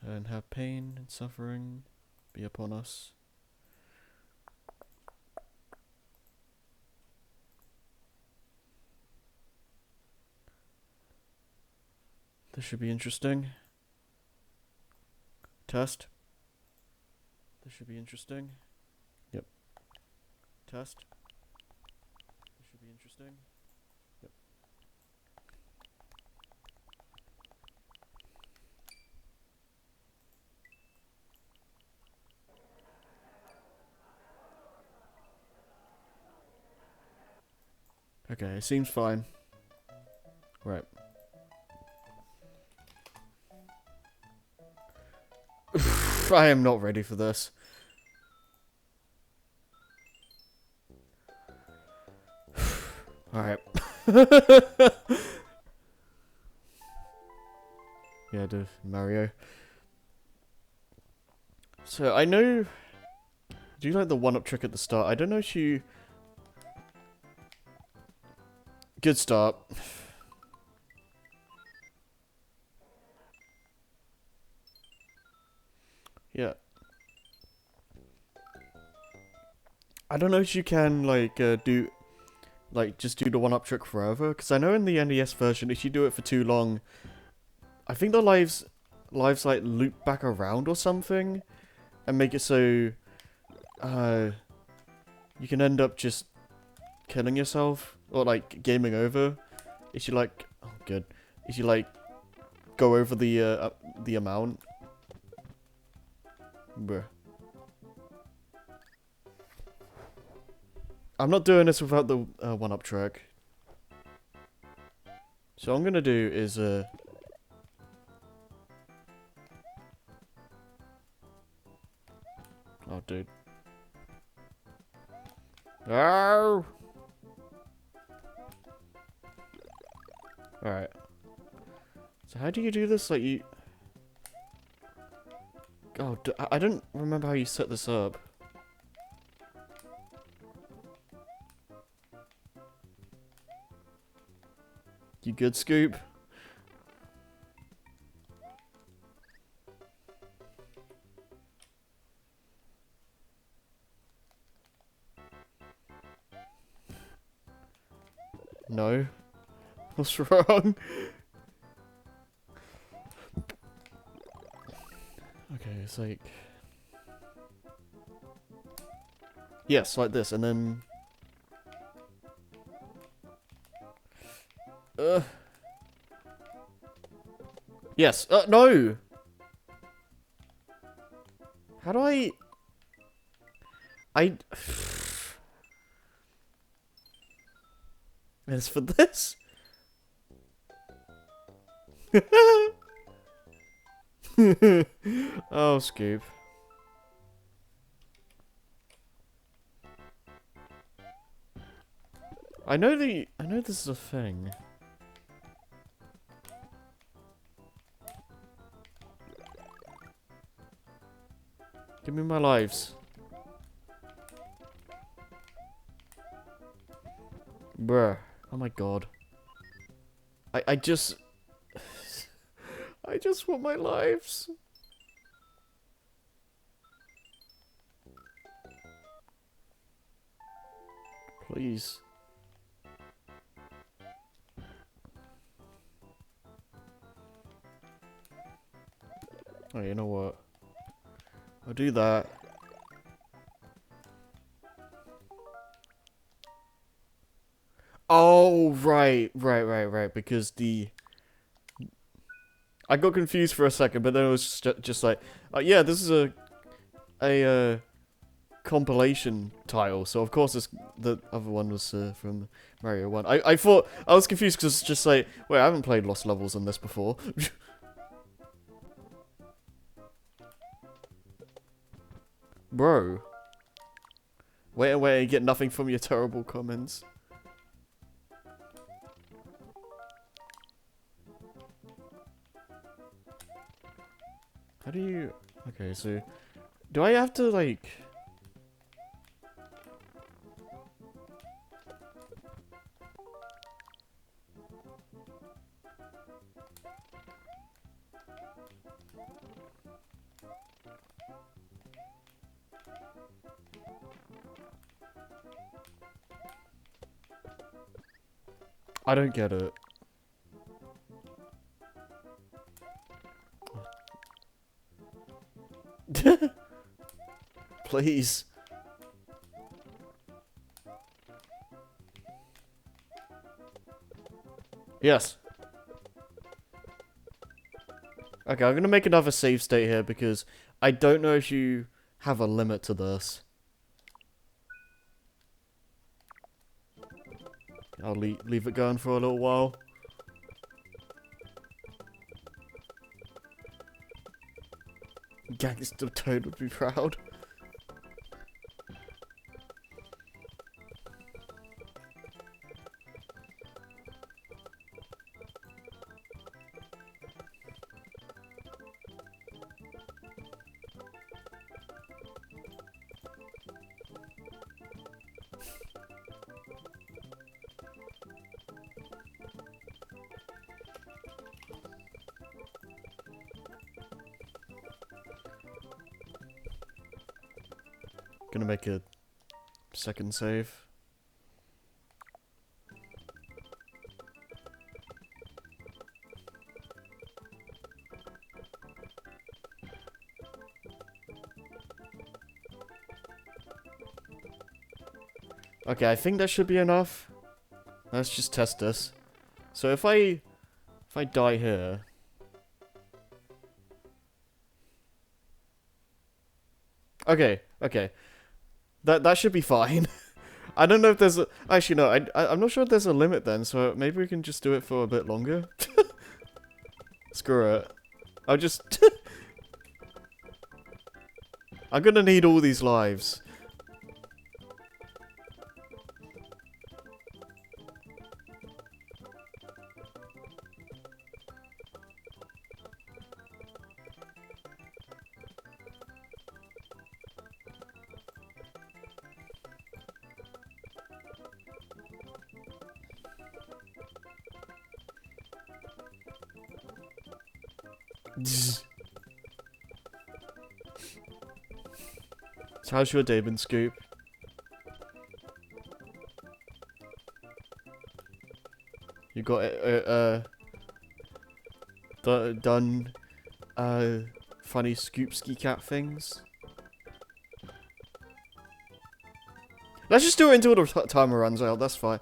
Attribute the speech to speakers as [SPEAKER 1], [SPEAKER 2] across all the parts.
[SPEAKER 1] and have pain and suffering be upon us. This should be interesting. Test. This should be interesting. Yep. Test. This should be interesting. Yep. Okay, it seems fine. Right. I am not ready for this. Alright. Yeah, Mario. So, I know... Do you like the one-up trick at the start? I don't know if you... Good start. Yeah. I don't know if you can, like, do... Like, just do the one-up trick forever. Because I know in the NES version, if you do it for too long... I think the lives, like, loop back around or something. And make it so... You can end up just killing yourself. Or, like, gaming over. If you, like... Oh, good. If you, like, go over the amount. Bruh. I'm not doing this without the one-up trick. So what I'm gonna do is oh, dude. Oh. Alright. So how do you do this? Like you... Oh, I don't remember how you set this up. You good, Scoop? No. What's wrong? Okay, it's like... Yes, like this, and then... Yes, no! How do I... It's for this? Oh, Scoop. I know this is a thing. Give me my lives. Bruh. Oh my god. I just... I just want my lives. Please. Oh, you know what? I'll do that. Oh, right, because the... I got confused for a second, but then it was just like, yeah, this is a compilation tile, so of course the other one was from Mario 1. I thought, I was confused because it's just like, wait, I haven't played Lost Levels on this before. Bro. Wait, get nothing from your terrible comments. How do you... Okay, so... Do I have to, like... I don't get it. Please. Yes. Okay, I'm gonna make another save state here because I don't know if you have a limit to this. I'll leave it going for a little while. Gangster Toad would be proud. Gonna make a second save. Okay, I think that should be enough. Let's just test this. So if I die here. Okay, okay. That should be fine. I don't know if there's a... Actually, no, I'm not sure if there's a limit then, so maybe we can just do it for a bit longer. Screw it. I'll just... I'm gonna need all these lives. So how's your day been, Scoop? You got done funny Scoop ski cat things? Let's just do it until the timer runs out, that's fine.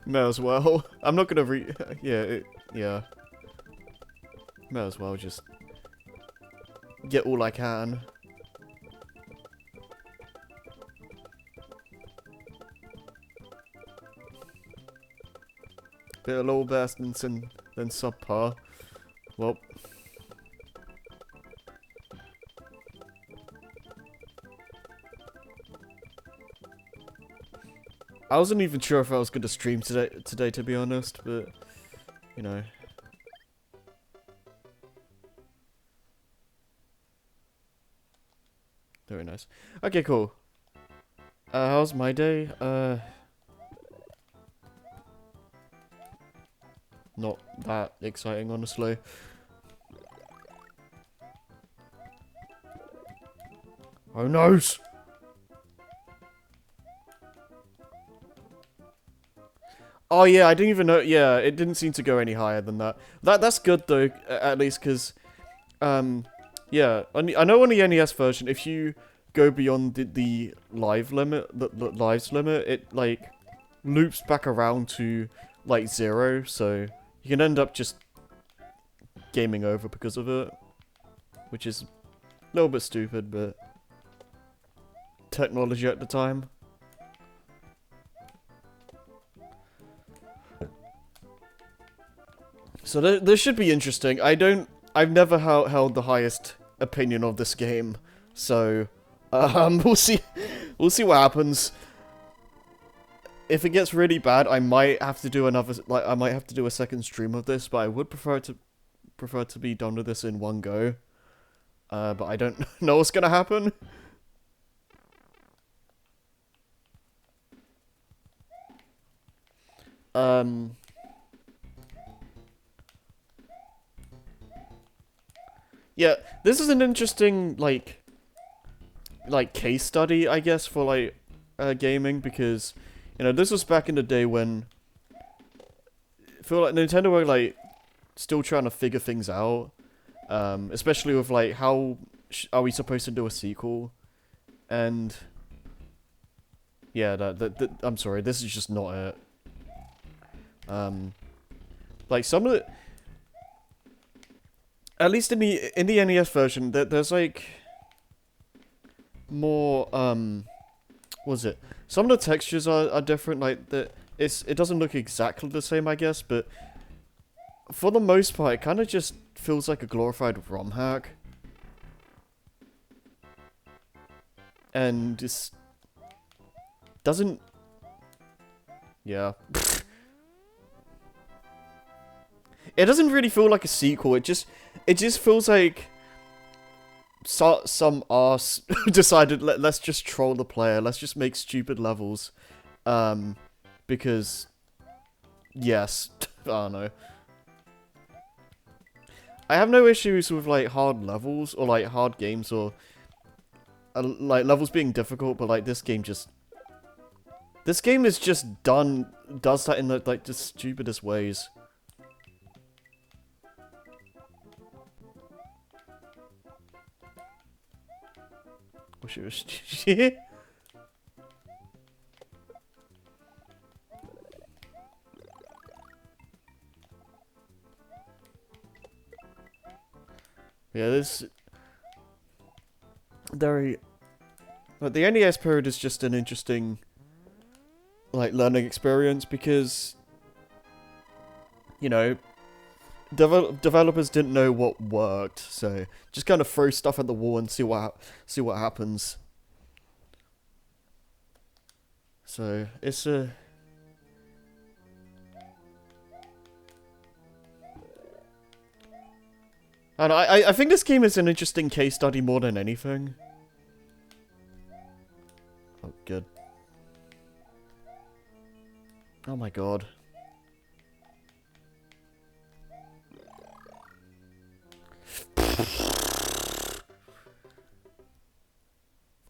[SPEAKER 1] May as well. I'm not gonna yeah. May as well just get all I can. Bit of low best than subpar. Well. I wasn't even sure if I was going to stream today, to be honest, but, you know. Very nice. Okay, cool. How's my day? Not that exciting, honestly. Oh no! Oh yeah, I didn't even know. Yeah, it didn't seem to go any higher than that. That's good though, at least, because, yeah, I know on the NES version, if you go beyond the live limit, the lives limit, it like loops back around to like 0, so you can end up just gaming over because of it, which is a little bit stupid, but technology at the time. So this should be interesting. I've never held the highest opinion of this game, so we'll see what happens. If it gets really bad, I might have to do I might have to do a second stream of this, but I would prefer to be done with this in one go. But I don't know what's gonna happen. Yeah, this is an interesting, like case study, I guess, for, like, gaming, because, you know, this was back in the day when I feel like Nintendo were, like, still trying to figure things out, especially with, like, how are we supposed to do a sequel, and, yeah, I'm sorry, this is just not it. Like, some of the, at least in the NES version, there's, like, more, what was it? Some of the textures are different, like, it doesn't look exactly the same, I guess, but for the most part, it kind of just feels like a glorified ROM hack. And just doesn't, yeah. It doesn't really feel like a sequel, it just feels like some arse decided, let's just troll the player, let's just make stupid levels, because, yes, I don't know. I have no issues with, like, hard levels, or, like, hard games, or, like, levels being difficult, but, like, this game is just does that in, the, like, the stupidest ways. Wish it was... Yeah, this... Very... But the NES period is just an interesting, like, learning experience, because, you know, developers didn't know what worked, so just kind of throw stuff at the wall and see what happens. So, it's a... And I think this game is an interesting case study more than anything. Oh, good. Oh my god.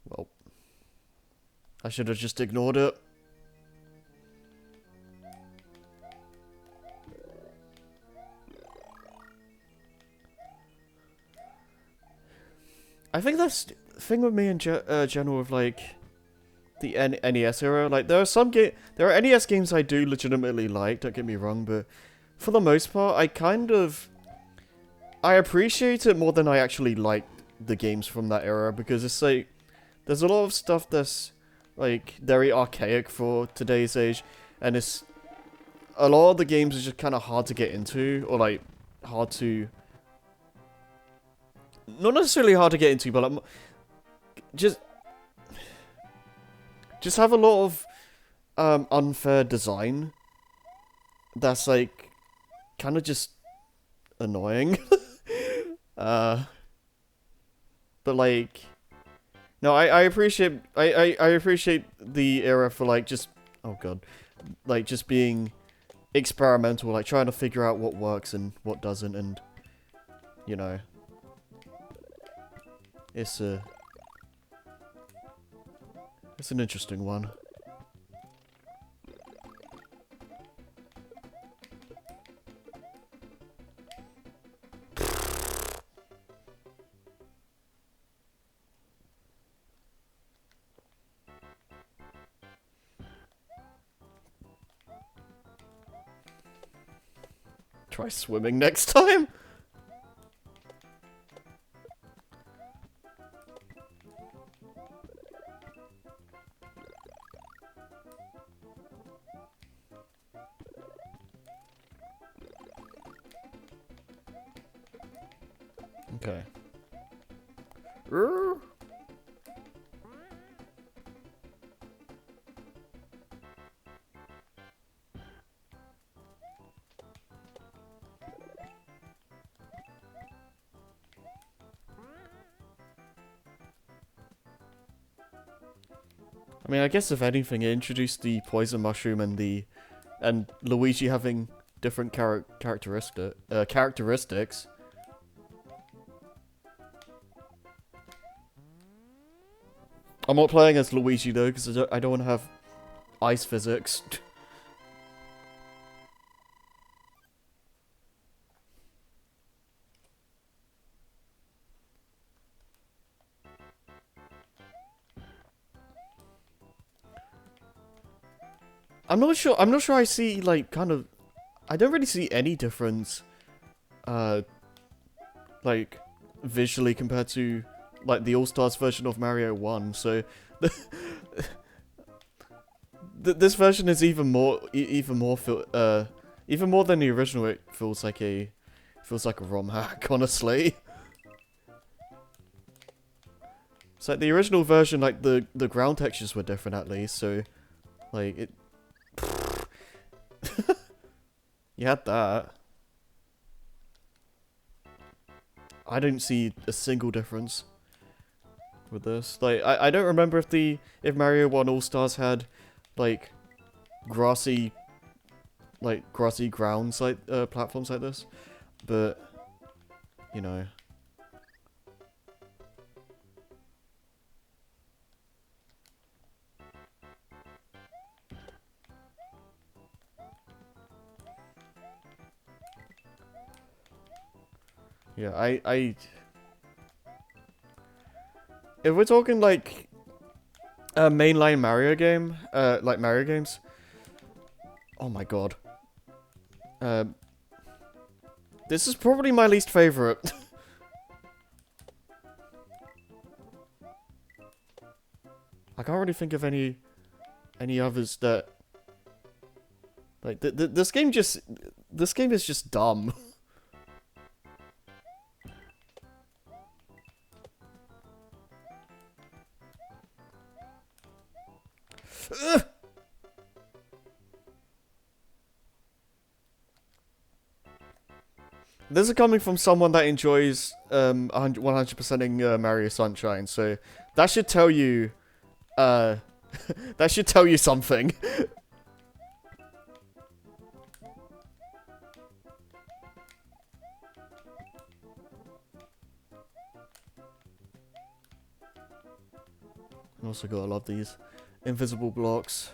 [SPEAKER 1] Well, I should have just ignored it. I think that's the thing with me in general with, like, the NES era. Like, there are NES games I do legitimately like, don't get me wrong, but for the most part, I appreciate it more than I actually like the games from that era, because it's like, there's a lot of stuff that's, like, very archaic for today's age, and a lot of the games are just kind of hard to get into, or, like, hard to... Not necessarily hard to get into, but, like, just have a lot of unfair design that's, like, kind of just annoying. But, like, no, I appreciate I appreciate the era for, like, just, oh god, like, just being experimental, like, trying to figure out what works and what doesn't, and, you know, it's an interesting one. Try swimming next time. Okay. I mean, I guess if anything, it introduced the poison mushroom and Luigi having different characteristics. I'm not playing as Luigi though, because I don't want to have ice physics. I'm not sure I see, like, kind of... I don't really see any difference, like, visually compared to, like, the All-Stars version of Mario 1, so... this version is even more even more than the original. It feels like a ROM hack, honestly. It's like the original version, like the ground textures were different at least, so like it. You had that. I don't see a single difference with this. Like I don't remember if Mario 1 All Stars had like grassy grounds like platforms like this, but you know. Yeah, I if we're talking like a mainline Mario game, like Mario games, oh my god. This is probably my least favorite. I can't really think of any others that like this game is just dumb. This is coming from someone that enjoys 100%ing Mario Sunshine, so that should tell you that should tell you something. I also gotta love these invisible blocks.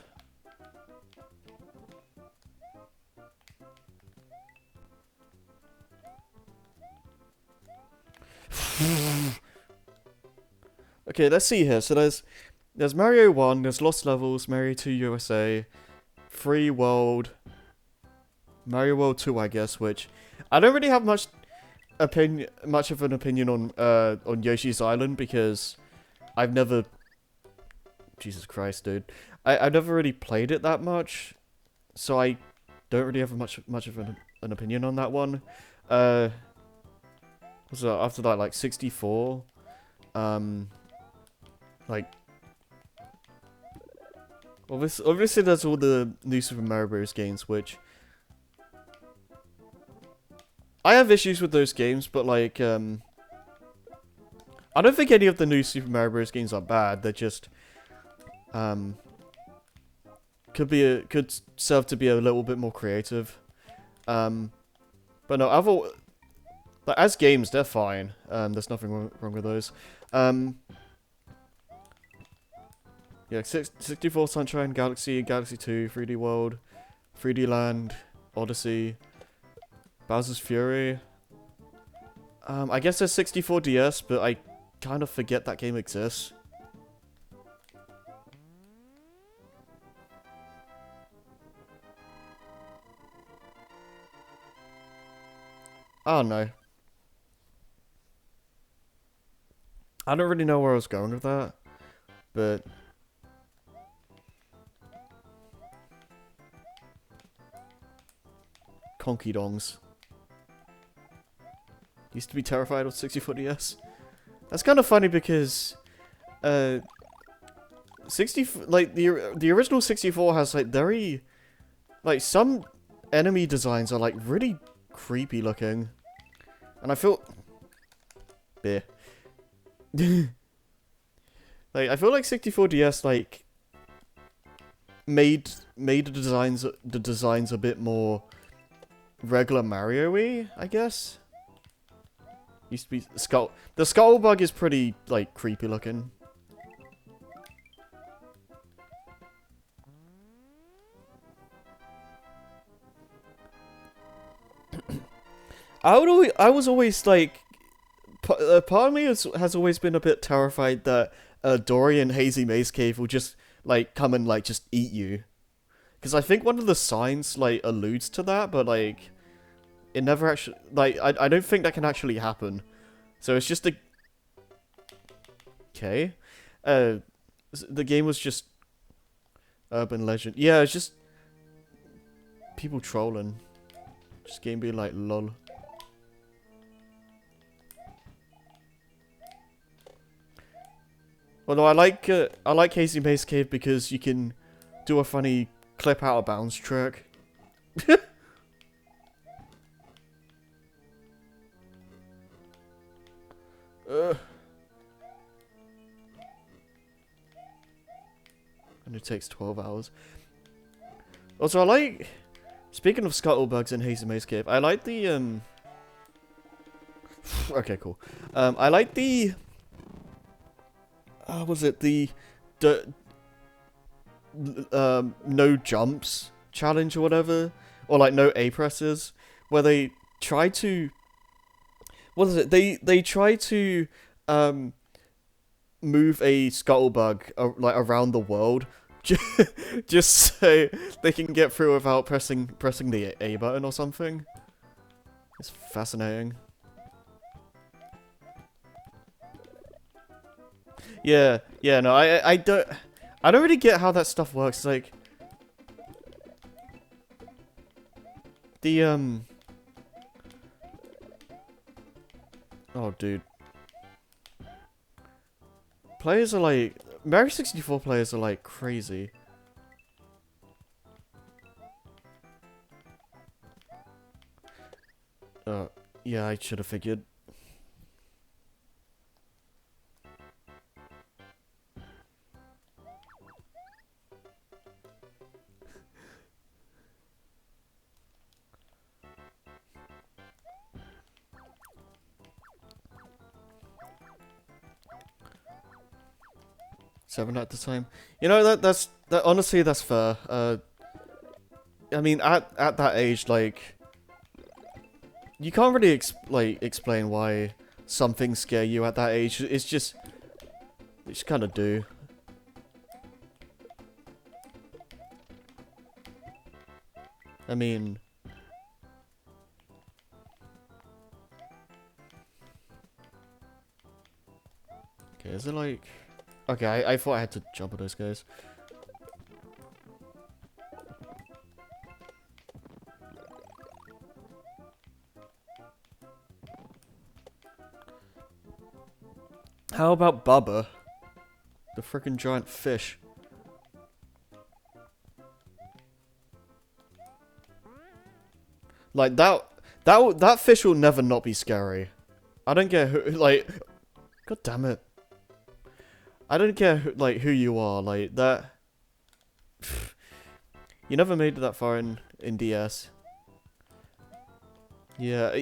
[SPEAKER 1] Okay, let's see here. So there's Mario 1, there's Lost Levels, Mario 2 USA, Free World, Mario World 2, I guess, which I don't really have much of an opinion on Yoshi's Island because I've never... Jesus Christ, dude. I've never really played it that much, so I don't really have much of an opinion on that one. So after that, like 64, like obviously there's all the new Super Mario Bros. Games, which I have issues with those games, but like I don't think any of the new Super Mario Bros. Games are bad. They're just could serve to be a little bit more creative. But no, like, as games, they're fine. There's nothing wrong with those. Yeah, 64 Sunshine, Galaxy, Galaxy 2, 3D World, 3D Land, Odyssey, Bowser's Fury. I guess there's 64 DS, but I kind of forget that game exists. I don't know. I don't really know where I was going with that, but... Conky dongs. Used to be terrified of 64 DS. That's kind of funny because... like, the original 64 has, like, very... Like, some enemy designs are, like, really creepy looking. And I feel... Beer. Like, I feel like 64 DS, like... Made the designs a bit more... regular Mario-y, I guess. Used to be... The skull bug is pretty, like, creepy looking. I was always like, part of me has always been a bit terrified that Dory and Hazy Maze Cave will just like come and like just eat you, because I think one of the signs like alludes to that, but like it never actually like I don't think that can actually happen. So it's just a okay. The game was just urban legend. Yeah, it's just people trolling. Just game being like lol. Although I like Hazy Maze Cave because you can do a funny clip out of bounds trick. And it takes 12 hours. Also, I like... Speaking of scuttlebugs in Hazy Maze Cave, I like the, okay, cool. I like the... was it the no jumps challenge or whatever? Or like no A presses? Where they try to... What is it? They try to, move a scuttlebug like around the world just so they can get through without pressing the A button or something. It's fascinating. Yeah, no, I don't really get how that stuff works. Like the oh dude. Players are like... Mario 64 players are like crazy. Yeah, I should have figured. Seven at the time. You know, that honestly, that's fair. I mean, at that age, like, you can't really explain why some things scare you at that age. It's just, you just kind of do. I mean, okay, is it like... Okay, I thought I had to jump at those guys. How about Bubba? The frickin' giant fish. Like, that fish will never not be scary. I don't care who, like... God damn it. I don't care who, like, who you are, like, that... You never made it that far in DS. Yeah,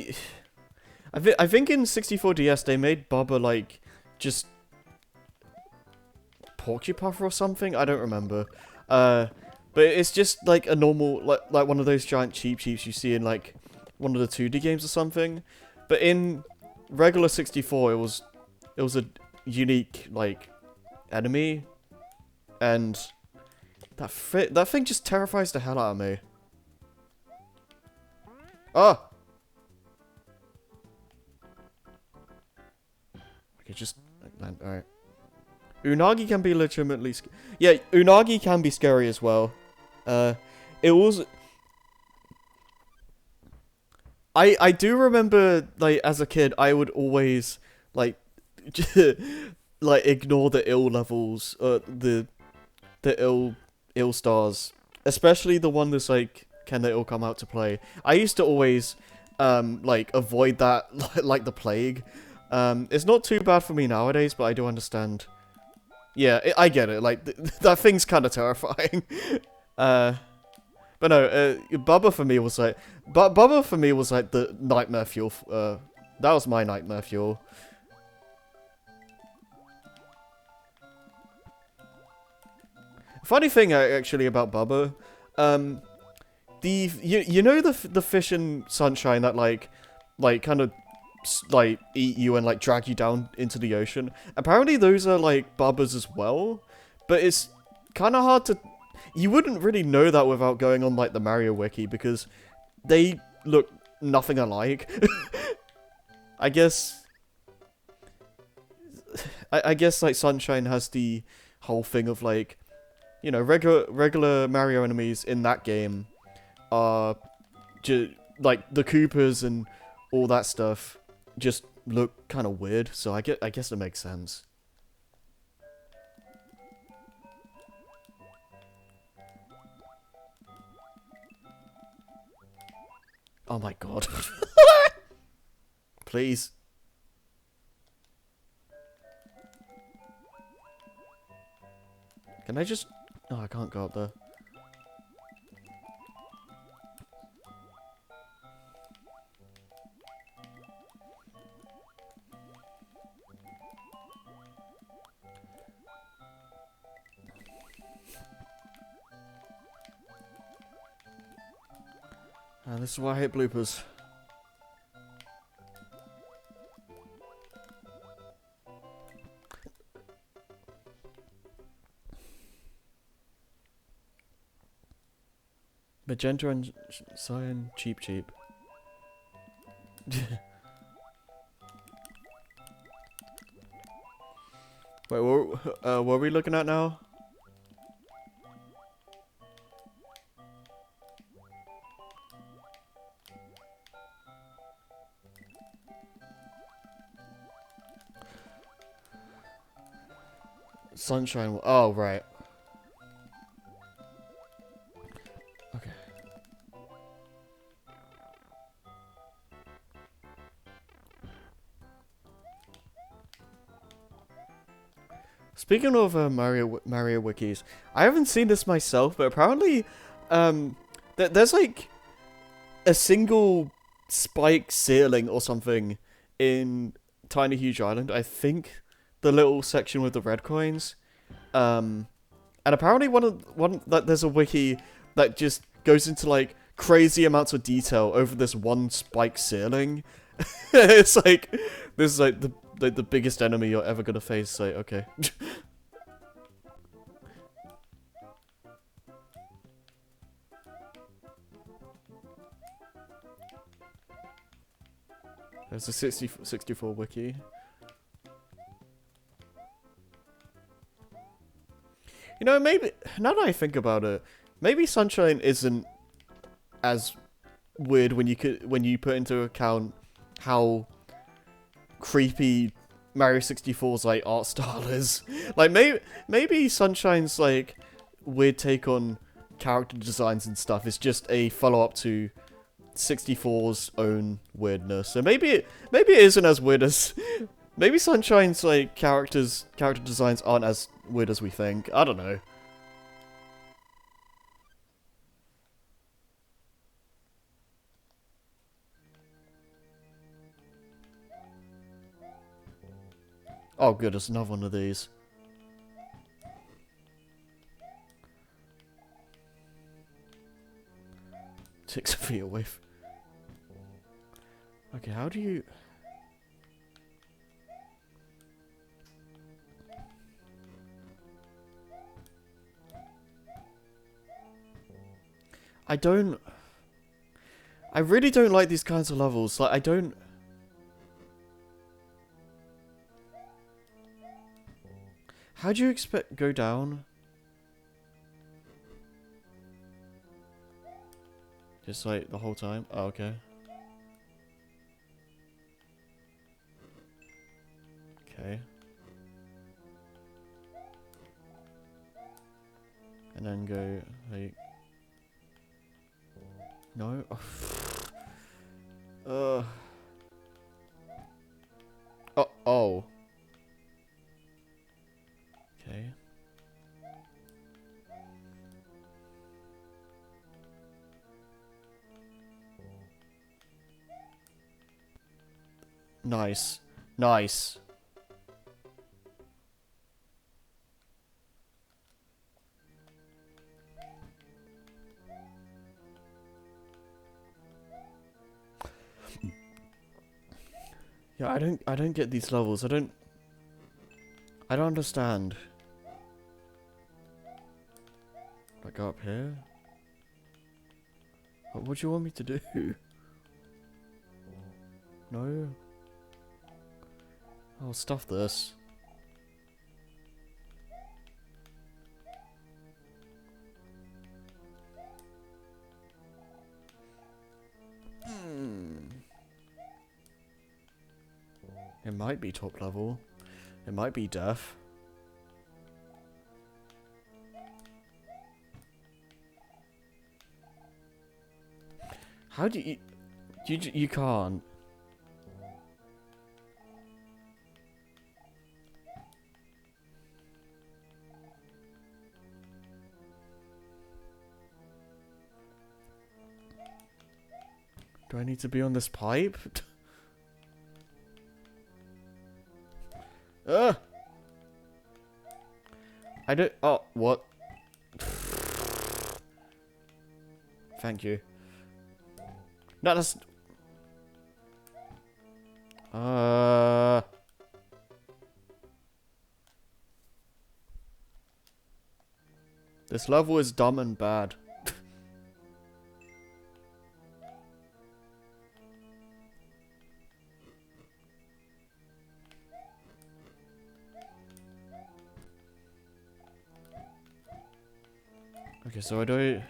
[SPEAKER 1] I think in 64 DS they made Bubba, like, just... Porcupuffer or something? I don't remember. But it's just, like, a normal, like one of those giant Cheeps you see in, like, one of the 2D games or something. But in regular 64, it was a unique, like... enemy, and that thing just terrifies the hell out of me. Ah! Okay, just land. Alright. Unagi can be legitimately yeah, Unagi can be scary as well. It was... I do remember, like, as a kid, I would always, like... like ignore the ill levels, the ill stars, especially the one that's like, can they all come out to play? I used to always like avoid that like the plague. It's not too bad for me nowadays, but I do understand. Yeah, I get it. Like that thing's kind of terrifying. But no, Bubba for me was like, Bubba for me was like the nightmare fuel. That was my nightmare fuel. Funny thing actually about Bubba, you know the fish in Sunshine that like like kind of like eat you and like drag you down into the ocean. Apparently those are like bubbas as well, but it's kind of hard to. You wouldn't really know that without going on like the Mario wiki because they look nothing alike. I guess. I guess like Sunshine has the whole thing of like, you know, regular Mario enemies in that game are like the Koopas and all that stuff just look kind of weird. So I guess it makes sense. Oh my god. Please. Can I just... Oh, I can't go up there. This is why I hate bloopers. Magenta and cyan, cheap. Wait, what are we looking at now? Sunshine. Oh, right. Okay. Speaking of Mario wikis, I haven't seen this myself, but apparently, there's like a single spike ceiling or something in Tiny Huge Island. I think the little section with the red coins. And apparently there's a wiki that just goes into like crazy amounts of detail over this one spike ceiling. It's like this is like the biggest enemy you're ever gonna face. Like, okay. There's a 64 wiki. You know, maybe now that I think about it, maybe Sunshine isn't as weird when you put into account how creepy Mario 64's like art style is. Like maybe Sunshine's like weird take on character designs and stuff is just a follow-up to 64's own weirdness. So maybe it isn't as weird as maybe Sunshine's like character designs aren't as weird as we think. I don't know. Oh good, there's another one of these. Takes feet away. Okay, how do you... I really don't like these kinds of levels. Like, I don't... How do you expect go down? Just like the whole time? Oh, okay. Okay. And then go like... No? Oh, oh. Okay. Nice. Nice. Yeah, I don't get these levels. I don't understand. Do I go up here? What do you want me to do? No. I'll stuff this. It might be top level. It might be death. How do you can't. Do I need to be on this pipe? I don't. Oh, what? Thank you. No, that's. This level is dumb and bad. Okay, so I don't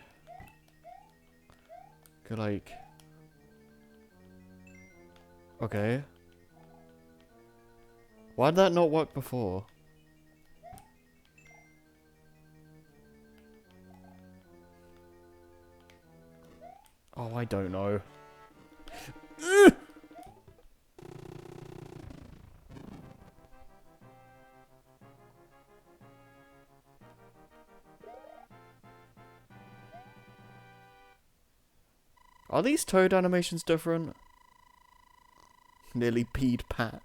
[SPEAKER 1] go like. Okay. Why did that not work before? Oh, I don't know. Are these Toad animations different? Nearly peed Pat.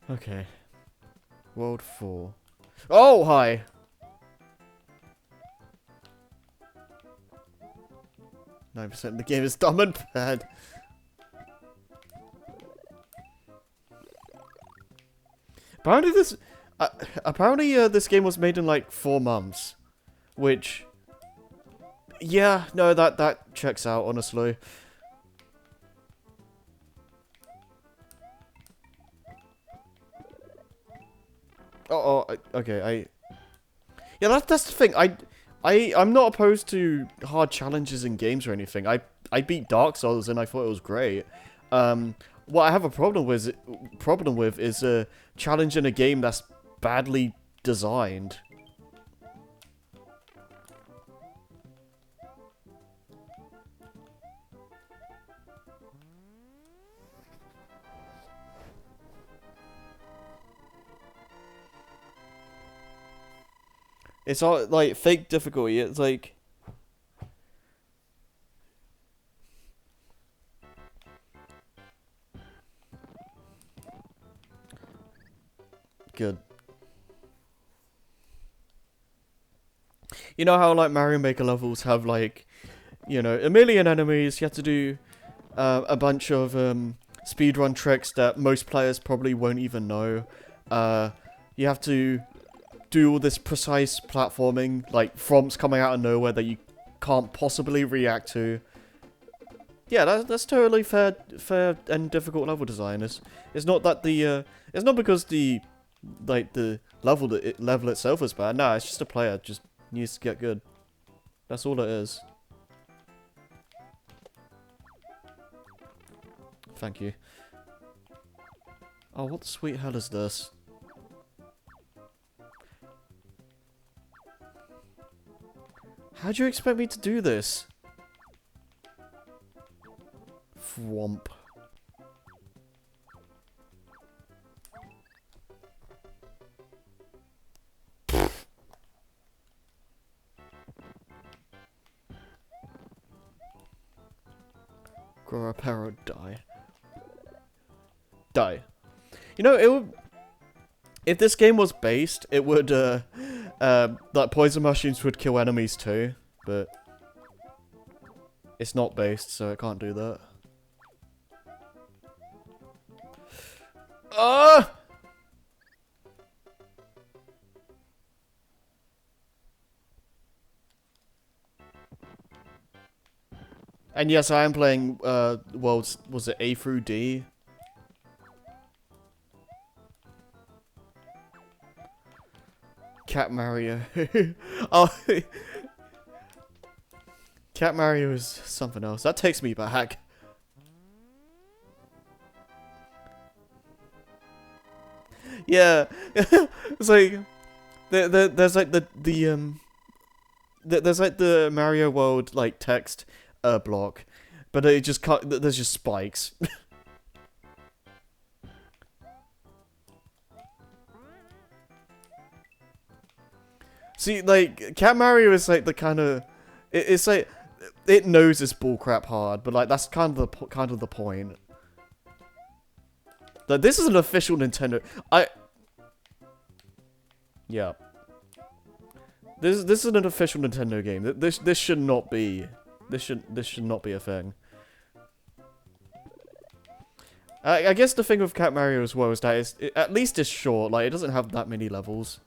[SPEAKER 1] Okay. World 4. Oh, hi! 9% of the game is dumb and bad. Apparently this game was made in like 4 months, which, yeah, no, that checks out, honestly. Okay, yeah, that's the thing. I'm not opposed to hard challenges in games or anything. I beat Dark Souls and I thought it was great. What I have a problem with is a challenge in a game that's badly designed. It's all like fake difficulty. It's like good. You know how like Mario Maker levels have like, you know, a million enemies. You have to do a bunch of speedrun tricks that most players probably won't even know. You have to do all this precise platforming, like Thwomps coming out of nowhere that you can't possibly react to. Yeah, that's totally fair and difficult level design. It's not that the it's not because the level itself is bad. Nah, it's just a player just needs to get good. That's all it is. Thank you. Oh, what the sweet hell is this? How do you expect me to do this? Thwomp. Gorapero, die. Die. You know, it would... If this game was based, it would Like poison mushrooms would kill enemies too, but it's not based, so it can't do that. Ah! And yes, I am playing worlds. Was it A through D? Cat Mario. Oh, Cat Mario is something else. That takes me back. Yeah, it's like there's like there's like the Mario World like text block, but it just can't. There's just spikes. See, like Cat Mario is like the kind of it's like it knows it's bullcrap hard, but like that's kind of the point. Like this is an official Nintendo. Yeah. This is an official Nintendo game. This should not be. This should not be a thing. I guess the thing with Cat Mario as well is that at least it's short. Like it doesn't have that many levels.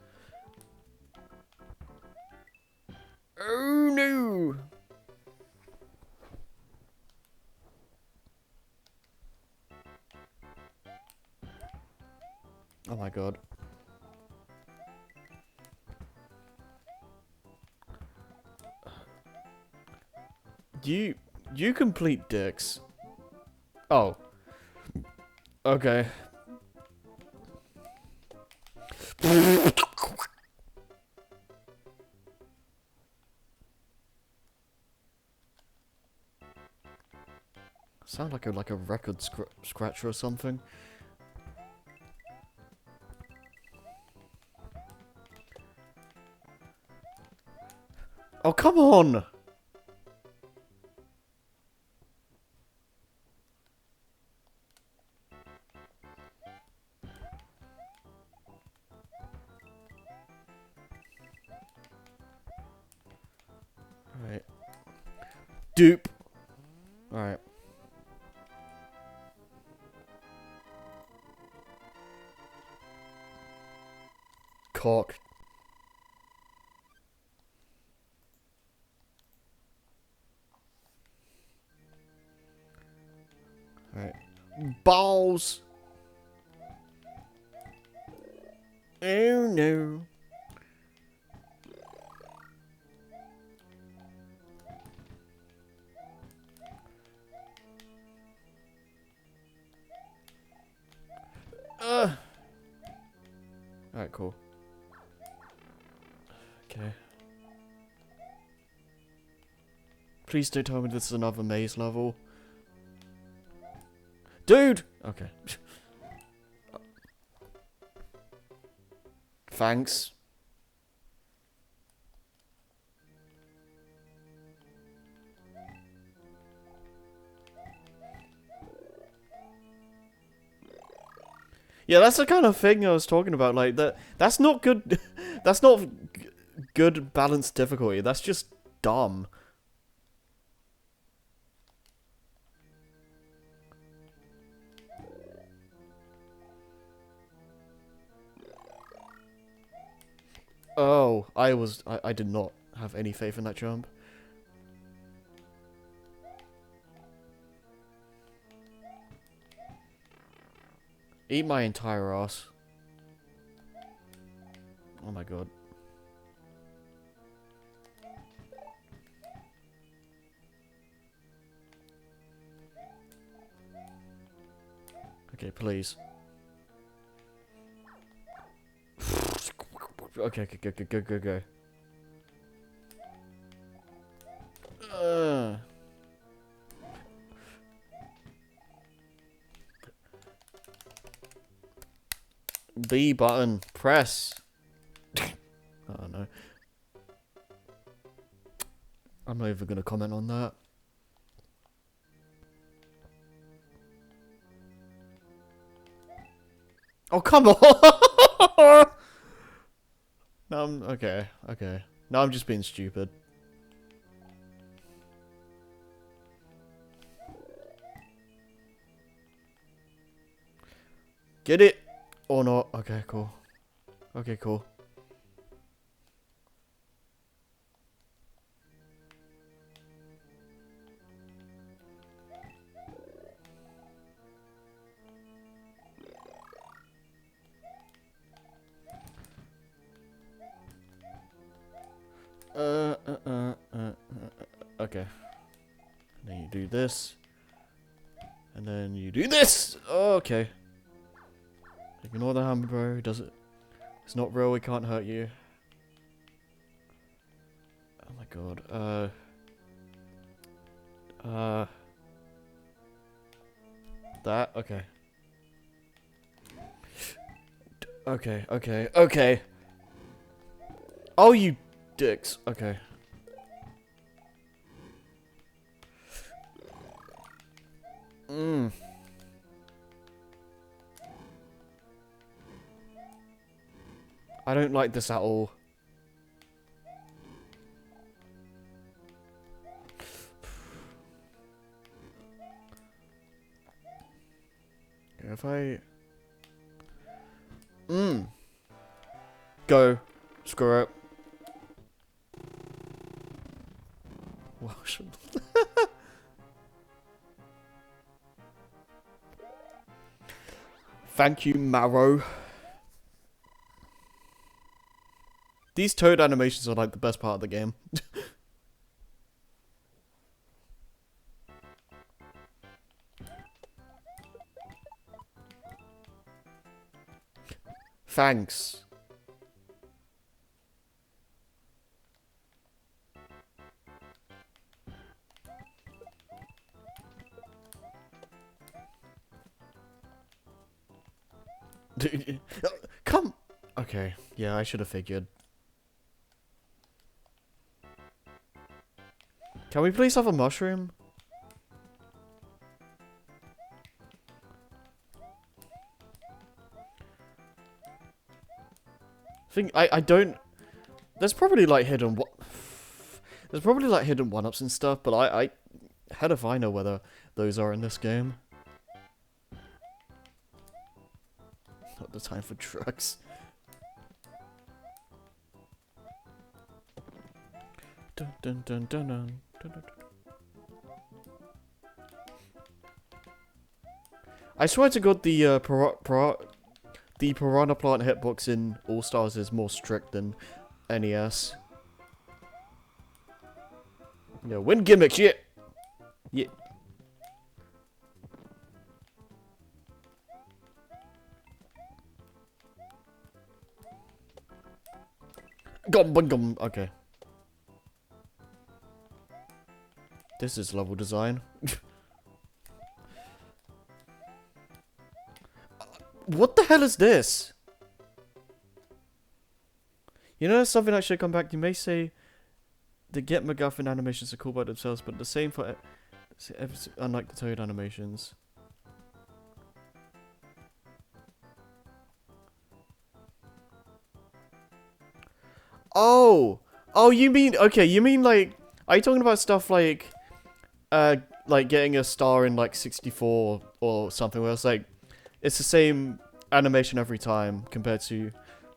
[SPEAKER 1] Oh no! Oh my god. You complete dicks. Oh. Okay. Sound like a record scratcher or something. Oh, come on! Alright. Dupe! Alright. Cock. Alright. Balls! Oh no. Alright, cool. Okay. Please don't tell me this is another maze level. Dude! Okay. Thanks. Yeah, that's the kind of thing I was talking about. Like that's not good. That's not good balanced difficulty. That's just dumb. Oh, I did not have any faith in that jump. Eat my entire ass. Oh my god. Okay, please. Okay, go. B button, press. Oh no. I'm not even gonna comment on that. Oh, come on! No, I'm okay. Okay. Now I'm just being stupid. Get it or not? Okay, cool. Okay, cool. Okay. And then you do this. And then you do this! Okay. Ignore the hammer, bro. Does it? It's not real, it can't hurt you. Oh my god. That? Okay. Okay. Oh, you dicks. Okay. I don't like this at all. If I... Go. Screw it. Well, thank you, Marrow. These toad animations are like the best part of the game. Thanks. Come. Okay. Yeah, I should have figured. Can we please have a mushroom? I don't. There's probably like hidden what. There's probably like hidden one-ups and stuff, but I how if I know whether those are in this game? Not the time for drugs. Dun dun dun dun dun dun dun. I swear to God, the Piranha Plant hitbox in All Stars is more strict than NES. Yeah, win gimmicks, yeah. Yeah. Gum. Okay. This is level design. What the hell is this? You know, something that should come back. You may say the Get MacGuffin animations are cool by themselves, but the same for unlike the Toad animations. Oh, you mean okay? You mean like, are you talking about stuff like getting a star in like 64 or something, where it's like it's the same animation every time compared to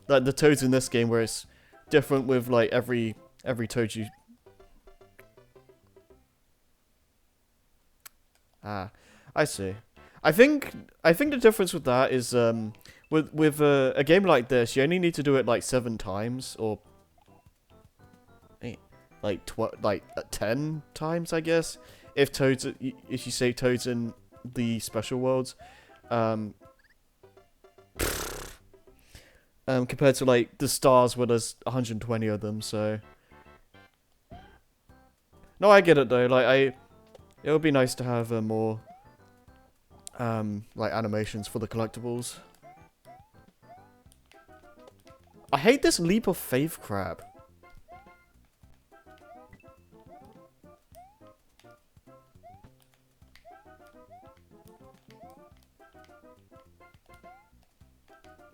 [SPEAKER 1] like the Toads in this game, where it's different with like every Toad you. Ah, I see. I think the difference with that is with a game like this, you only need to do it like 7 times or like 10 times, I guess. If Toads, if you say Toads in the special worlds, compared to like the stars where there's 120 of them. So no, I get it though. Like it would be nice to have more like animations for the collectibles. I hate this leap of faith crap.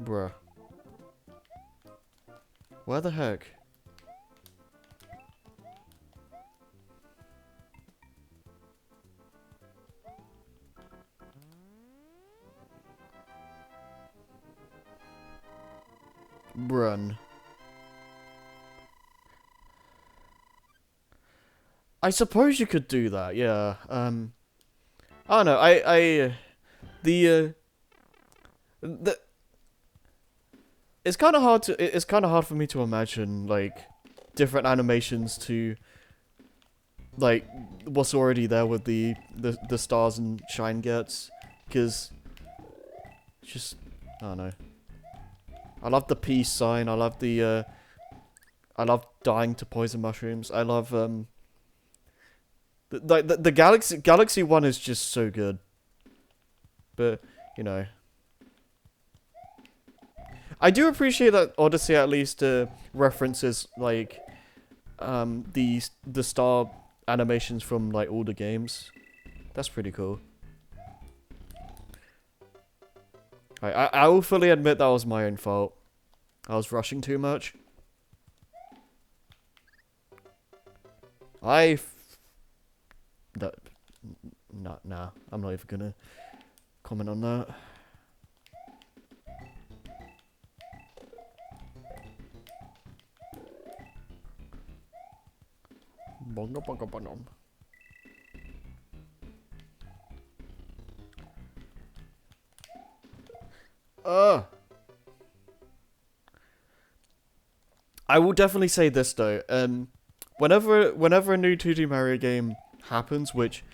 [SPEAKER 1] Bruh. Where the heck? Run. I suppose you could do that, yeah. I don't know, the it's kind of hard to, it's kind of hard for me to imagine, like, different animations to, like, what's already there with the stars and shine gets, because, just, I don't know. I love the peace sign, I love the, I love dying to poison mushrooms, I love, the Galaxy one is just so good. But, you know. I do appreciate that Odyssey at least references, like, the star animations from, like, older games. That's pretty cool. I will fully admit that was my own fault. I was rushing too much. Nah, I'm not even gonna comment on that. Bongo bongo bongo. I will definitely say this though. Whenever a new 2D Mario game happens, which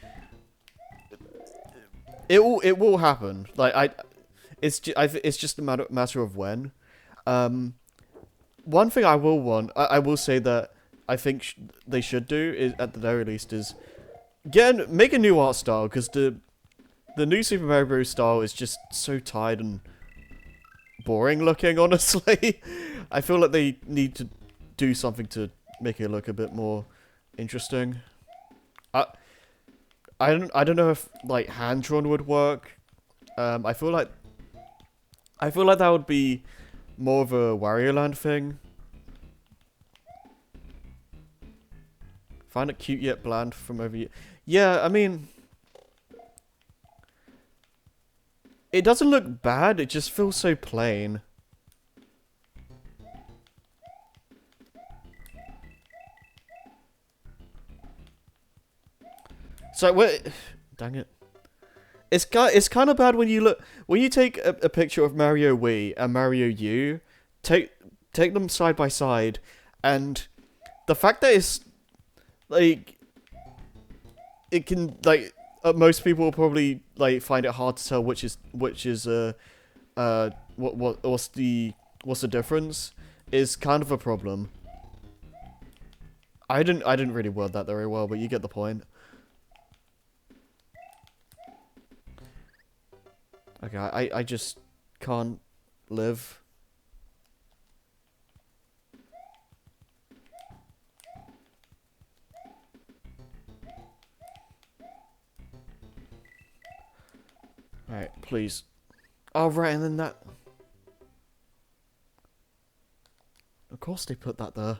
[SPEAKER 1] it will happen. Like it's just a matter of when. One thing I will say that I think they should do is, at the very least, is make a new art style, because the new Super Mario Bros. Style is just so tired and boring looking, honestly. I feel like they need to do something to make it look a bit more interesting. I don't know if, like, hand drawn would work. I feel like that would be more of a Wario Land thing. Find it cute yet bland from over here. Yeah, I mean, it doesn't look bad, it just feels so plain. So, dang it. It's kind of bad when you take a picture of Mario Wii and Mario U, take them side by side, and the fact that it's, like, it can, like, most people will probably, like, find it hard to tell what's the difference, is kind of a problem. I didn't really word that very well, but you get the point. Okay, I just can't live. Alright, please. Oh, right, and then that... Of course they put that there.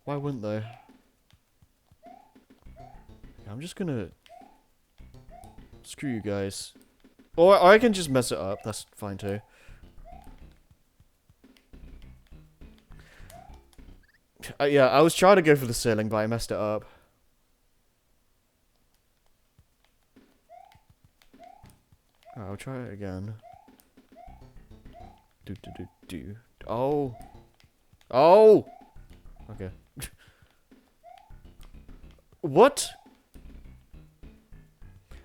[SPEAKER 1] Why wouldn't they? I'm just gonna... Screw you guys. Or I can just mess it up, that's fine too. Yeah, I was trying to go for the ceiling, but I messed it up. I'll try it again. Do. Oh. Oh! Okay. What?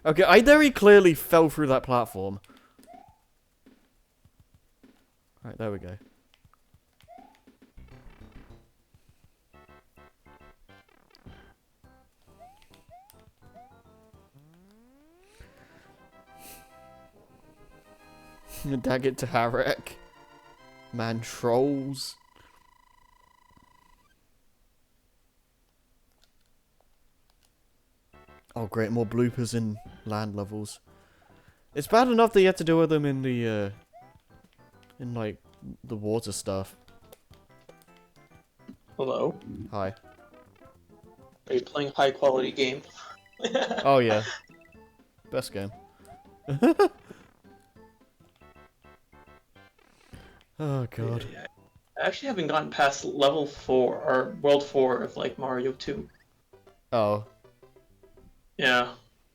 [SPEAKER 1] Okay, I very clearly fell through that platform. Alright, there we go. Daggett to Harek. Man, trolls. Oh great, more bloopers in land levels. It's bad enough that you have to deal with them in the, in, like, the water stuff.
[SPEAKER 2] Hello.
[SPEAKER 1] Hi.
[SPEAKER 2] Are you playing high quality game?
[SPEAKER 1] Oh yeah. Best game. Oh god.
[SPEAKER 2] Yeah. I actually haven't gotten past level 4 or world 4 of like Mario 2.
[SPEAKER 1] Oh.
[SPEAKER 2] Yeah.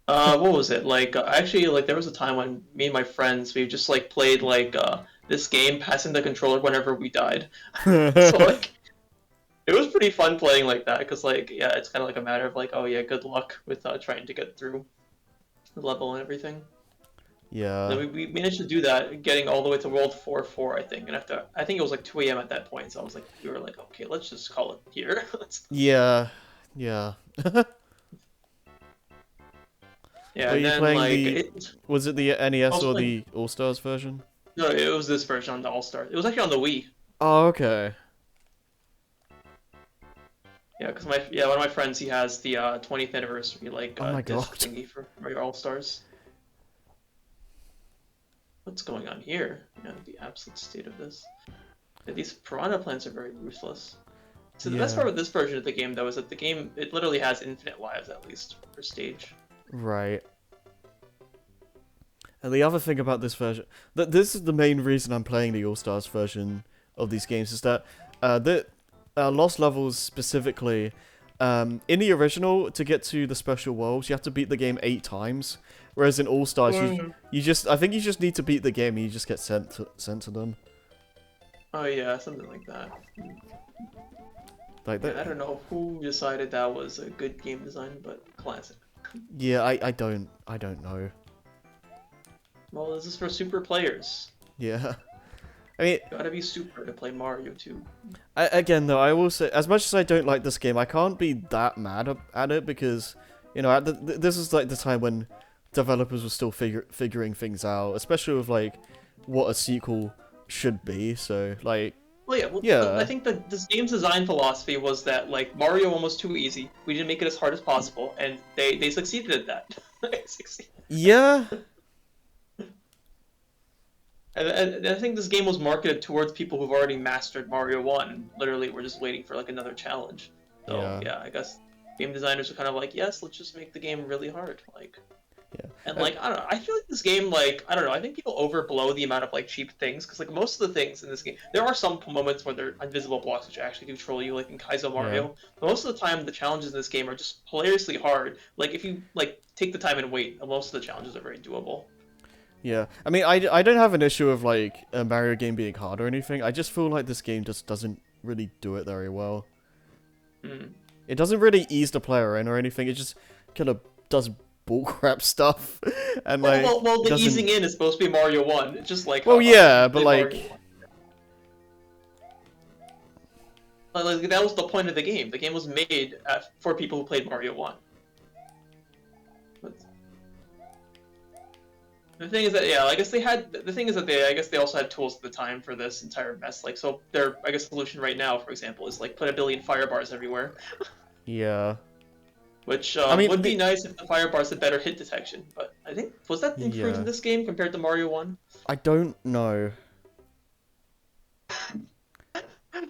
[SPEAKER 2] What was it? Like actually like there was a time when me and my friends we just like played like this game passing the controller whenever we died. So like it was pretty fun playing like that because like yeah, it's kind of like a matter of like oh yeah, good luck with trying to get through the level and everything.
[SPEAKER 1] Yeah.
[SPEAKER 2] Then we managed to do that, getting all the way to World 4-4, I think. And after, I think it was like 2 a.m. at that point, so I was like, we were like, okay, let's just call it here.
[SPEAKER 1] Yeah. Yeah.
[SPEAKER 2] Yeah,
[SPEAKER 1] Were
[SPEAKER 2] and
[SPEAKER 1] you
[SPEAKER 2] then
[SPEAKER 1] playing
[SPEAKER 2] like
[SPEAKER 1] the...
[SPEAKER 2] it.
[SPEAKER 1] Was it the
[SPEAKER 2] I
[SPEAKER 1] NES
[SPEAKER 2] was
[SPEAKER 1] or
[SPEAKER 2] playing.
[SPEAKER 1] the All-Stars version?
[SPEAKER 2] No, it was this version on the All Star. It was actually on the Wii.
[SPEAKER 1] Oh, okay.
[SPEAKER 2] Yeah, because one of my friends he has the 20th anniversary like
[SPEAKER 1] Oh my
[SPEAKER 2] disc
[SPEAKER 1] god.
[SPEAKER 2] thingy for Mario All Stars. What's going on here? Yeah, the absolute state of this. Yeah, these piranha plants are very ruthless. So the best
[SPEAKER 1] Yeah.
[SPEAKER 2] part with this version of the game, though, is that the game it literally has infinite lives at least per stage.
[SPEAKER 1] Right. And the other thing about this version... This is the main reason I'm playing the All-Stars version of these games, is that the Lost Levels specifically... in the original, to get to the special worlds, you have to beat the game 8 times. Whereas in All Stars, I think you just need to beat the game and you just get sent to them.
[SPEAKER 2] Oh yeah, something like that.
[SPEAKER 1] Like
[SPEAKER 2] Yeah, I
[SPEAKER 1] that.
[SPEAKER 2] don't know who decided that was a good game design, but classic.
[SPEAKER 1] Yeah, I don't know.
[SPEAKER 2] Well, this is for super players.
[SPEAKER 1] Yeah. I mean,
[SPEAKER 2] You gotta be super to play Mario 2.
[SPEAKER 1] again though, I will say, as much as I don't like this game, I can't be that mad at it because, you know, this is like the time when developers were still figuring things out, especially with like what a sequel should be. So like,
[SPEAKER 2] Well, yeah, I
[SPEAKER 1] yeah,
[SPEAKER 2] think that this game's design philosophy was that like Mario one was too easy. We didn't make it as hard as possible, and they succeeded at that. They succeeded.
[SPEAKER 1] yeah,
[SPEAKER 2] And I think this game was marketed towards people who've already mastered Mario 1. Literally, we're just waiting for like another challenge. So
[SPEAKER 1] yeah,
[SPEAKER 2] yeah, I guess game designers are kind of like, yes, let's just make the game really hard. Like,
[SPEAKER 1] yeah.
[SPEAKER 2] and like I don't know, I feel like this game like I don't know, I think people overblow the amount of like cheap things because like most of the things in this game, there are some moments where there are invisible blocks which actually do troll you, like in Kaizo
[SPEAKER 1] Yeah.
[SPEAKER 2] Mario. But most of the time, the challenges in this game are just hilariously hard. Like if you like take the time and wait, most of the challenges are very doable.
[SPEAKER 1] Yeah, I mean, I don't have an issue of like a Mario game being hard or anything. I just feel like this game just doesn't really do it very well.
[SPEAKER 2] Hmm.
[SPEAKER 1] It doesn't really ease the player in or anything. It just kind of does bullcrap stuff, and like
[SPEAKER 2] Well, the
[SPEAKER 1] doesn't.
[SPEAKER 2] easing in is supposed to be Mario 1. It's just like,
[SPEAKER 1] Well,
[SPEAKER 2] haha,
[SPEAKER 1] yeah,
[SPEAKER 2] you
[SPEAKER 1] but
[SPEAKER 2] played Mario
[SPEAKER 1] like,
[SPEAKER 2] 1. Like, that was the point of the game. The game was made for people who played Mario 1. But the thing is that, yeah, I guess they had, the thing is that I guess they also had tools at the time for this entire mess. Like, so their, I guess, solution right now, for example, is like put a billion fire bars everywhere.
[SPEAKER 1] yeah,
[SPEAKER 2] Which
[SPEAKER 1] I mean,
[SPEAKER 2] would be nice if the fire bars had better hit detection. But I think, was that improved in
[SPEAKER 1] yeah,
[SPEAKER 2] this game compared to Mario 1?
[SPEAKER 1] I don't know.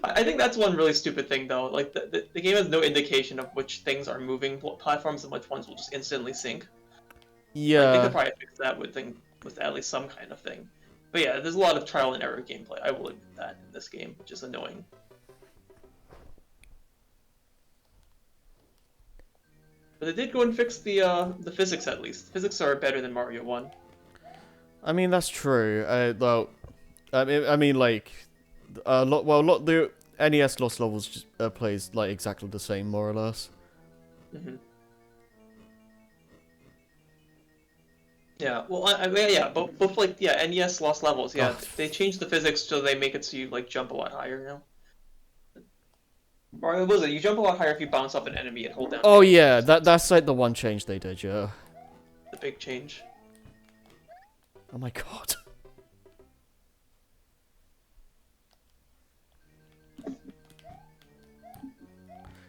[SPEAKER 2] I think that's one really stupid thing, though. Like, the game has no indication of which things are moving platforms and which ones will just instantly sink. Like, they could
[SPEAKER 1] Yeah,
[SPEAKER 2] probably fix that with at least some kind of thing. But yeah, there's a lot of trial and error gameplay. I will admit that in this game, which is annoying. But they did go and fix the physics at least. Physics are better than Mario 1.
[SPEAKER 1] I mean that's true. Though, I mean like, the NES Lost Levels just, plays like exactly the same more or less.
[SPEAKER 2] Hmm. Yeah, well, yeah, both like yeah, NES Lost Levels. Yeah,
[SPEAKER 1] Oh,
[SPEAKER 2] they changed the physics so they make it so you like jump a lot higher now. Or was it you jump a lot higher if you bounce off an enemy and hold down
[SPEAKER 1] oh
[SPEAKER 2] A.
[SPEAKER 1] yeah, that's like the one change they did. Yeah.
[SPEAKER 2] The big change.
[SPEAKER 1] Oh my god.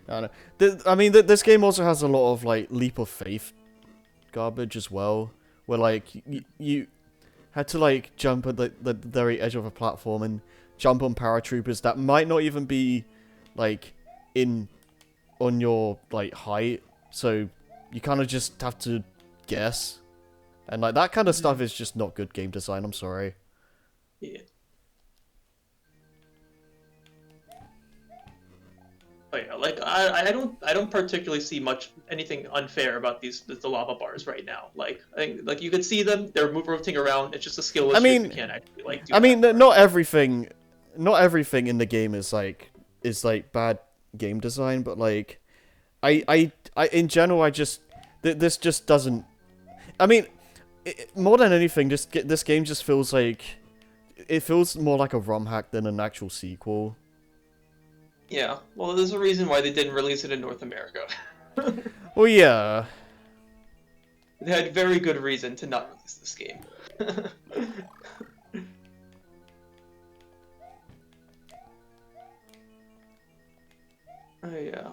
[SPEAKER 1] I don't know. I mean, this game also has a lot of like leap of faith garbage as well, where like you had to like jump at the very edge of a platform and jump on paratroopers that might not even be like in on your like height, so you kind of just have to guess, and like that kind of stuff is just not good game design. I'm sorry.
[SPEAKER 2] Yeah. Oh yeah, like I don't particularly see anything unfair about the lava bars right now. Like I think like you could see them, they're rotating around. It's just a skill issue.
[SPEAKER 1] I mean,
[SPEAKER 2] you can't actually like do
[SPEAKER 1] I mean,
[SPEAKER 2] that
[SPEAKER 1] not everything in the game is like bad game design, but like I in general I just this just doesn't. I mean, more than anything, this game just feels like it feels more like a ROM hack than an actual sequel.
[SPEAKER 2] Yeah, well, there's a reason why they didn't release it in North America.
[SPEAKER 1] Well, yeah.
[SPEAKER 2] They had very good reason to not release this game. Oh yeah.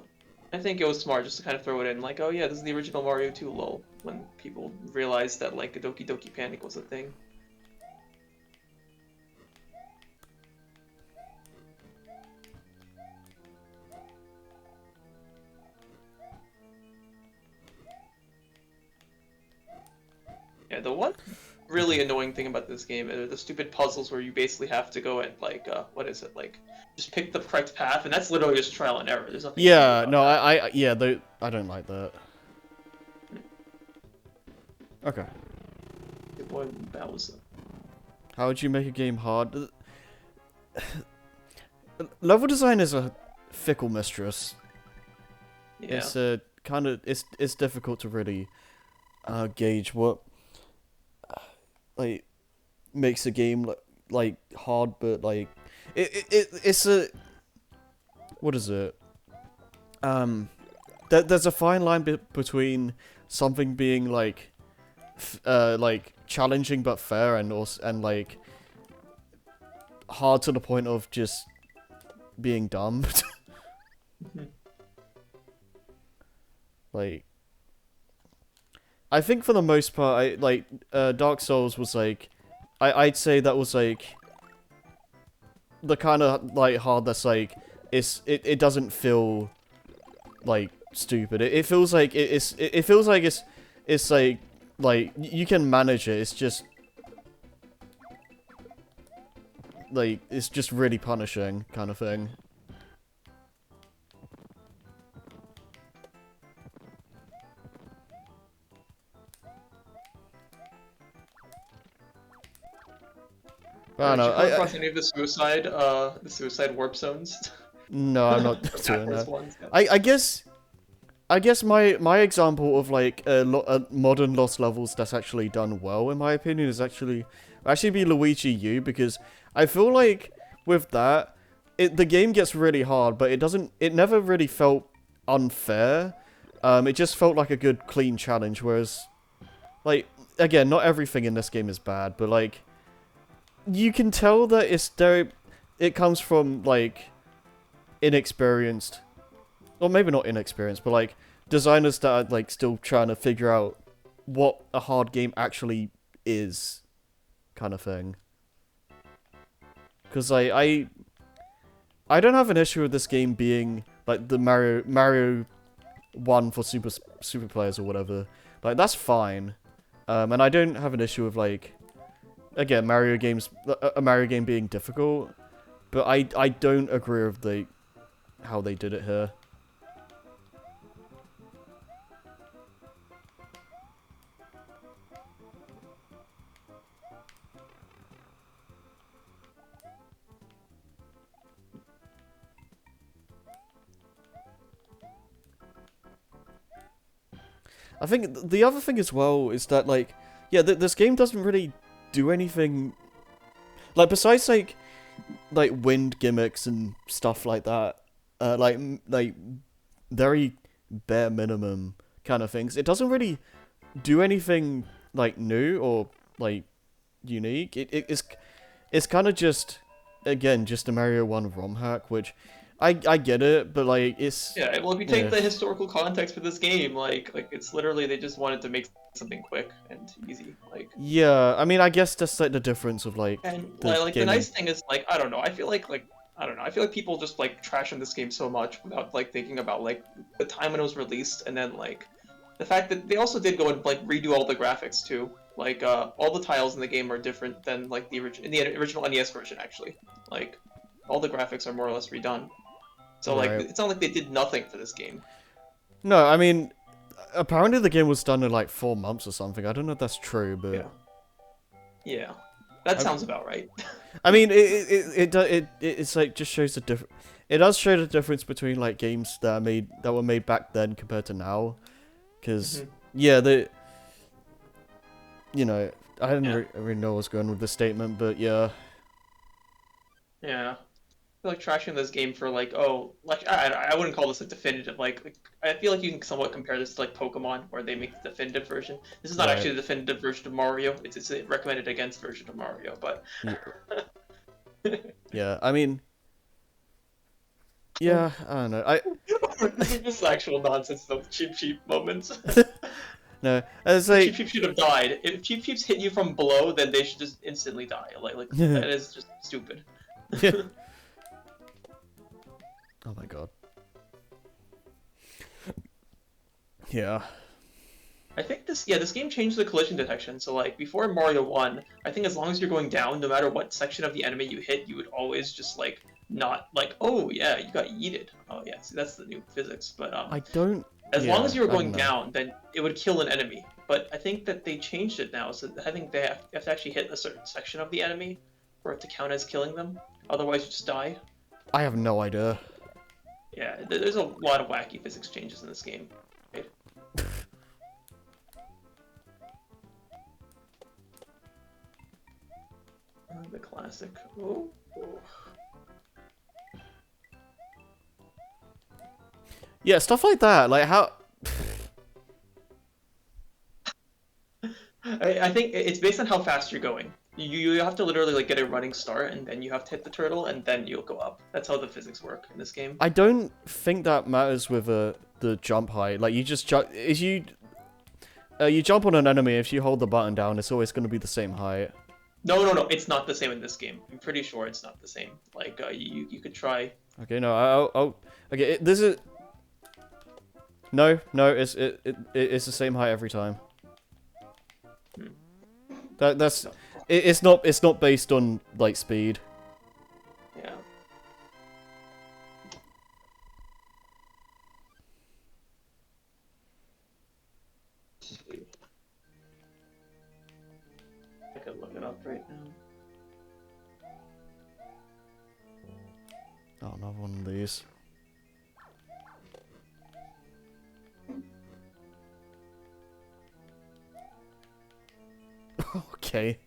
[SPEAKER 2] I think it was smart just to kind of throw it in, like, oh yeah, this is the original Mario 2 lol, when people realized that, like, a Doki Doki Panic was a thing. Yeah, the one really annoying thing about this game are the stupid puzzles where you basically have to go and, like, what is it, like, just pick the correct path, and that's literally just trial and error. There's nothing you can do
[SPEAKER 1] Yeah,
[SPEAKER 2] about
[SPEAKER 1] no,
[SPEAKER 2] that.
[SPEAKER 1] yeah, I don't like that. Okay.
[SPEAKER 2] Good boy, Bowser.
[SPEAKER 1] How would you make a game hard? Level design is a fickle mistress.
[SPEAKER 2] Yeah.
[SPEAKER 1] It's a kind of it's difficult to really gauge what like makes a game like hard, but like it's a what is it? There's a fine line between something being like challenging but fair, and also like hard to the point of just being dumb. Like, I think for the most part, Dark Souls was like, I'd say that was like the kind of like hard that's like it doesn't feel like stupid. It feels like it feels like it's like you can manage it. It's just like it's just really punishing kind of thing. I don't know.
[SPEAKER 2] Did you come across any of the suicide warp zones?
[SPEAKER 1] No, I'm not doing
[SPEAKER 2] Backwards
[SPEAKER 1] that.
[SPEAKER 2] ones, yeah.
[SPEAKER 1] I guess my example of like a modern Lost Levels that's actually done well, in my opinion, is actually be Luigi U, because I feel like with that, the game gets really hard, but it never really felt unfair. It just felt like a good clean challenge, whereas like again, not everything in this game is bad, but like you can tell that it comes from like inexperienced, or maybe not inexperienced, but like designers that are like still trying to figure out what a hard game actually is, kind of thing. Because I don't have an issue with this game being like the Mario 1 for super players or whatever. Like that's fine, and I don't have an issue with like again a Mario game being difficult, but I don't agree with how they did it here. I think the other thing as well is that like, yeah, this game doesn't really do anything like besides like wind gimmicks and stuff like that. Like very bare minimum kind of things. It doesn't really do anything like new or like unique. It's kind of just again just a Mario 1 ROM hack, which I get it, but like it's
[SPEAKER 2] Yeah, well, if you take the historical context for this game, like it's literally they just wanted to make something quick and easy, like.
[SPEAKER 1] Yeah, I mean, I guess that's like the difference of like
[SPEAKER 2] And
[SPEAKER 1] the
[SPEAKER 2] like the
[SPEAKER 1] gaming.
[SPEAKER 2] nice thing is like I don't know, I feel like I don't know. I feel like people just like trash on this game so much without like thinking about like the time when it was released, and then like the fact that they also did go and like redo all the graphics too. Like all the tiles in the game are different than like the original NES version actually. Like all the graphics are more or less redone. So like
[SPEAKER 1] Right.
[SPEAKER 2] it's not like they did nothing for this game.
[SPEAKER 1] No, I mean, apparently the game was done in like 4 months or something. I don't know if that's true, but
[SPEAKER 2] Yeah. Yeah. That
[SPEAKER 1] I,
[SPEAKER 2] sounds about right.
[SPEAKER 1] I mean, it's like just shows the difference. It does show the difference between like games that were made back then compared to now, because yeah, you know, I didn't really know what was going on with this statement, but yeah.
[SPEAKER 2] Yeah. I feel like trashing this game for like, oh, like I wouldn't call this a definitive. Like I feel like you can somewhat compare this to like Pokemon, where they make the definitive version. This is not
[SPEAKER 1] Right.
[SPEAKER 2] actually the definitive version of Mario. It's a recommended against version of Mario, but
[SPEAKER 1] Yeah. Yeah. I mean, yeah. I don't know.
[SPEAKER 2] this is just actual nonsense. Those cheap moments.
[SPEAKER 1] No. It's
[SPEAKER 2] Cheap
[SPEAKER 1] like.
[SPEAKER 2] Cheep should have died. If Cheap Cheeps hit you from below, then they should just instantly die. Like that is just stupid.
[SPEAKER 1] Yeah. Oh my god. Yeah.
[SPEAKER 2] I think this game changed the collision detection. So like before Mario 1, I think as long as you're going down, no matter what section of the enemy you hit, you would always just like not like, oh yeah, you got yeeted. Oh yeah, see that's the new physics. But
[SPEAKER 1] I don't.
[SPEAKER 2] as long as you were
[SPEAKER 1] I don't
[SPEAKER 2] going
[SPEAKER 1] know.
[SPEAKER 2] down, then it would kill an enemy. But I think that they changed it now, so I think they have to actually hit a certain section of the enemy for it to count as killing them. Otherwise, you just die.
[SPEAKER 1] I have no idea.
[SPEAKER 2] Yeah, there's a lot of wacky physics changes in this game. Right? The classic. Oh.
[SPEAKER 1] Yeah, stuff like that. Like how.
[SPEAKER 2] I think it's based on how fast you're going. You have to literally like get a running start, and then you have to hit the turtle, and then you'll go up. That's how the physics work in this game.
[SPEAKER 1] I don't think that matters with the jump height. Like you just jump. If you jump on an enemy, if you hold the button down, it's always going to be the same height.
[SPEAKER 2] No, it's not the same in this game. I'm pretty sure it's not the same. Like you could try.
[SPEAKER 1] Okay, no, okay. This is. No, it's the same height every time. It's not based on like speed.
[SPEAKER 2] Yeah. I could look it up right now.
[SPEAKER 1] Oh, another one of these. Okay.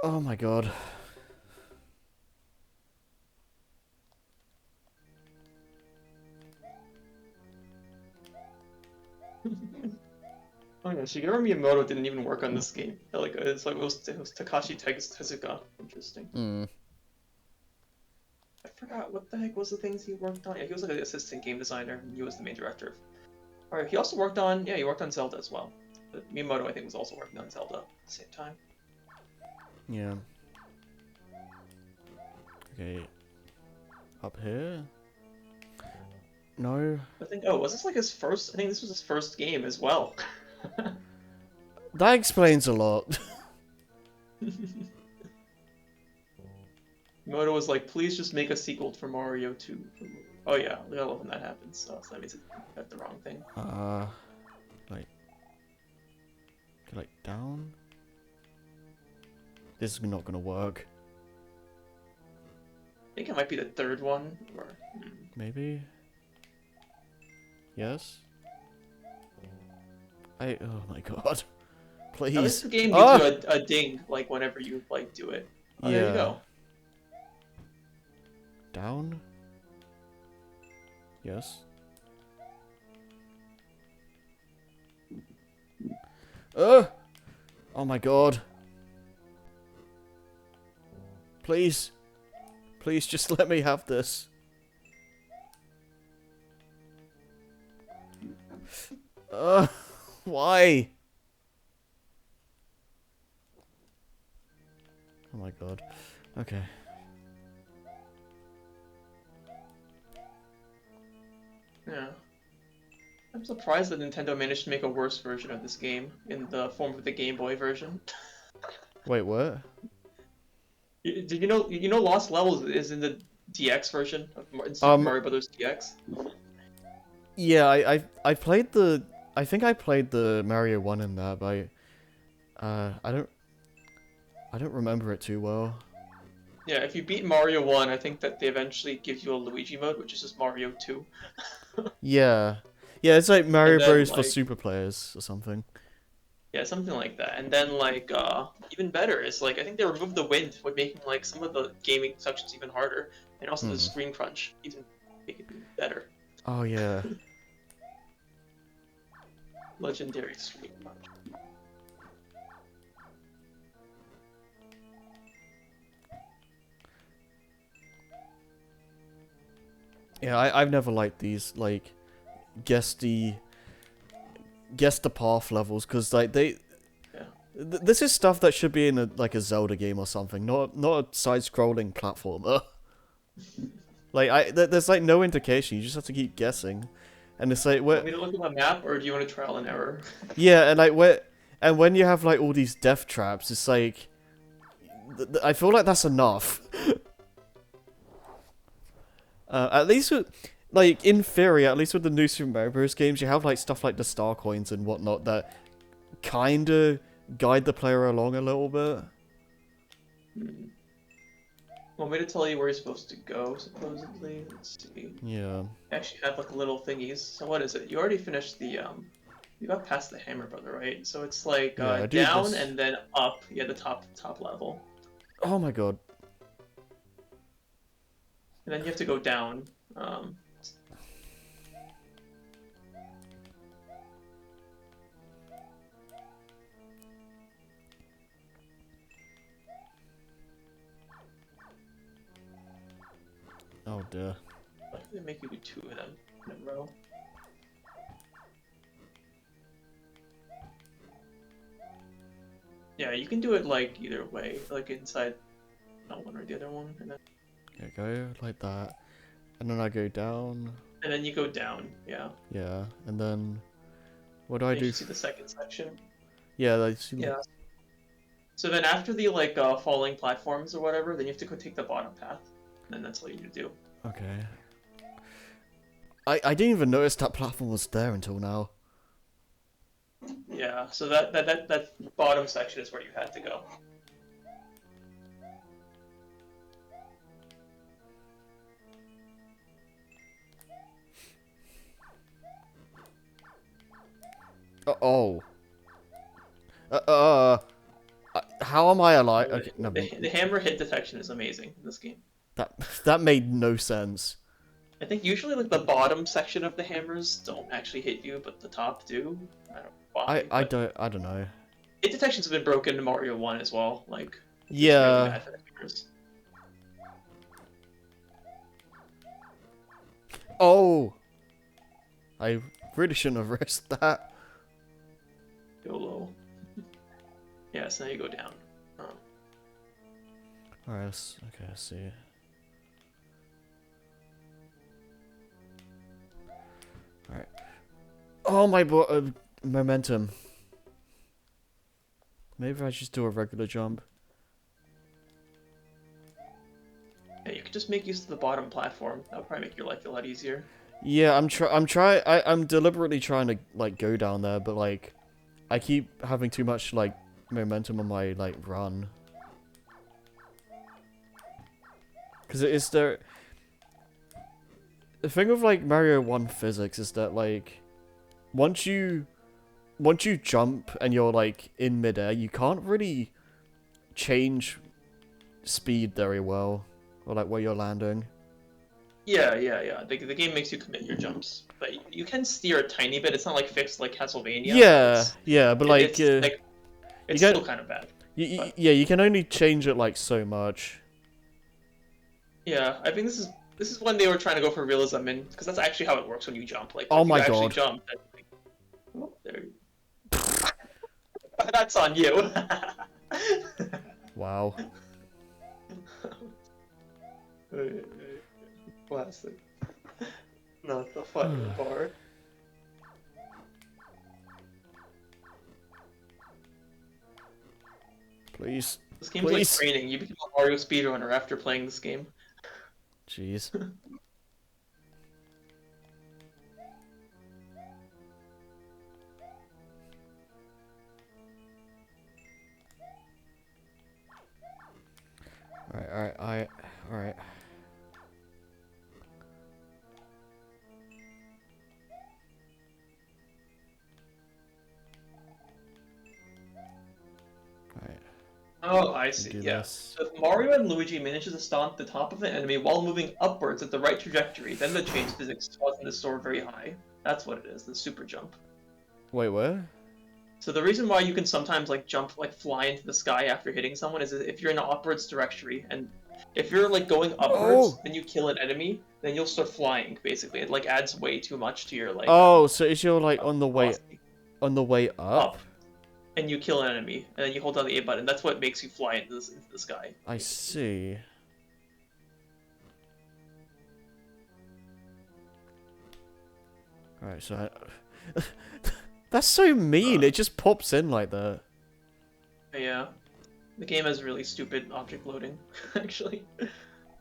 [SPEAKER 1] Oh my god.
[SPEAKER 2] Oh yeah, Shigeru Miyamoto didn't even work on this game. Like it was Takashi Tezuka. Interesting.
[SPEAKER 1] Hmm.
[SPEAKER 2] I forgot what the heck was the things he worked on. Yeah, he was like an assistant game designer, and he was the main director. Alright, he also worked on he worked on Zelda as well. But Miyamoto I think was also working on Zelda at the same time.
[SPEAKER 1] Yeah. Okay. Up here? No.
[SPEAKER 2] I think was this like his first? I think this was his first game as well.
[SPEAKER 1] That explains a lot.
[SPEAKER 2] Miyamoto was like, please just make a sequel for Mario 2. Oh yeah, I love when that happens. So that means I got the wrong thing.
[SPEAKER 1] Like, down? This is not gonna work.
[SPEAKER 2] I think it might be the third one, or...
[SPEAKER 1] Maybe? Yes? Oh my god. Please.
[SPEAKER 2] At least the game gives you a ding, like, whenever you, like, do it. Oh,
[SPEAKER 1] yeah.
[SPEAKER 2] there you go.
[SPEAKER 1] Down? Yes. Oh my god. Please. Please just let me have this. Why? Oh my god. Okay.
[SPEAKER 2] Yeah. I'm surprised that Nintendo managed to make a worse version of this game in the form of the Game Boy version.
[SPEAKER 1] Wait, what?
[SPEAKER 2] Did you know Lost Levels is in the DX version of Super Mario Brothers DX?
[SPEAKER 1] Yeah, I played the I think I played the Mario one in that, but I don't remember it too well.
[SPEAKER 2] Yeah, if you beat Mario 1, I think that they eventually give you a Luigi mode, which is just Mario 2.
[SPEAKER 1] Yeah. Yeah, it's like Mario
[SPEAKER 2] And then,
[SPEAKER 1] Bros for
[SPEAKER 2] like,
[SPEAKER 1] super players or something.
[SPEAKER 2] yeah, something like that. And then, like, even better is, like, I think they removed the wind, with making, like, some of the gaming sections even harder. And also the screen crunch, even make it even better.
[SPEAKER 1] Oh yeah.
[SPEAKER 2] Legendary screen crunch.
[SPEAKER 1] Yeah, I've never liked these like guess the path levels because like they
[SPEAKER 2] Yeah.
[SPEAKER 1] this is stuff that should be in a like a Zelda game or something, not a side-scrolling platformer. Like there's like no indication. You just have to keep guessing, and it's like
[SPEAKER 2] Want
[SPEAKER 1] what?
[SPEAKER 2] me to look at the map, or do you want to trial and error?
[SPEAKER 1] Yeah, and like and when you have like all these death traps, it's like I feel like that's enough. At least with, like, in theory, at least with the new Super Mario Bros. Games, you have, like, stuff like the star coins and whatnot that kinda guide the player along a little bit.
[SPEAKER 2] Want me to tell you where you're supposed to go, supposedly? Let's see.
[SPEAKER 1] Yeah.
[SPEAKER 2] I actually have, like, little thingies. So what is it? You already finished the, you got past the Hammer Brother, right? So it's, like,
[SPEAKER 1] Yeah, I do
[SPEAKER 2] down
[SPEAKER 1] this-
[SPEAKER 2] and then up. Yeah, the top level.
[SPEAKER 1] Oh my god.
[SPEAKER 2] And then you have to go down.
[SPEAKER 1] Oh dear.
[SPEAKER 2] Why do they make you do 2 of them in a row? Yeah, you can do it like either way, like inside not one or the other one, and
[SPEAKER 1] Yeah, go like that. And then I go down.
[SPEAKER 2] then you go down, yeah.
[SPEAKER 1] Yeah. And then what do I
[SPEAKER 2] You
[SPEAKER 1] do?
[SPEAKER 2] see the second section.
[SPEAKER 1] Yeah, like see
[SPEAKER 2] Yeah. So then after the like falling platforms or whatever, then you have to go take the bottom path, and then that's all you do.
[SPEAKER 1] Okay. I didn't even notice that platform was there until now.
[SPEAKER 2] Yeah. So that bottom section is where you had to go.
[SPEAKER 1] Oh. How am I alive? Okay, no,
[SPEAKER 2] The hammer hit detection is amazing in this game.
[SPEAKER 1] that made no sense.
[SPEAKER 2] I think usually like the bottom section of the hammers don't actually hit you, but the top do. I don't know why.
[SPEAKER 1] I
[SPEAKER 2] but
[SPEAKER 1] don't know.
[SPEAKER 2] hit detections have been broken in Mario 1 as well. Like it's really
[SPEAKER 1] Yeah.
[SPEAKER 2] bad for the hammers.
[SPEAKER 1] Oh. I really shouldn't have risked that.
[SPEAKER 2] YOLO. Yeah, so now you go down.
[SPEAKER 1] Alright, okay, I see. Alright. Oh my momentum. Maybe I just do a regular jump.
[SPEAKER 2] Yeah, you could just make use of the bottom platform. That would probably make your life a lot easier.
[SPEAKER 1] Yeah, I'm deliberately trying to like go down there, but like I keep having too much like momentum on my like run. Cause it is there. The thing with like Mario 1 physics is that like once you jump and you're like in midair, you can't really change speed very well, or like where you're landing.
[SPEAKER 2] Yeah. The game makes you commit your jumps, but you can steer a tiny bit. It's not like fixed like Castlevania.
[SPEAKER 1] Yeah,
[SPEAKER 2] It's,
[SPEAKER 1] yeah, but
[SPEAKER 2] it's
[SPEAKER 1] like,
[SPEAKER 2] like It's
[SPEAKER 1] get-
[SPEAKER 2] still kind of bad.
[SPEAKER 1] Yeah, you can only change it like so much.
[SPEAKER 2] Yeah, I think this is when they were trying to go for realism, and because that's actually how it works when you jump. Like,
[SPEAKER 1] Oh
[SPEAKER 2] if
[SPEAKER 1] my
[SPEAKER 2] you actually
[SPEAKER 1] God.
[SPEAKER 2] jump, then, like, oh, there. That's on you.
[SPEAKER 1] Wow.
[SPEAKER 2] Classic. Not the fucking bar.
[SPEAKER 1] Please.
[SPEAKER 2] This game's like
[SPEAKER 1] Please.
[SPEAKER 2] training. You become a Mario speedrunner after playing this game.
[SPEAKER 1] Jeez. Alright. Alright. Alright.
[SPEAKER 2] Oh, I see.
[SPEAKER 1] Do
[SPEAKER 2] Yeah.
[SPEAKER 1] this.
[SPEAKER 2] So if Mario and Luigi manage to stomp the top of the enemy while moving upwards at the right trajectory, then the change physics causing the soar very high. That's what it is, the super jump.
[SPEAKER 1] Wait, where?
[SPEAKER 2] So the reason why you can sometimes like jump, like fly into the sky after hitting someone is if you're in an upwards trajectory, and if you're like going upwards,
[SPEAKER 1] Oh!
[SPEAKER 2] then you kill an enemy, then you'll start flying. Basically, it like adds way too much to your like.
[SPEAKER 1] Oh, so is you're like on the
[SPEAKER 2] velocity.
[SPEAKER 1] way up?
[SPEAKER 2] Up, and you kill an enemy, and then you hold down the A button. That's what makes you fly into the sky.
[SPEAKER 1] I see. Alright, so that's so mean. It just pops in like that.
[SPEAKER 2] Yeah, the game has really stupid object loading, actually.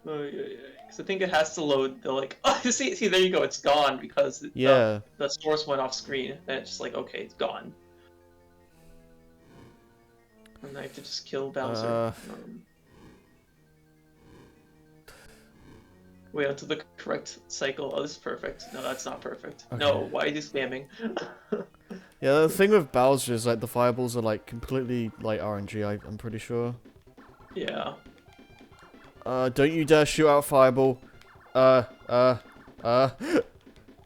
[SPEAKER 2] Oh yeah, yeah. Because I think it has to load the like. Oh, see, there you go. It's gone because
[SPEAKER 1] Yeah.
[SPEAKER 2] the source went off screen. Then it's just like, okay, it's gone. And I have to just kill Bowser. Wait until the correct cycle. Oh, this is perfect. No, that's not perfect.
[SPEAKER 1] Okay.
[SPEAKER 2] No, why are you spamming?
[SPEAKER 1] Yeah, the thing with Bowser is like the fireballs are like completely like RNG, I'm pretty sure.
[SPEAKER 2] Yeah.
[SPEAKER 1] Don't you dare shoot out fireball.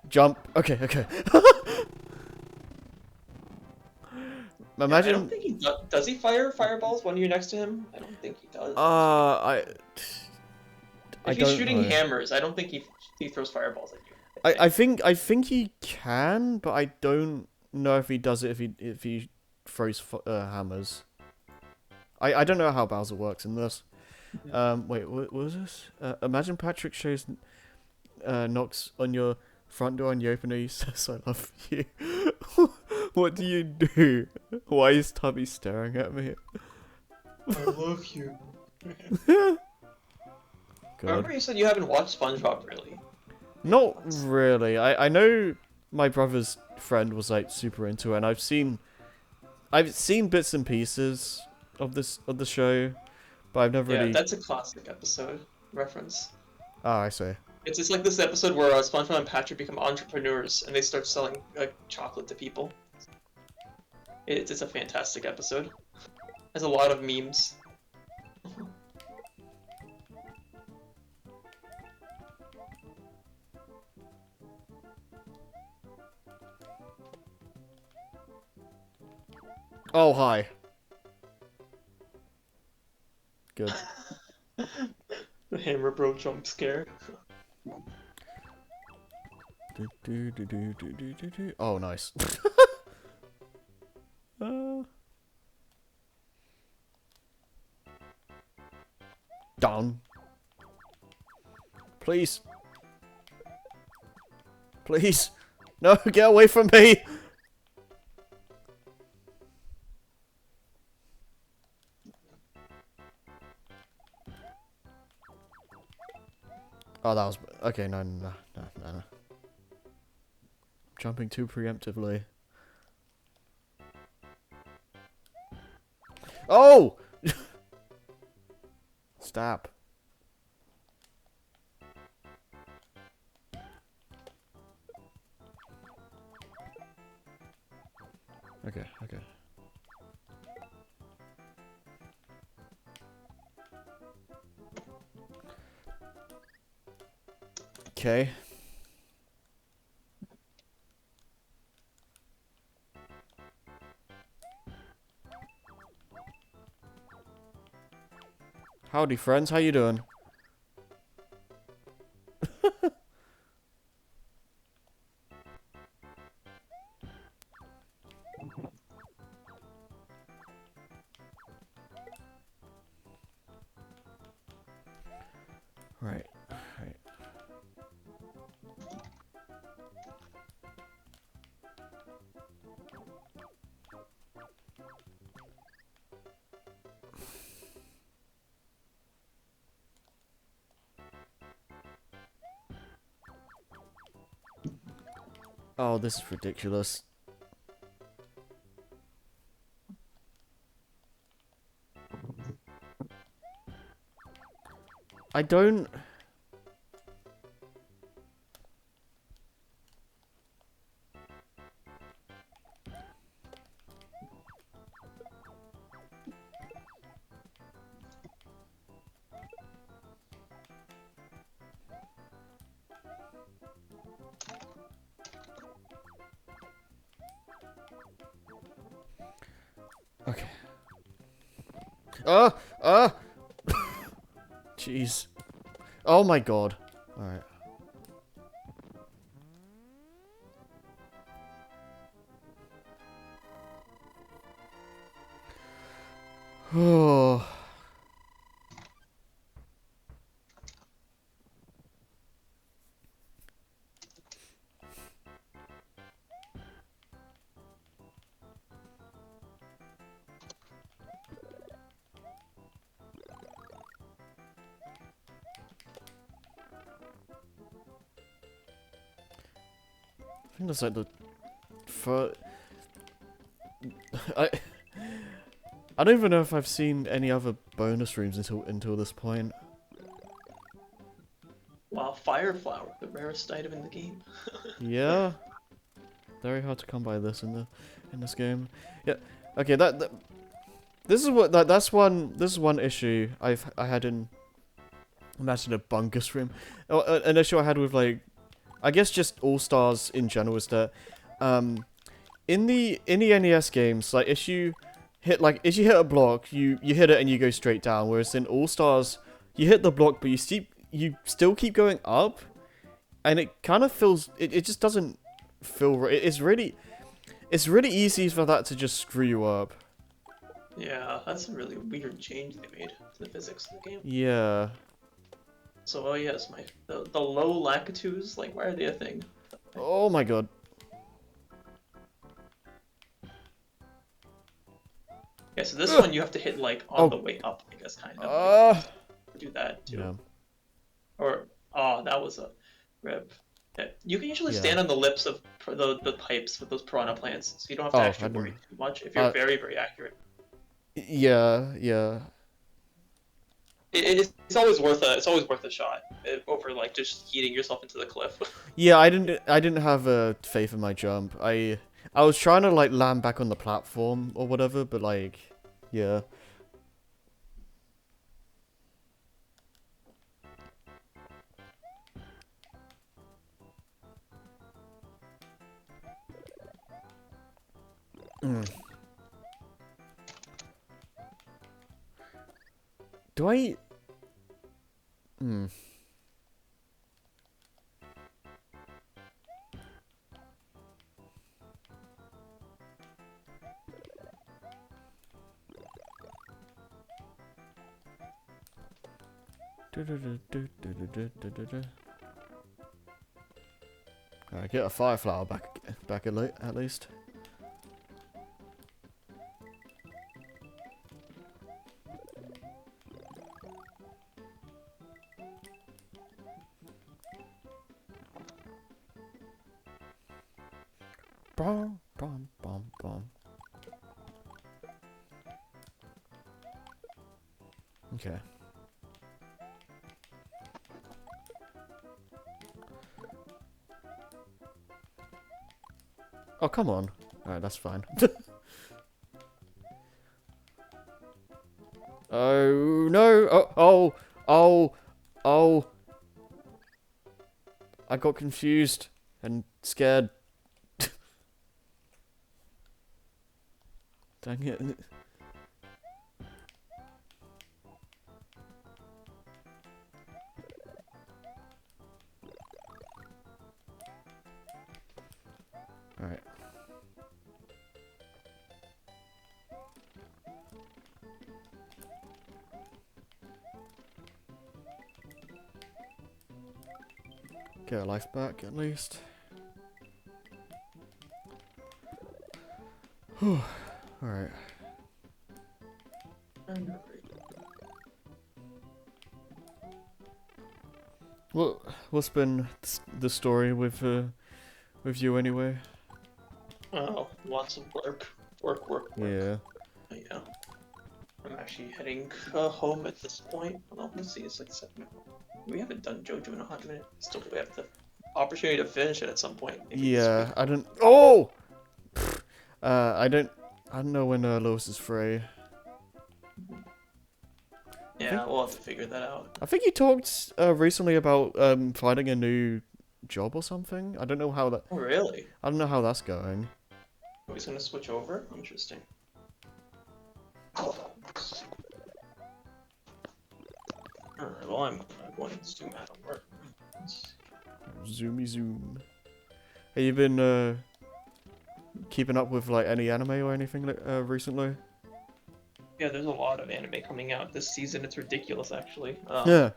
[SPEAKER 1] Jump. Okay.
[SPEAKER 2] I
[SPEAKER 1] Imagine.
[SPEAKER 2] don't think he does. He fire fireballs when you're next to him? I don't think he does. If he's shooting hammers, I don't think he throws fireballs at you.
[SPEAKER 1] I think he can, but I don't know if he does it if he throws hammers. I don't know how Bowser works in this. Wait, what was this? Imagine Patrick knocks on your front door and you open it. He says, "I love you." What do you do? Why is Tubby staring at me?
[SPEAKER 2] I love you.
[SPEAKER 1] God.
[SPEAKER 2] Remember you said you haven't watched SpongeBob, really?
[SPEAKER 1] Not really. I know my brother's friend was like super into it, and I've seen bits and pieces of the show, but I've never really.
[SPEAKER 2] Yeah, that's a classic episode reference.
[SPEAKER 1] Ah, I see.
[SPEAKER 2] It's just like this episode where SpongeBob and Patrick become entrepreneurs and they start selling like chocolate to people. It's a fantastic episode. Has a lot of memes.
[SPEAKER 1] Oh, hi. Good.
[SPEAKER 2] The Hammer Bro jump scare.
[SPEAKER 1] Oh, nice. Down. Please. Please. No, get away from me. Oh, that was... Okay, no. Jumping too preemptively. Oh! Stop. Okay. Okay. Howdy, friends. How you doing? Right. Right. Oh, this is ridiculous. I don't... Okay. Jeez. Oh my god. Alright. Oh. I think that's like the... I... I don't even know if I've seen any other bonus rooms until this point.
[SPEAKER 2] Wow, Fire Flower, the rarest item in the game.
[SPEAKER 1] Yeah. Very hard to come by this in this game. Yeah. Okay, this is what that's one this is one issue I had in Imagine a Bunkus room. Oh, an issue I had with like I guess just All Stars in general is that in the NES games, like if you hit a block, you hit it and you go straight down, whereas in All Stars you hit the block but you still keep going up, and it kind of feels it just doesn't feel right. It's really easy for that to just screw you up.
[SPEAKER 2] Yeah, that's a really weird change they made to the physics of the game.
[SPEAKER 1] Yeah.
[SPEAKER 2] So, oh yes, the low Lakitus, like, why are they a thing?
[SPEAKER 1] Oh my god.
[SPEAKER 2] Yeah, so this one you have to hit, like, on the way up, I guess, kind of. Like, do that, too.
[SPEAKER 1] Yeah.
[SPEAKER 2] Or, oh, that was a rip. Yeah, you can usually
[SPEAKER 1] Yeah.
[SPEAKER 2] stand on the lips of the pipes with those piranha plants, so you don't have to actually worry too much if you're very, very accurate.
[SPEAKER 1] Yeah, yeah.
[SPEAKER 2] It's always worth a shot over like just yeeting yourself into the cliff.
[SPEAKER 1] Yeah, I didn't have faith in my jump. I was trying to like land back on the platform or whatever, but like, yeah. Do I? Alright, get a fire flower back at least. Bom, bom, bom, bom. Okay. Oh, come on. Alright, that's fine. Oh, no. Oh. I got confused and scared. Dang it. Get a life back at least. Alright. What's been the story with you anyway?
[SPEAKER 2] Oh, lots of work. Work.
[SPEAKER 1] Yeah.
[SPEAKER 2] Yeah. I'm actually heading home at this point. Well, let's see, it's like 7. We haven't done JoJo in a hot minute. Still, we have the opportunity to finish it at some point. Maybe this
[SPEAKER 1] Yeah,
[SPEAKER 2] week.
[SPEAKER 1] I don't. Oh! I don't know when Lois is free.
[SPEAKER 2] Yeah, we'll have to figure that out.
[SPEAKER 1] I think you talked recently about finding a new job or something. I don't know how that.
[SPEAKER 2] Oh, really?
[SPEAKER 1] I don't know how that's going.
[SPEAKER 2] Are we gonna switch over? Interesting. Alright, well, I'm going to zoom out of work.
[SPEAKER 1] Zoomy zoom. Have you been keeping up with like any anime or anything recently?
[SPEAKER 2] Yeah, there's a lot of anime coming out this season. It's ridiculous, actually.
[SPEAKER 1] Yeah.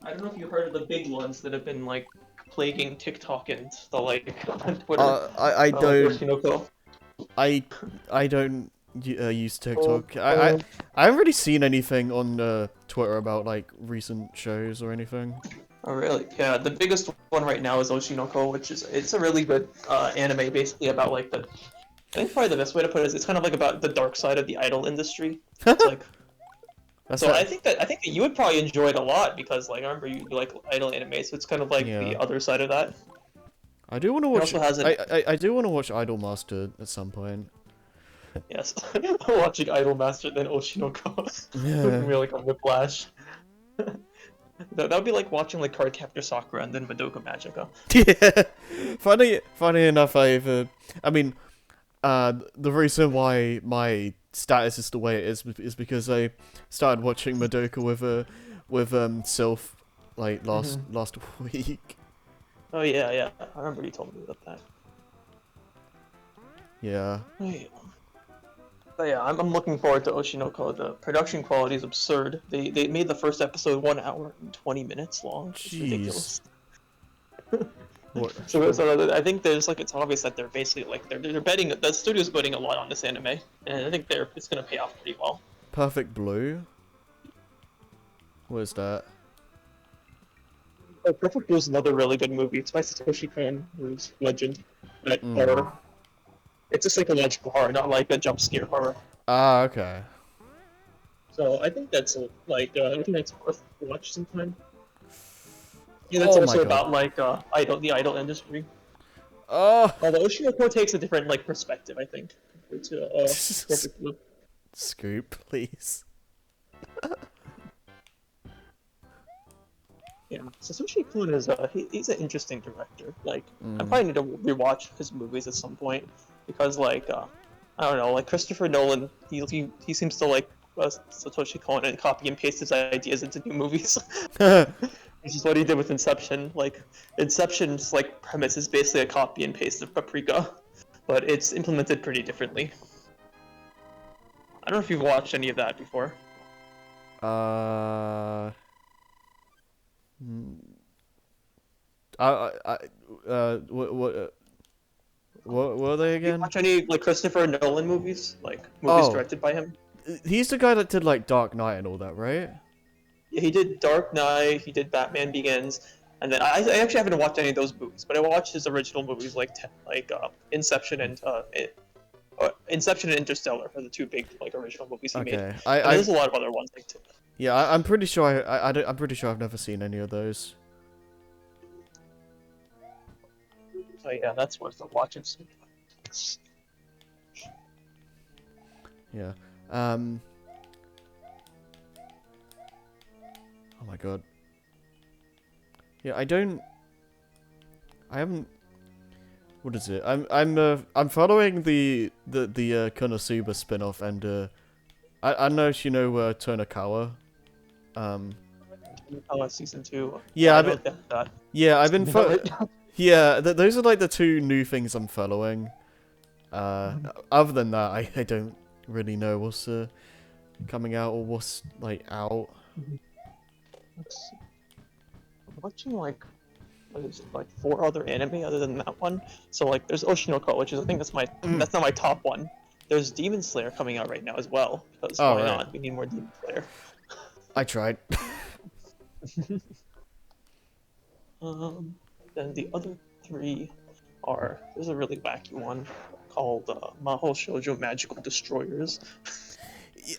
[SPEAKER 2] I don't know if you heard of the big ones that have been like plaguing TikTok and the like on Twitter.
[SPEAKER 1] I don't.
[SPEAKER 2] Yoshinoko.
[SPEAKER 1] I don't use TikTok. I haven't really seen anything on Twitter about like recent shows or anything.
[SPEAKER 2] Oh really? Yeah, the biggest one right now is Oshinoko, which is it's a really good anime, basically about like the. I think probably the best way to put it is it's kind of like about the dark side of the idol industry. It's like
[SPEAKER 1] That's
[SPEAKER 2] so
[SPEAKER 1] not-
[SPEAKER 2] I think that you would probably enjoy it a lot because like I remember you like idol anime, so it's kind of like
[SPEAKER 1] Yeah.
[SPEAKER 2] the other side of that.
[SPEAKER 1] I do want to watch.
[SPEAKER 2] also has an-
[SPEAKER 1] I do want to watch Idolmaster at some point.
[SPEAKER 2] Yes, watching Idol Master then Oshinoko.
[SPEAKER 1] Yeah.
[SPEAKER 2] Really like a whiplash. That would be like watching like Cardcaptor Sakura and then Madoka Magica.
[SPEAKER 1] Yeah. Funny enough, I mean, the reason why my status is the way it is because I started watching Madoka with Sylph like last week.
[SPEAKER 2] Oh yeah. I remember you told me about that.
[SPEAKER 1] Yeah.
[SPEAKER 2] Oh, yeah. But yeah, I'm looking forward to Oshinoko. The production quality is absurd. They made the first episode 1 hour and 20 minutes long. It's
[SPEAKER 1] Jeez.
[SPEAKER 2] ridiculous.
[SPEAKER 1] What?
[SPEAKER 2] So I think there's like it's obvious that they're basically like they're betting the studio's betting a lot on this anime, and I think it's gonna pay off pretty well.
[SPEAKER 1] Perfect Blue. What is that?
[SPEAKER 2] Oh, Perfect Blue is another really good movie. It's by Satoshi Kon, who's legend. Like
[SPEAKER 1] Mm.
[SPEAKER 2] horror. It's a psychological horror, not like a jump scare horror.
[SPEAKER 1] Ah, okay.
[SPEAKER 2] So I think that's like I think that's worth to watch sometime. Yeah, that's
[SPEAKER 1] Oh my
[SPEAKER 2] also
[SPEAKER 1] God.
[SPEAKER 2] about like the idol industry.
[SPEAKER 1] Oh.
[SPEAKER 2] Although Oshinoko takes a different like perspective, I think, compared to Perfect Blue.
[SPEAKER 1] Scoop, please.
[SPEAKER 2] Yeah, Satoshi Kon is he's an interesting director. Like I
[SPEAKER 1] Mm.
[SPEAKER 2] probably need to rewatch his movies at some point because like I don't know, like Christopher Nolan, he seems to like Satoshi Kon and copy and paste his ideas into new movies. Which is what he did with Inception. Like Inception's like premise is basically a copy and paste of Paprika, but it's implemented pretty differently. I don't know if you've watched any of that before.
[SPEAKER 1] Mm. What were they
[SPEAKER 2] You
[SPEAKER 1] again?
[SPEAKER 2] watch any like Christopher Nolan movies, like movies
[SPEAKER 1] Oh.
[SPEAKER 2] directed by him?
[SPEAKER 1] He's the guy that did like Dark Knight and all that, right?
[SPEAKER 2] Yeah, he did Dark Knight, he did Batman Begins, and then I actually haven't watched any of those movies, but I watched his original movies like Inception and Inception and Interstellar are the two big like original movies he made.
[SPEAKER 1] Okay.
[SPEAKER 2] And there's a lot of other ones like too.
[SPEAKER 1] Yeah, I'm pretty sure I'm pretty sure I've never seen any of those.
[SPEAKER 2] So yeah, that's worth watching.
[SPEAKER 1] Yeah. Oh my god. Yeah, I haven't. What is it? I'm following the Konosuba spin-off, and I don't know if you know Tonakawa.
[SPEAKER 2] Season 2.
[SPEAKER 1] Yeah,
[SPEAKER 2] I
[SPEAKER 1] I've been,
[SPEAKER 2] know that.
[SPEAKER 1] yeah, I've been
[SPEAKER 2] You know
[SPEAKER 1] fo-
[SPEAKER 2] it?
[SPEAKER 1] yeah, those are like the two new things I'm following. Other than that, I don't really know what's coming out or what's like out.
[SPEAKER 2] Let's see. I'm watching like there's like 4 other anime other than that one. So like there's Oshinoko, which is I think
[SPEAKER 1] Mm.
[SPEAKER 2] that's not my top one. There's Demon Slayer coming out right now as well. Because
[SPEAKER 1] Oh,
[SPEAKER 2] why
[SPEAKER 1] right.
[SPEAKER 2] not? We need more Demon Slayer.
[SPEAKER 1] I tried.
[SPEAKER 2] Then the other 3 are there's a really wacky one called Mahou Shoujo Magical Destroyers.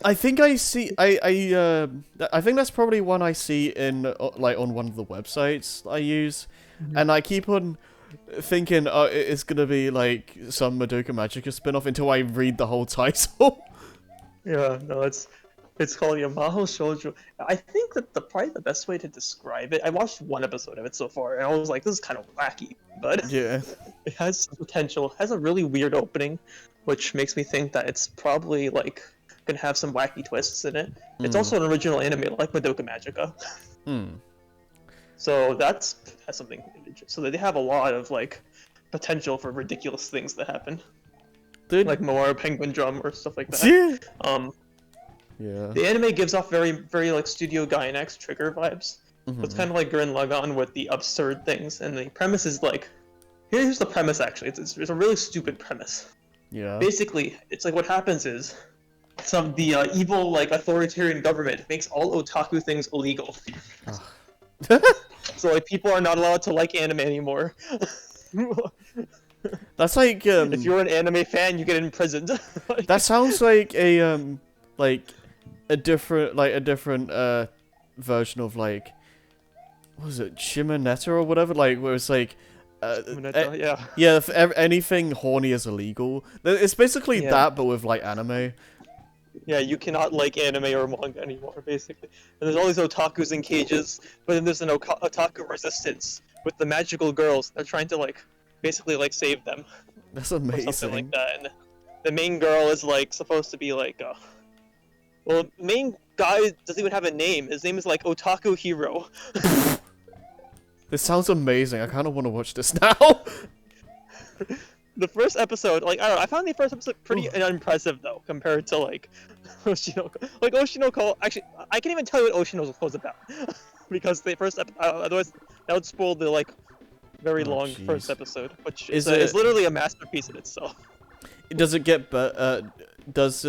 [SPEAKER 1] I think I see. I think that's probably one I see in like on one of the websites I use, and I keep on thinking, oh, it's gonna be like some Madoka Magica spin-off until I read the whole title.
[SPEAKER 2] Yeah, no, it's called Yamaho Shoujo. I think that probably the best way to describe it. I watched 1 episode of it so far, and I was like, this is kind of wacky, but
[SPEAKER 1] Yeah.
[SPEAKER 2] it has some potential. It has a really weird opening, which makes me think that it's probably like gonna have some wacky twists in it. It's also an original anime like Madoka Magica,
[SPEAKER 1] Hmm.
[SPEAKER 2] so has something. So they have a lot of like potential for ridiculous things to happen,
[SPEAKER 1] Did
[SPEAKER 2] like Moara Penguin Drum or stuff like that.
[SPEAKER 1] yeah. Yeah.
[SPEAKER 2] The anime gives off very, very like Studio Gainax Trigger vibes. So it's kind of like Gurren Lagann with the absurd things, and the premise is like, here's the premise actually. It's a really stupid premise.
[SPEAKER 1] Yeah.
[SPEAKER 2] Basically, it's like what happens is, the evil like authoritarian government makes all otaku things illegal. So like people are not allowed to like anime anymore.
[SPEAKER 1] That's like
[SPEAKER 2] If you're an anime fan, you get imprisoned. Like,
[SPEAKER 1] that sounds like a different version of like, what was it, Shimonetta or whatever, like where it's like
[SPEAKER 2] yeah.
[SPEAKER 1] yeah, if anything horny is illegal. It's basically
[SPEAKER 2] Yeah.
[SPEAKER 1] that but with like anime.
[SPEAKER 2] Yeah, you cannot like anime or manga anymore, basically. And there's all these otakus in cages, but then there's an otaku resistance with the magical girls. They're trying to like, basically like save them
[SPEAKER 1] That's
[SPEAKER 2] or
[SPEAKER 1] amazing.
[SPEAKER 2] something like that. And the main girl is like supposed to be like, well, the main guy doesn't even have a name. His name is like Otaku Hero.
[SPEAKER 1] This sounds amazing. I kind of want to watch this now.
[SPEAKER 2] The first episode, like, I don't know, I found the first episode pretty unimpressive though, compared to like Oshinoko. Like Oshinoko, actually, I can't even tell you what Oshinoko was about because the first episode, otherwise that would spoil the like very
[SPEAKER 1] Oh,
[SPEAKER 2] long
[SPEAKER 1] jeez.
[SPEAKER 2] first episode, which
[SPEAKER 1] Is
[SPEAKER 2] is
[SPEAKER 1] it-
[SPEAKER 2] literally a masterpiece in itself.
[SPEAKER 1] Does it get does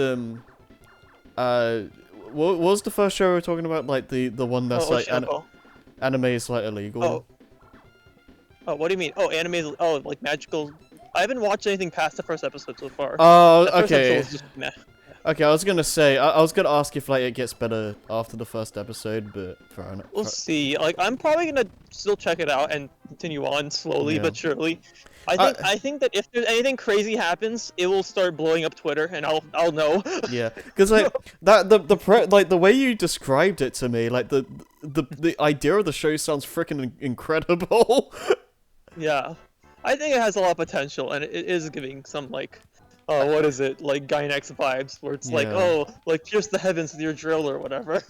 [SPEAKER 1] what was the first show we were talking about, like the one that's like
[SPEAKER 2] Oshinoko.
[SPEAKER 1] anime is like illegal?
[SPEAKER 2] Oh, what do you mean? Oh, anime is like magical. I haven't watched anything past the first episode so far.
[SPEAKER 1] Oh,
[SPEAKER 2] The first
[SPEAKER 1] okay.
[SPEAKER 2] episode was just meh.
[SPEAKER 1] Okay, I was gonna say, I was gonna ask if like it gets better after the first episode, but fair enough.
[SPEAKER 2] We'll see. Like, I'm probably gonna still check it out and continue on slowly
[SPEAKER 1] Yeah.
[SPEAKER 2] but surely. I think that if there's anything crazy happens, it will start blowing up Twitter, and I'll know.
[SPEAKER 1] Yeah, because like the way you described it to me, like the idea of the show sounds freaking incredible.
[SPEAKER 2] Yeah, I think it has a lot of potential, and it is giving some like, what is it, like Gainax vibes, where it's like,
[SPEAKER 1] Yeah.
[SPEAKER 2] oh, like pierce the heavens with your drill or whatever.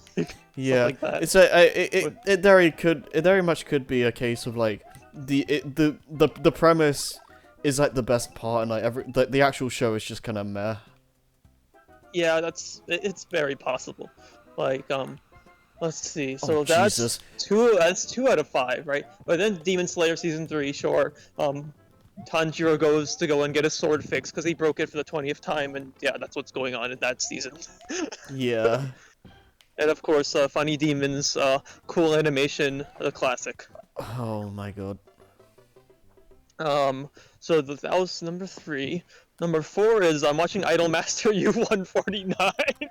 [SPEAKER 1] Yeah,
[SPEAKER 2] like that.
[SPEAKER 1] it's it very much could be a case of like the premise is like the best part, and like the actual show is just kind of meh.
[SPEAKER 2] Yeah, it's very possible. Like, let's see. So
[SPEAKER 1] Oh,
[SPEAKER 2] that's
[SPEAKER 1] Jesus.
[SPEAKER 2] That's 2 out of 5, right? But then Demon Slayer season 3, sure. Tanjiro goes to go and get his sword fixed because he broke it for the 20th time, and yeah, that's what's going on in that season.
[SPEAKER 1] Yeah.
[SPEAKER 2] And of course, Funny Demons, cool animation, the classic.
[SPEAKER 1] Oh my god.
[SPEAKER 2] So that was number 3. Number 4 is I'm watching Idolmaster U149.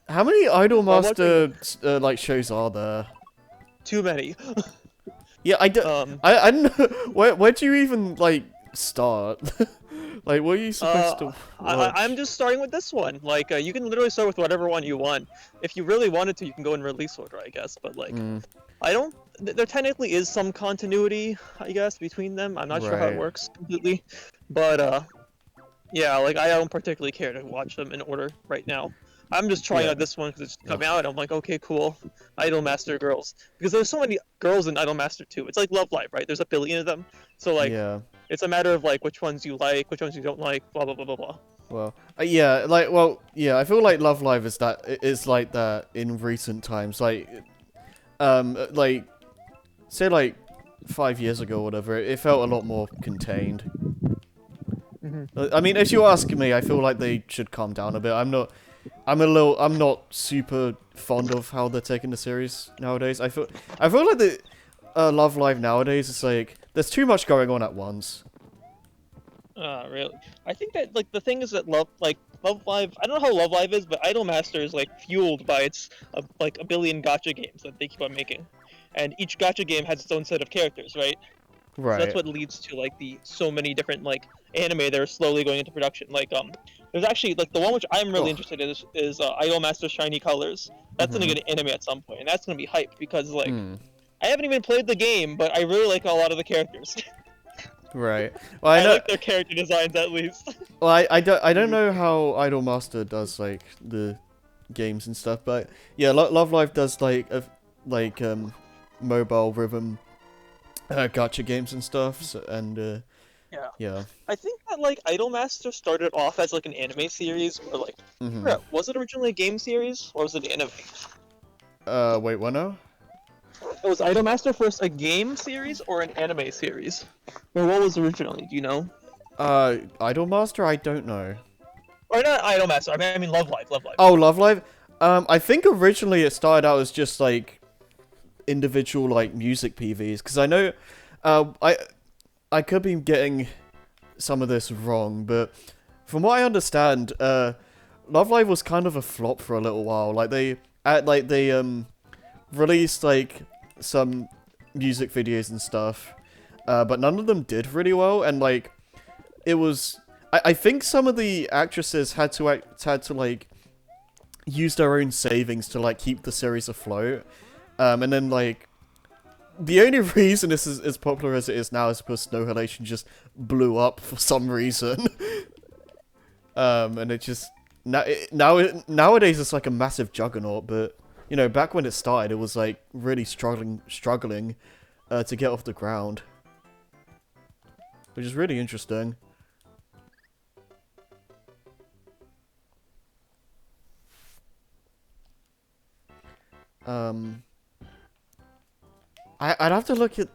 [SPEAKER 1] How many Idol
[SPEAKER 2] Well,
[SPEAKER 1] Master like shows are there?
[SPEAKER 2] Too many.
[SPEAKER 1] Yeah, I don't. I don't know. Where'd you even like start? Like, what are you supposed to watch?
[SPEAKER 2] I'm just starting with this one. Like, you can literally start with whatever one you want. If you really wanted to, you can go in release order, I guess. But like, I don't. There technically is some continuity, I guess, between them. I'm not sure how it
[SPEAKER 1] Right.
[SPEAKER 2] works completely, but yeah, like I don't particularly care to watch them in order right now. I'm just trying
[SPEAKER 1] Yeah.
[SPEAKER 2] out this one because it's coming out, and I'm like, okay, cool. Idolmaster girls, because there's so many girls in Idolmaster too. It's like Love Live, right? There's a billion of them, so like,
[SPEAKER 1] Yeah.
[SPEAKER 2] it's a matter of like which ones you like, which ones you don't like, blah blah blah blah blah.
[SPEAKER 1] Well, yeah, I feel like Love Live is like that in recent times. Like, say like 5 years ago or whatever, it felt a lot more contained.
[SPEAKER 3] Mhm.
[SPEAKER 1] I mean, if you ask me, I feel like they should calm down a bit. I'm not super fond of how they're taking the series nowadays. I feel like the Love Live nowadays is like there's too much going on at once.
[SPEAKER 3] Really? I think that like the thing is that Love Live. I don't know how Love Live is, but Idolmaster is like fueled by its like a billion gacha games that they keep on making, and each gacha game has its own set of characters, right? So
[SPEAKER 1] Right.
[SPEAKER 3] that's what leads to like the so many different like anime that are slowly going into production. Like there's actually like the one which I'm really
[SPEAKER 1] Oh.
[SPEAKER 3] interested in is Idolmaster Shiny Colors. That's gonna get an anime at some point, and that's gonna be hype because like I haven't even played the game, but I really like a lot of the characters.
[SPEAKER 1] Right. Well,
[SPEAKER 3] I
[SPEAKER 1] I know.
[SPEAKER 3] like their character designs at least.
[SPEAKER 1] Well, I don't know how Idolmaster does like the games and stuff, but yeah, Love Live does like mobile rhythm gacha games and stuff. So, and
[SPEAKER 3] Yeah.
[SPEAKER 1] yeah.
[SPEAKER 3] I think that like Idolmaster started off as like an anime series, or like
[SPEAKER 1] Mhm.
[SPEAKER 3] was it originally a game series or was it anime?
[SPEAKER 1] Wait, what now?
[SPEAKER 3] Was Idolmaster first a game series or an anime series? Or what was originally? Do you know?
[SPEAKER 1] Idolmaster? I don't know.
[SPEAKER 3] Or not Idolmaster. I mean Love Live. Love Live.
[SPEAKER 1] Oh, Love Live. I think originally it started out as just like individual like music PVs, because I know, I could be getting some of this wrong, but from what I understand, Love Live was kind of a flop for a little while. Like they released like some music videos and stuff, but none of them did really well, and like it was. I think some of the actresses had to like use their own savings to like keep the series afloat, and then like the only reason this is as popular as it is now is because Snow Halation just blew up for some reason, and it just nowadays it's like a massive juggernaut, but you know, back when it started, it was like really struggling to get off the ground, which is really interesting. I'd have to look at.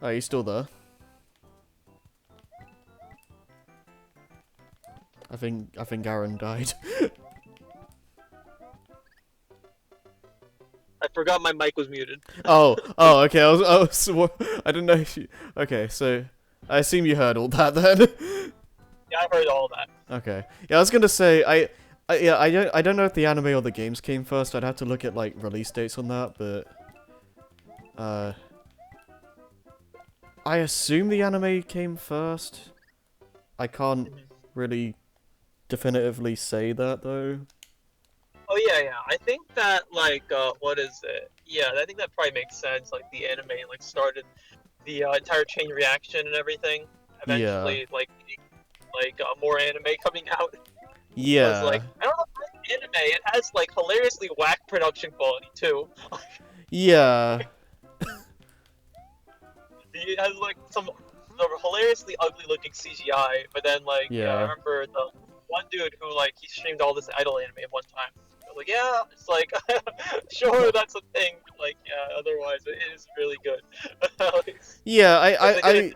[SPEAKER 1] Oh, you still there? I think Aaron died.
[SPEAKER 3] I forgot my mic was muted.
[SPEAKER 1] Oh, okay. I didn't know if you. Okay, so I assume you heard all that then.
[SPEAKER 3] Yeah, I heard all that.
[SPEAKER 1] Okay. Yeah, I was gonna say I don't know if the anime or the games came first. I'd have to look at like release dates on that, but I assume the anime came first. I can't really definitively say that though.
[SPEAKER 3] Oh yeah. I think that like what is it? Yeah, I think that probably makes sense. Like the anime like started the entire chain reaction and everything. Eventually, like more anime coming out.
[SPEAKER 1] Yeah.
[SPEAKER 3] Like I don't know if it's anime. It has like hilariously whack production quality too.
[SPEAKER 1] Yeah.
[SPEAKER 3] It has like some hilariously ugly looking CGI, but then like
[SPEAKER 1] Yeah.
[SPEAKER 3] I remember the one dude who like he streamed all this idol anime at one time. I was like, yeah, it's like sure that's a thing. Like yeah, otherwise it is really good.
[SPEAKER 1] Yeah,
[SPEAKER 3] The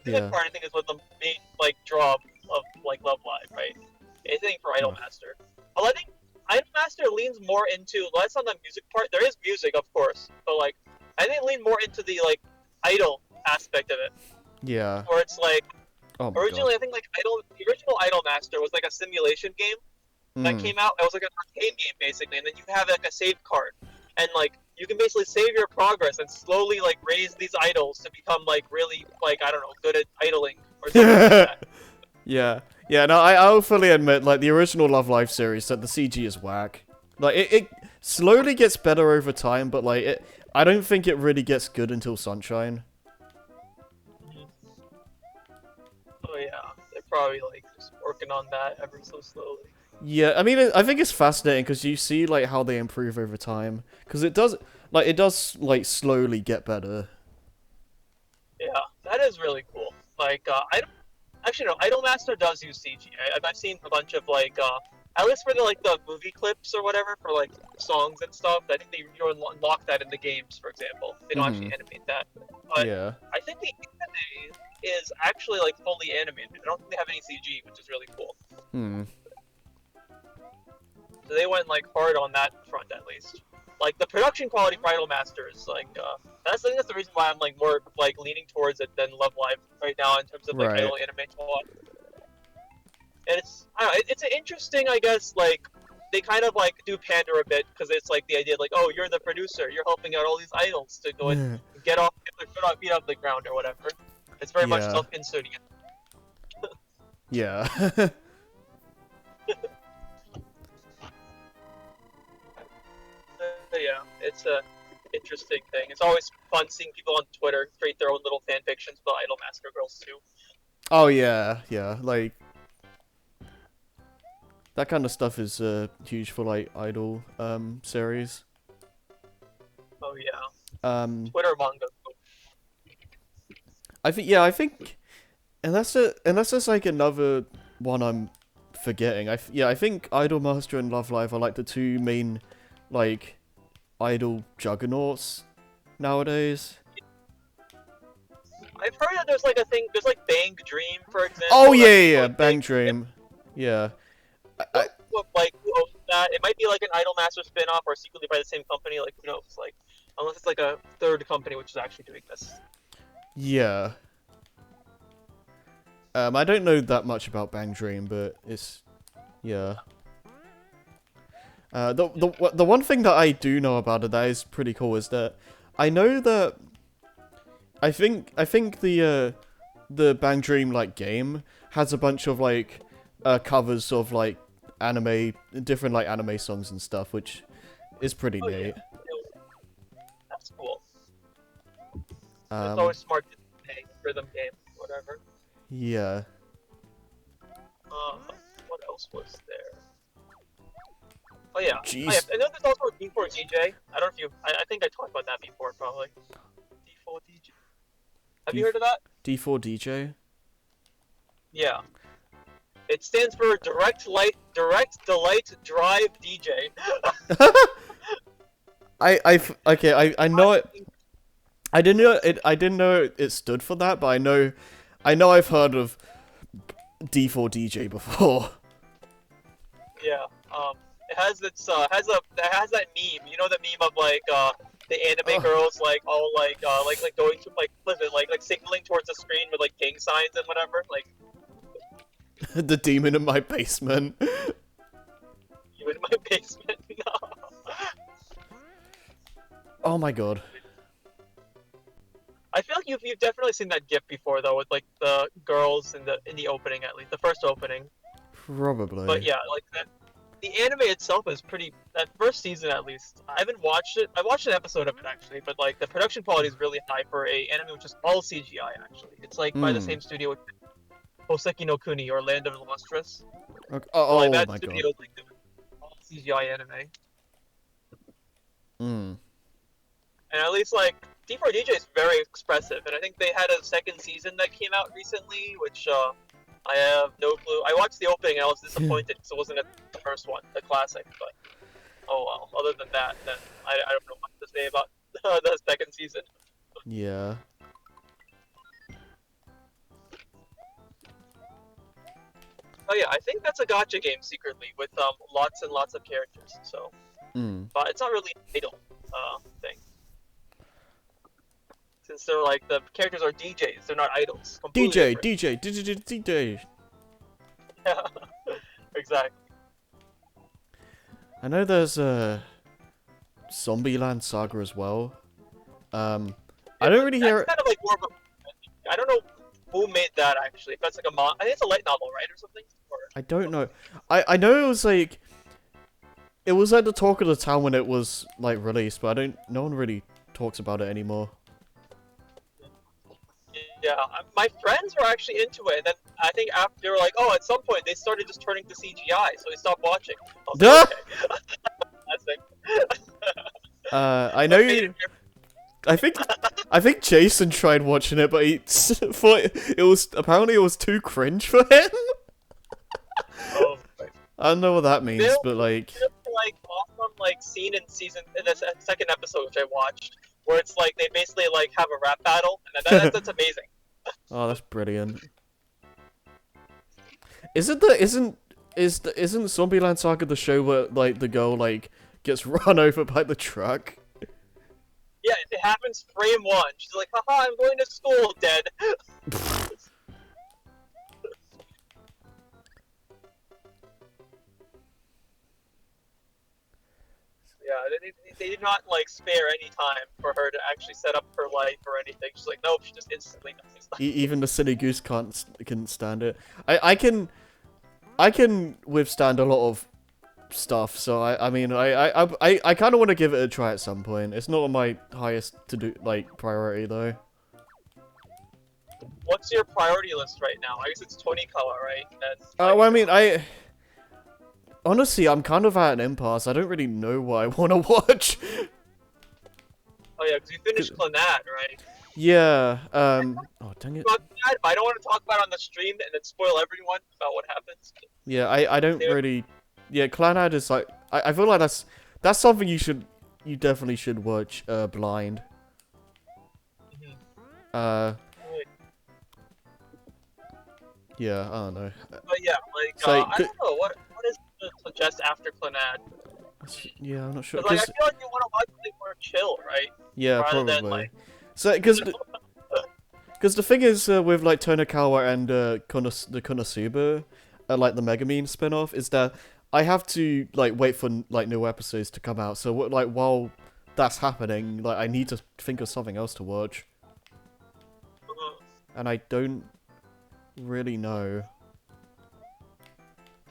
[SPEAKER 1] Yeah.
[SPEAKER 3] good part I think is with the main like draw of like Love Live, right? I think for Idolmaster. Well, I think Idolmaster leans more into less on the music part. There is music, of course, but like I think lean more into the like idol aspect of it,
[SPEAKER 1] Yeah.
[SPEAKER 3] where it's like
[SPEAKER 1] Oh my
[SPEAKER 3] originally I think like the original Idolmaster was like a simulation game
[SPEAKER 1] god.
[SPEAKER 3] that came out. It was like an arcade game basically, and then you have like a save card, and like you can basically save your progress and slowly like raise these idols to become like really like I don't know good at idling or something like that.
[SPEAKER 1] Yeah. Yeah, no, I'll fully admit, like, the original Love Live series, that the CG is whack. Like, it slowly gets better over time, but, like, I don't think it really gets good until Sunshine.
[SPEAKER 3] Oh yeah, they're probably like just working on that ever so slowly.
[SPEAKER 1] Yeah, I mean, I think it's fascinating, because you see, like, how they improve over time. Because it does, like, slowly get better.
[SPEAKER 3] Yeah, that is really cool. Like, Idolmaster does use CG. I've seen a bunch of like at least for the movie clips or whatever for like songs and stuff. I think you unlock that in the games, for example. They don't actually animate that. But
[SPEAKER 1] Yeah.
[SPEAKER 3] I think the anime is actually like fully animated. I don't think they have any CG, which is really cool.
[SPEAKER 1] Hmm.
[SPEAKER 3] So they went like hard on that front at least. Like the production quality for Idolmaster is like I think that's the reason why I'm like more like leaning towards it than Love Live right now in terms of like
[SPEAKER 1] Right.
[SPEAKER 3] Idol anime to watch. And I don't know, it's an interesting, I guess, like they kind of like do pander a bit because it's like the idea like, oh, you're the producer, you're helping out all these idols to go and get their feet off the ground or whatever. It's very much
[SPEAKER 1] Yeah.
[SPEAKER 3] self-inserting.
[SPEAKER 1] Yeah.
[SPEAKER 3] Yeah, it's a interesting thing. It's always fun seeing people on Twitter create their own little fan fictions about Idolmaster girls too.
[SPEAKER 1] Oh yeah, yeah. Like that kind of stuff is huge for like idol series.
[SPEAKER 3] Oh yeah,
[SPEAKER 1] I
[SPEAKER 3] Twitter manga.
[SPEAKER 1] think, and that's just like another one I'm forgetting. I think Idolmaster and Love Live are like the two main like idol juggernauts nowadays.
[SPEAKER 3] I've heard that there's like a thing. There's like Bang Dream, for example.
[SPEAKER 1] Oh yeah,
[SPEAKER 3] that's,
[SPEAKER 1] yeah,
[SPEAKER 3] like,
[SPEAKER 1] Bang Dream. Yeah.
[SPEAKER 3] Like who owns that? It might be like an Idolmaster spin-off or secretly by the same company. Like who knows? Like unless it's like a third company which is actually doing this.
[SPEAKER 1] Yeah. I don't know that much about Bang Dream, but it's yeah. The one thing that I do know about it that is pretty cool is that I know that I think the Bang Dream like game has a bunch of like covers of like different like anime songs and stuff, which is pretty
[SPEAKER 3] Oh,
[SPEAKER 1] neat.
[SPEAKER 3] yeah. That's cool. It's
[SPEAKER 1] Um,
[SPEAKER 3] always smart to pay rhythm game, whatever.
[SPEAKER 1] yeah.
[SPEAKER 3] What else was there? Oh yeah.
[SPEAKER 1] Jeez.
[SPEAKER 3] Oh, yeah. I know there's also a D4 DJ. I don't know if you. I think I talked about that before, probably. D4 DJ. Have you heard of that?
[SPEAKER 1] D4 DJ.
[SPEAKER 3] Yeah. It stands for Direct Delight Drive DJ.
[SPEAKER 1] I know it. I didn't know it stood for that, but I know I've heard of D4 DJ before.
[SPEAKER 3] Yeah. It has that meme. You know the meme of like the anime girls like all like going to like signaling towards the screen with like gang signs and whatever. Like
[SPEAKER 1] The demon in my basement.
[SPEAKER 3] you in my basement. No.
[SPEAKER 1] Oh my god.
[SPEAKER 3] I feel like you've definitely seen that GIF before though, with like the girls in the opening, at least the first opening.
[SPEAKER 1] Probably.
[SPEAKER 3] But yeah, like that. The anime itself is pretty. That first season, at least, I haven't watched it. I watched an episode of it actually, but like the production quality is really high for a anime which is all CGI. Actually, it's like by the same studio with Hoseki no Kuni or Land of the Lustrous.
[SPEAKER 1] Okay. Oh,
[SPEAKER 3] like,
[SPEAKER 1] oh
[SPEAKER 3] that
[SPEAKER 1] my god.
[SPEAKER 3] studio is like doing all CGI anime,
[SPEAKER 1] Mm.
[SPEAKER 3] and at least like D4DJ is very expressive, and I think they had a second season that came out recently, which I have no clue. I watched the opening and I was disappointed because it wasn't the first one, the classic. But oh well. Other than that, then I don't know what to say about the second season.
[SPEAKER 1] Yeah.
[SPEAKER 3] Oh yeah, I think that's a gacha game secretly with lots and lots of characters. So, but it's not really an idol thing. Since they're like the characters are DJs, they're not idols. Completely different.
[SPEAKER 1] DJ.
[SPEAKER 3] Yeah, exactly.
[SPEAKER 1] I know there's a Zombieland Saga as well. I don't really hear it.
[SPEAKER 3] Kind of like more of a, I don't know who made that actually. If that's like a I think it's a light novel, right, or something. Or...
[SPEAKER 1] I don't know. I know it was like the talk of the town when it was like released, but no one really talks about it anymore.
[SPEAKER 3] Yeah, my friends were actually into it, and then I think after they were like, oh, at some point they started just turning to CGI, so they stopped watching. I was like, okay.
[SPEAKER 1] I know you. I think Jason tried watching it, but he thought it was too cringe for him.
[SPEAKER 3] Oh, right.
[SPEAKER 1] I don't know what that means,
[SPEAKER 3] Bill-
[SPEAKER 1] but like,
[SPEAKER 3] like awesome like scene in the second episode which I watched where it's like they basically like have a rap battle and that's amazing.
[SPEAKER 1] oh, that's brilliant. Isn't Zombieland Saga the show where like the girl like gets run over by the truck?
[SPEAKER 3] Yeah, it happens frame one. She's like, haha, I'm going to school, dead. Yeah, they did not like spare any time for her to actually set up her life or anything. She's like, nope, she just instantly dies.
[SPEAKER 1] Even the silly goose can stand it. I can withstand a lot of stuff, so I mean I kind of want to give it a try at some point. It's not on my highest to do like priority though.
[SPEAKER 3] What's your priority list right now? I guess it's Tony Kawa, right? That's
[SPEAKER 1] Well, I mean honestly I'm kind of at an impasse. I don't really know what I want to watch.
[SPEAKER 3] Oh yeah, because you finished Clannad, right?
[SPEAKER 1] Yeah. Oh dang it.
[SPEAKER 3] But I don't want to talk about it on the stream and then spoil everyone about what happens.
[SPEAKER 1] Yeah, I don't really. Yeah, Clannad is like I feel like that's something you definitely should watch blind.
[SPEAKER 3] Mhm.
[SPEAKER 1] Yeah, I don't know.
[SPEAKER 3] But yeah, like
[SPEAKER 1] So,
[SPEAKER 3] I don't know what is to suggest after Clannad.
[SPEAKER 1] Yeah, I'm not sure.
[SPEAKER 3] Like I
[SPEAKER 1] 'Cause-
[SPEAKER 3] feel like you want to watch something more chill, right?
[SPEAKER 1] yeah,
[SPEAKER 3] rather
[SPEAKER 1] probably.
[SPEAKER 3] than, like-
[SPEAKER 1] So, because the thing is with like Tonakawa and the Konosuba, like the Megumin spin-off, is that I have to like wait for like new episodes to come out. So like while that's happening, like I need to think of something else to watch, and I don't really know.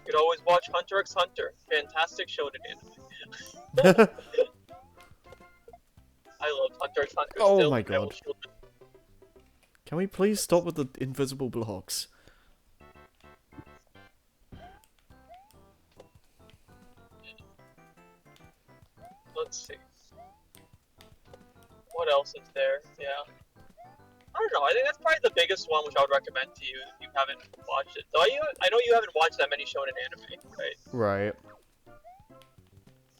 [SPEAKER 3] You could always watch Hunter x Hunter. Fantastic shonen anime. I love Hunter x Hunter.
[SPEAKER 1] Oh
[SPEAKER 3] still,
[SPEAKER 1] my
[SPEAKER 3] and I will
[SPEAKER 1] God.
[SPEAKER 3] shield it.
[SPEAKER 1] Can we please stop with the invisible blocks?
[SPEAKER 3] Let's see. What else is there? Yeah. I don't know. I think that's probably the biggest one which I would recommend to you if you haven't watched it. Though I know you haven't watched that many shonen anime, right?
[SPEAKER 1] Right.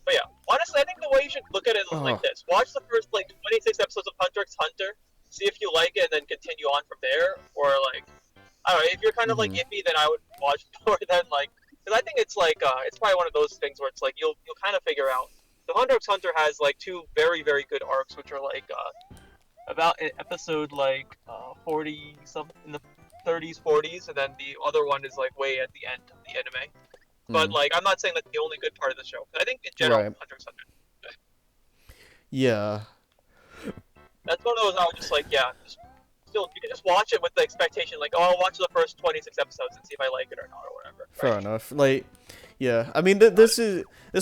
[SPEAKER 3] But yeah, honestly, I think the way you should look at it is like this: watch the first like 26 episodes of Hunter x Hunter, see if you like it, and then continue on from there. Or like, I don't know, if you're kind of like iffy, then I would watch more than like, because I think it's like it's probably one of those things where it's like you'll kind of figure out. The Hunter x Hunter has like two very good arcs, which are like about an episode like 40 something in the 30s 40s, and then the other one is like way at the end of the anime. But like I'm not saying that's the only good part of the show. I think in general Hunter x Hunter.
[SPEAKER 1] Yeah.
[SPEAKER 3] That's one of those I would just like still you can just watch it with the expectation like, oh, I'll watch the first 26 episodes and see if I like it or not or whatever.
[SPEAKER 1] Fair enough. Like, yeah. I mean, this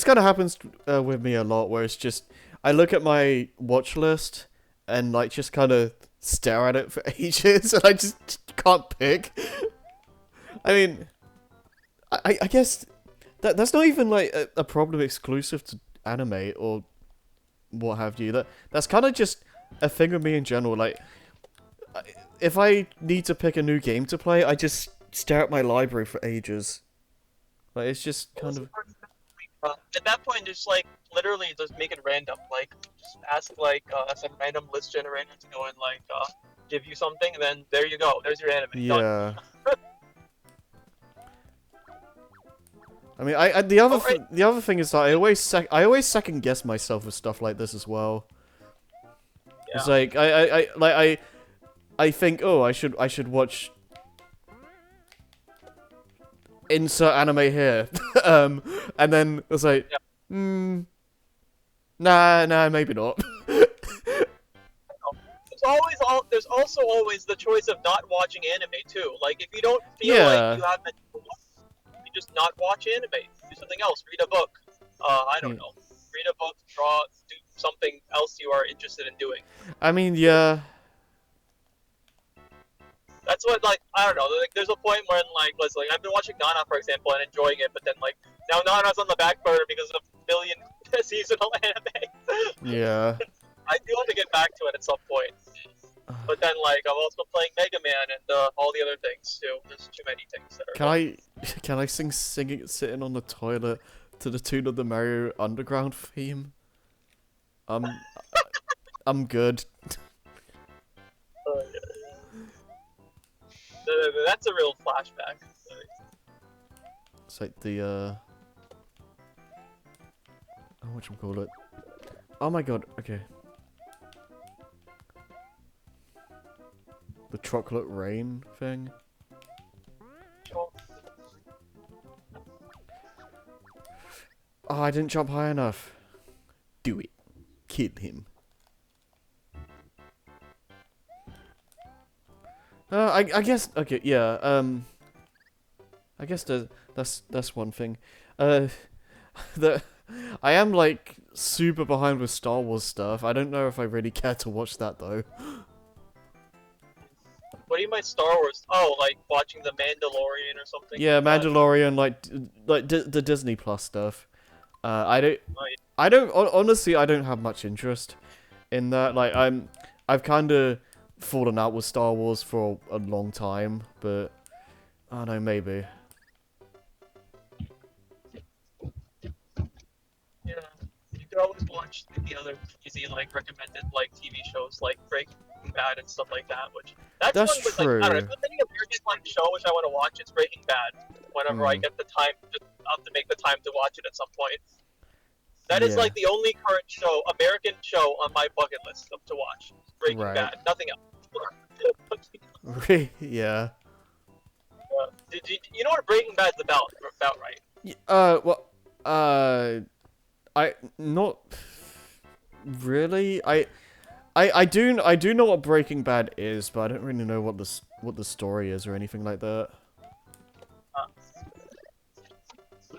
[SPEAKER 1] kind of happens with me a lot, where it's just I look at my watch list and like just kind of stare at it for ages, and I just can't pick. I mean, I guess that's not even like a problem exclusive to anime or what have you. That's kind of just a thing with me in general. Like, if I need to pick a new game to play, I just stare at my library for ages. Like, it's just kind of.
[SPEAKER 3] At that point, just like literally just make it random. Like, just ask like some random list generator to go and like give you something, and then there you go. There's your anime. Done.
[SPEAKER 1] Yeah. I mean, the other thing is that I always second guess myself with stuff like this as well.
[SPEAKER 3] Yeah.
[SPEAKER 1] It's like I think, oh, I should watch insert anime here, and then it's like, nah, maybe not.
[SPEAKER 3] There's also always the choice of not watching anime too. Like if you don't feel
[SPEAKER 1] Yeah.
[SPEAKER 3] like you have mental you just not watch anime. Do something else. Read a book. I don't know. Read a book, draw, do something else you are interested in doing.
[SPEAKER 1] I mean, yeah.
[SPEAKER 3] That's what like I don't know. Like, there's a point when like I've been watching Nana for example and enjoying it, but then like now Nana's on the back burner because of a billion seasonal anime.
[SPEAKER 1] Yeah.
[SPEAKER 3] I do want to get back to it at some point. But then like I'm also playing Mega Man and all the other things too. There's too many things that are.
[SPEAKER 1] Can I singing sitting on the toilet to the tune of the Mario Underground theme? I'm I'm good.
[SPEAKER 3] Yeah. That's a real flashback.
[SPEAKER 1] It's like the oh, whatchamacallit? Oh my god, okay. The chocolate rain thing. Oh, I didn't jump high enough. Do it. Kill him. I guess okay, yeah. I guess that's one thing. The I am like super behind with Star Wars stuff. I don't know if I really care to watch that though.
[SPEAKER 3] What do you mean Star Wars? Oh, like watching The Mandalorian or something?
[SPEAKER 1] Yeah,
[SPEAKER 3] like that?
[SPEAKER 1] Mandalorian, the Disney Plus stuff. I don't.
[SPEAKER 3] Right.
[SPEAKER 1] Honestly, I don't have much interest in that. Like, I've kind of fallen out with Star Wars for a long time, but I don't know, maybe.
[SPEAKER 3] Yeah. You could always watch the other easy like recommended like TV shows like Breaking Bad and stuff like that. Which that's
[SPEAKER 1] That's
[SPEAKER 3] one with like I don't know.
[SPEAKER 1] true.
[SPEAKER 3] If there's any American like show which I want to watch, it's Breaking Bad. Whenever I
[SPEAKER 1] Hmm.
[SPEAKER 3] get the time, just I'll have to make the time to watch it at some point. That is
[SPEAKER 1] Yeah.
[SPEAKER 3] like the only current show, American show on my bucket list to watch. Breaking
[SPEAKER 1] Right.
[SPEAKER 3] Bad, nothing else.
[SPEAKER 1] Yeah.
[SPEAKER 3] You know what Breaking Bad's about, right?
[SPEAKER 1] Well, I not really. I do know what Breaking Bad is, but I don't really know what the story is or anything like that.
[SPEAKER 3] Uh, so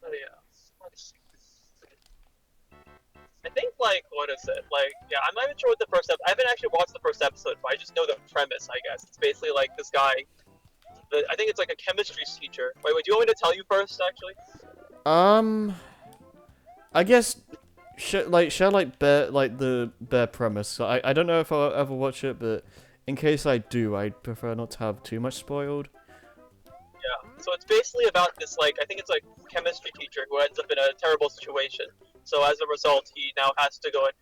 [SPEAKER 3] yeah. Let's see. I think like what is it? Like yeah, I'm not even sure what the first I haven't actually watched the first episode, but I just know the premise. I guess it's basically like this guy. I think it's like a chemistry teacher. Wait, do you want me to tell you first? Actually.
[SPEAKER 1] I guess share the bare premise. I don't know if I'll ever watch it, but in case I do, I'd prefer not to have too much spoiled.
[SPEAKER 3] Yeah. So it's basically about this like I think it's like chemistry teacher who ends up in a terrible situation. So as a result, he now has to go and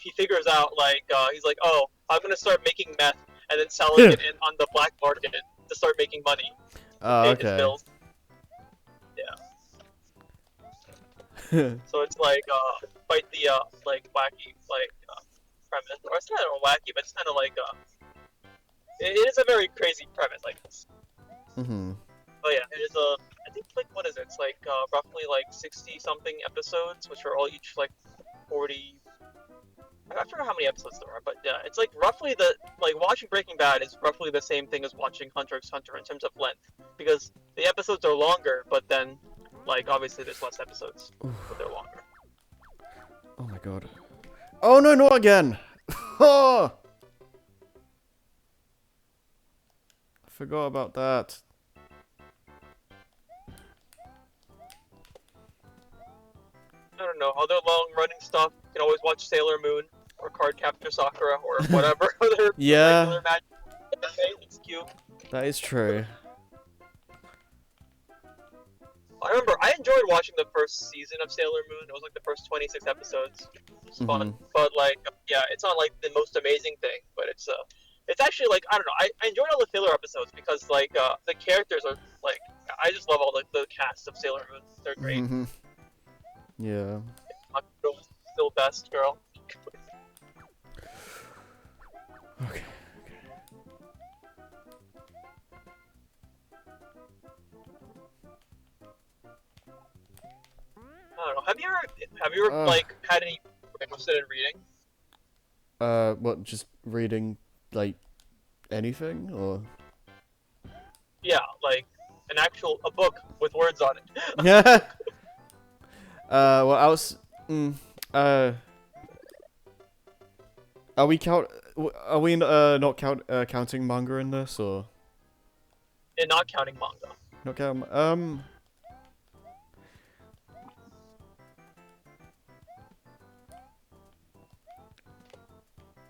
[SPEAKER 3] he figures out like he's like, oh, I'm gonna start making meth and then selling it on the black market to start making money. Pay his
[SPEAKER 1] Okay.
[SPEAKER 3] bills. So it's like quite the like wacky like premise, or it's not wacky, but it's kind of like it is a very crazy premise, I guess.
[SPEAKER 1] Mhm.
[SPEAKER 3] But yeah, it is a I think like what is it? It's like roughly like 60 something episodes, which are all each like 40. I forgot how many episodes there are, but yeah, it's like roughly like watching Breaking Bad is roughly the same thing as watching Hunter x Hunter in terms of length, because the episodes are longer, but then like obviously there's less episodes, but they're longer.
[SPEAKER 1] Oh my god. Oh no, not again! Oh! I forgot about that.
[SPEAKER 3] I don't know, other long running stuff, you can always watch Sailor Moon or Card Capture Sakura or whatever other
[SPEAKER 1] Yeah.
[SPEAKER 3] regular magic. It's cute.
[SPEAKER 1] That is true.
[SPEAKER 3] I remember I enjoyed watching the first season of Sailor Moon. It was like the first 26 episodes. It was fun, but like yeah, it's not like the most amazing thing, but it's actually like I don't know. I enjoyed all the filler episodes because like the characters are like I just love all the cast of Sailor Moon. They're great.
[SPEAKER 1] Mhm. Yeah.
[SPEAKER 3] Makoto's still best girl.
[SPEAKER 1] Okay.
[SPEAKER 3] I don't know. Have you ever like had any interested in reading?
[SPEAKER 1] What, just reading, like, anything, or?
[SPEAKER 3] Yeah, like a book with words on it.
[SPEAKER 1] Yeah. Well, I was, are we not counting manga in this, or?
[SPEAKER 3] And not counting manga.
[SPEAKER 1] Not count,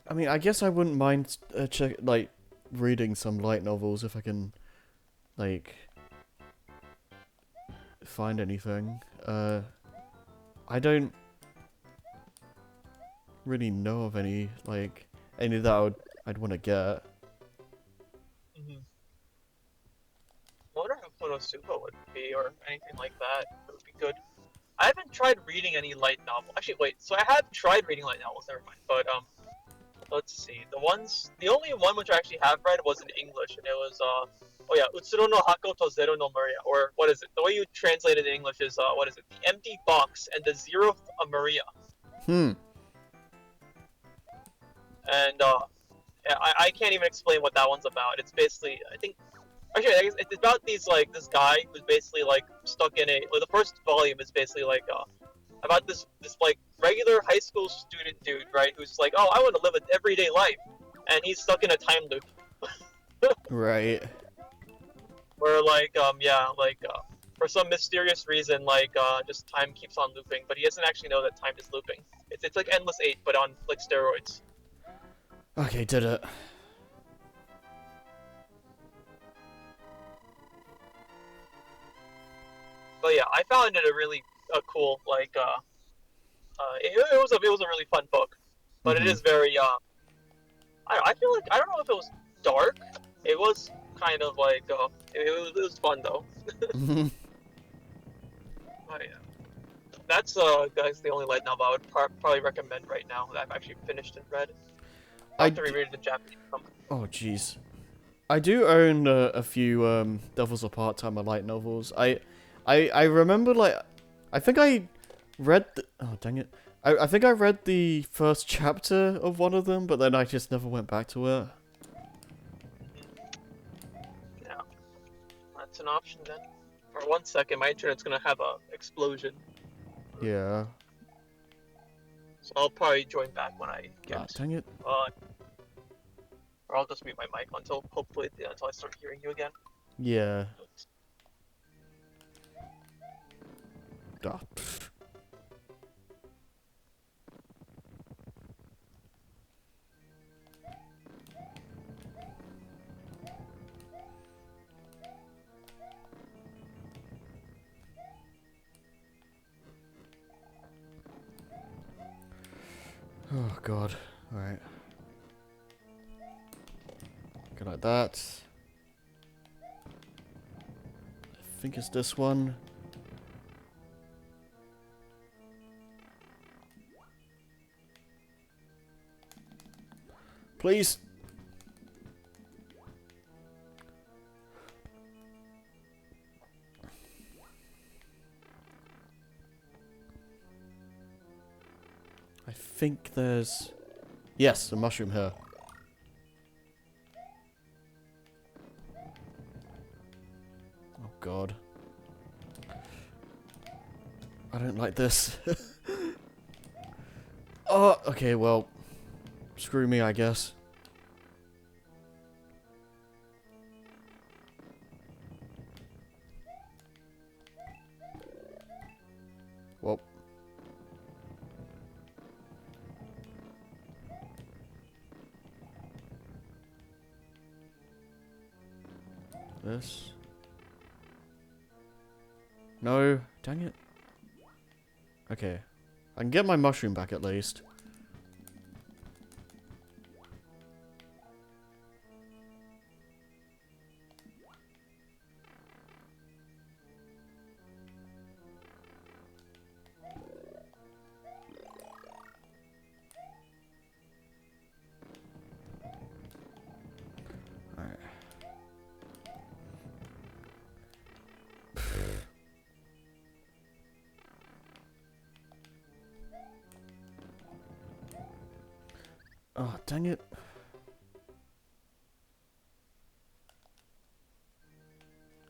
[SPEAKER 1] I mean, I guess I wouldn't mind reading some light novels if I can, like, find anything. I don't really know of any, like, any that I'd want to get.
[SPEAKER 3] Mm-hmm. I wonder how Konosuba would be, or anything like that. It would be good. I haven't tried reading any light novel. Actually, wait. So I have tried reading light novels. Never mind. But let's see. The only one which I actually have read was in English, and it was oh yeah, Utsuro no Hako to Zero no Maria, or what is it? The way you translate it in English is what is it? The Empty Box and the Zeroth of Maria.
[SPEAKER 1] Hmm.
[SPEAKER 3] And I can't even explain what that one's about. It's basically, I think, actually, I guess it's about this guy who's basically like stuck in the first volume is basically like about this like regular high school student dude, right? Who's like, oh, I want to live an everyday life, and he's stuck in a time loop
[SPEAKER 1] Right.
[SPEAKER 3] where for some mysterious reason just time keeps on looping, but he doesn't actually know that time is looping. It's like Endless 8 but on like steroids.
[SPEAKER 1] Okay, did it.
[SPEAKER 3] But yeah, I found it a really cool it was a really fun book, but it is very I feel like I don't know if it was dark. It was kind of like it was fun though.
[SPEAKER 1] Mhm.
[SPEAKER 3] Oh yeah, that's the only light novel I would probably recommend right now that I've actually finished and read. I have to reread it in Japanese.
[SPEAKER 1] Oh, jeez. I do own a few Devils of Part-Timer light novels. I remember, like, I think I read oh, dang it. I think I read the first chapter of one of them, but then I just never went back to it.
[SPEAKER 3] Yeah, that's an option then. For 1 second, my internet's gonna have a explosion,
[SPEAKER 1] Yeah.
[SPEAKER 3] so I'll probably join back when I
[SPEAKER 1] Ah,
[SPEAKER 3] get.
[SPEAKER 1] dang it.
[SPEAKER 3] Or I'll just mute my mic until I start hearing you again.
[SPEAKER 1] Yeah. Ah, pff. Oh god. Alright. Go like that. I think it's this one. Please. I think there's... Yes, a mushroom here. Oh god. I don't like this. Oh, okay, well... Screw me, I guess. Well... This... No, dang it. Okay. I can get my mushroom back at least. Alright. Oh, dang it.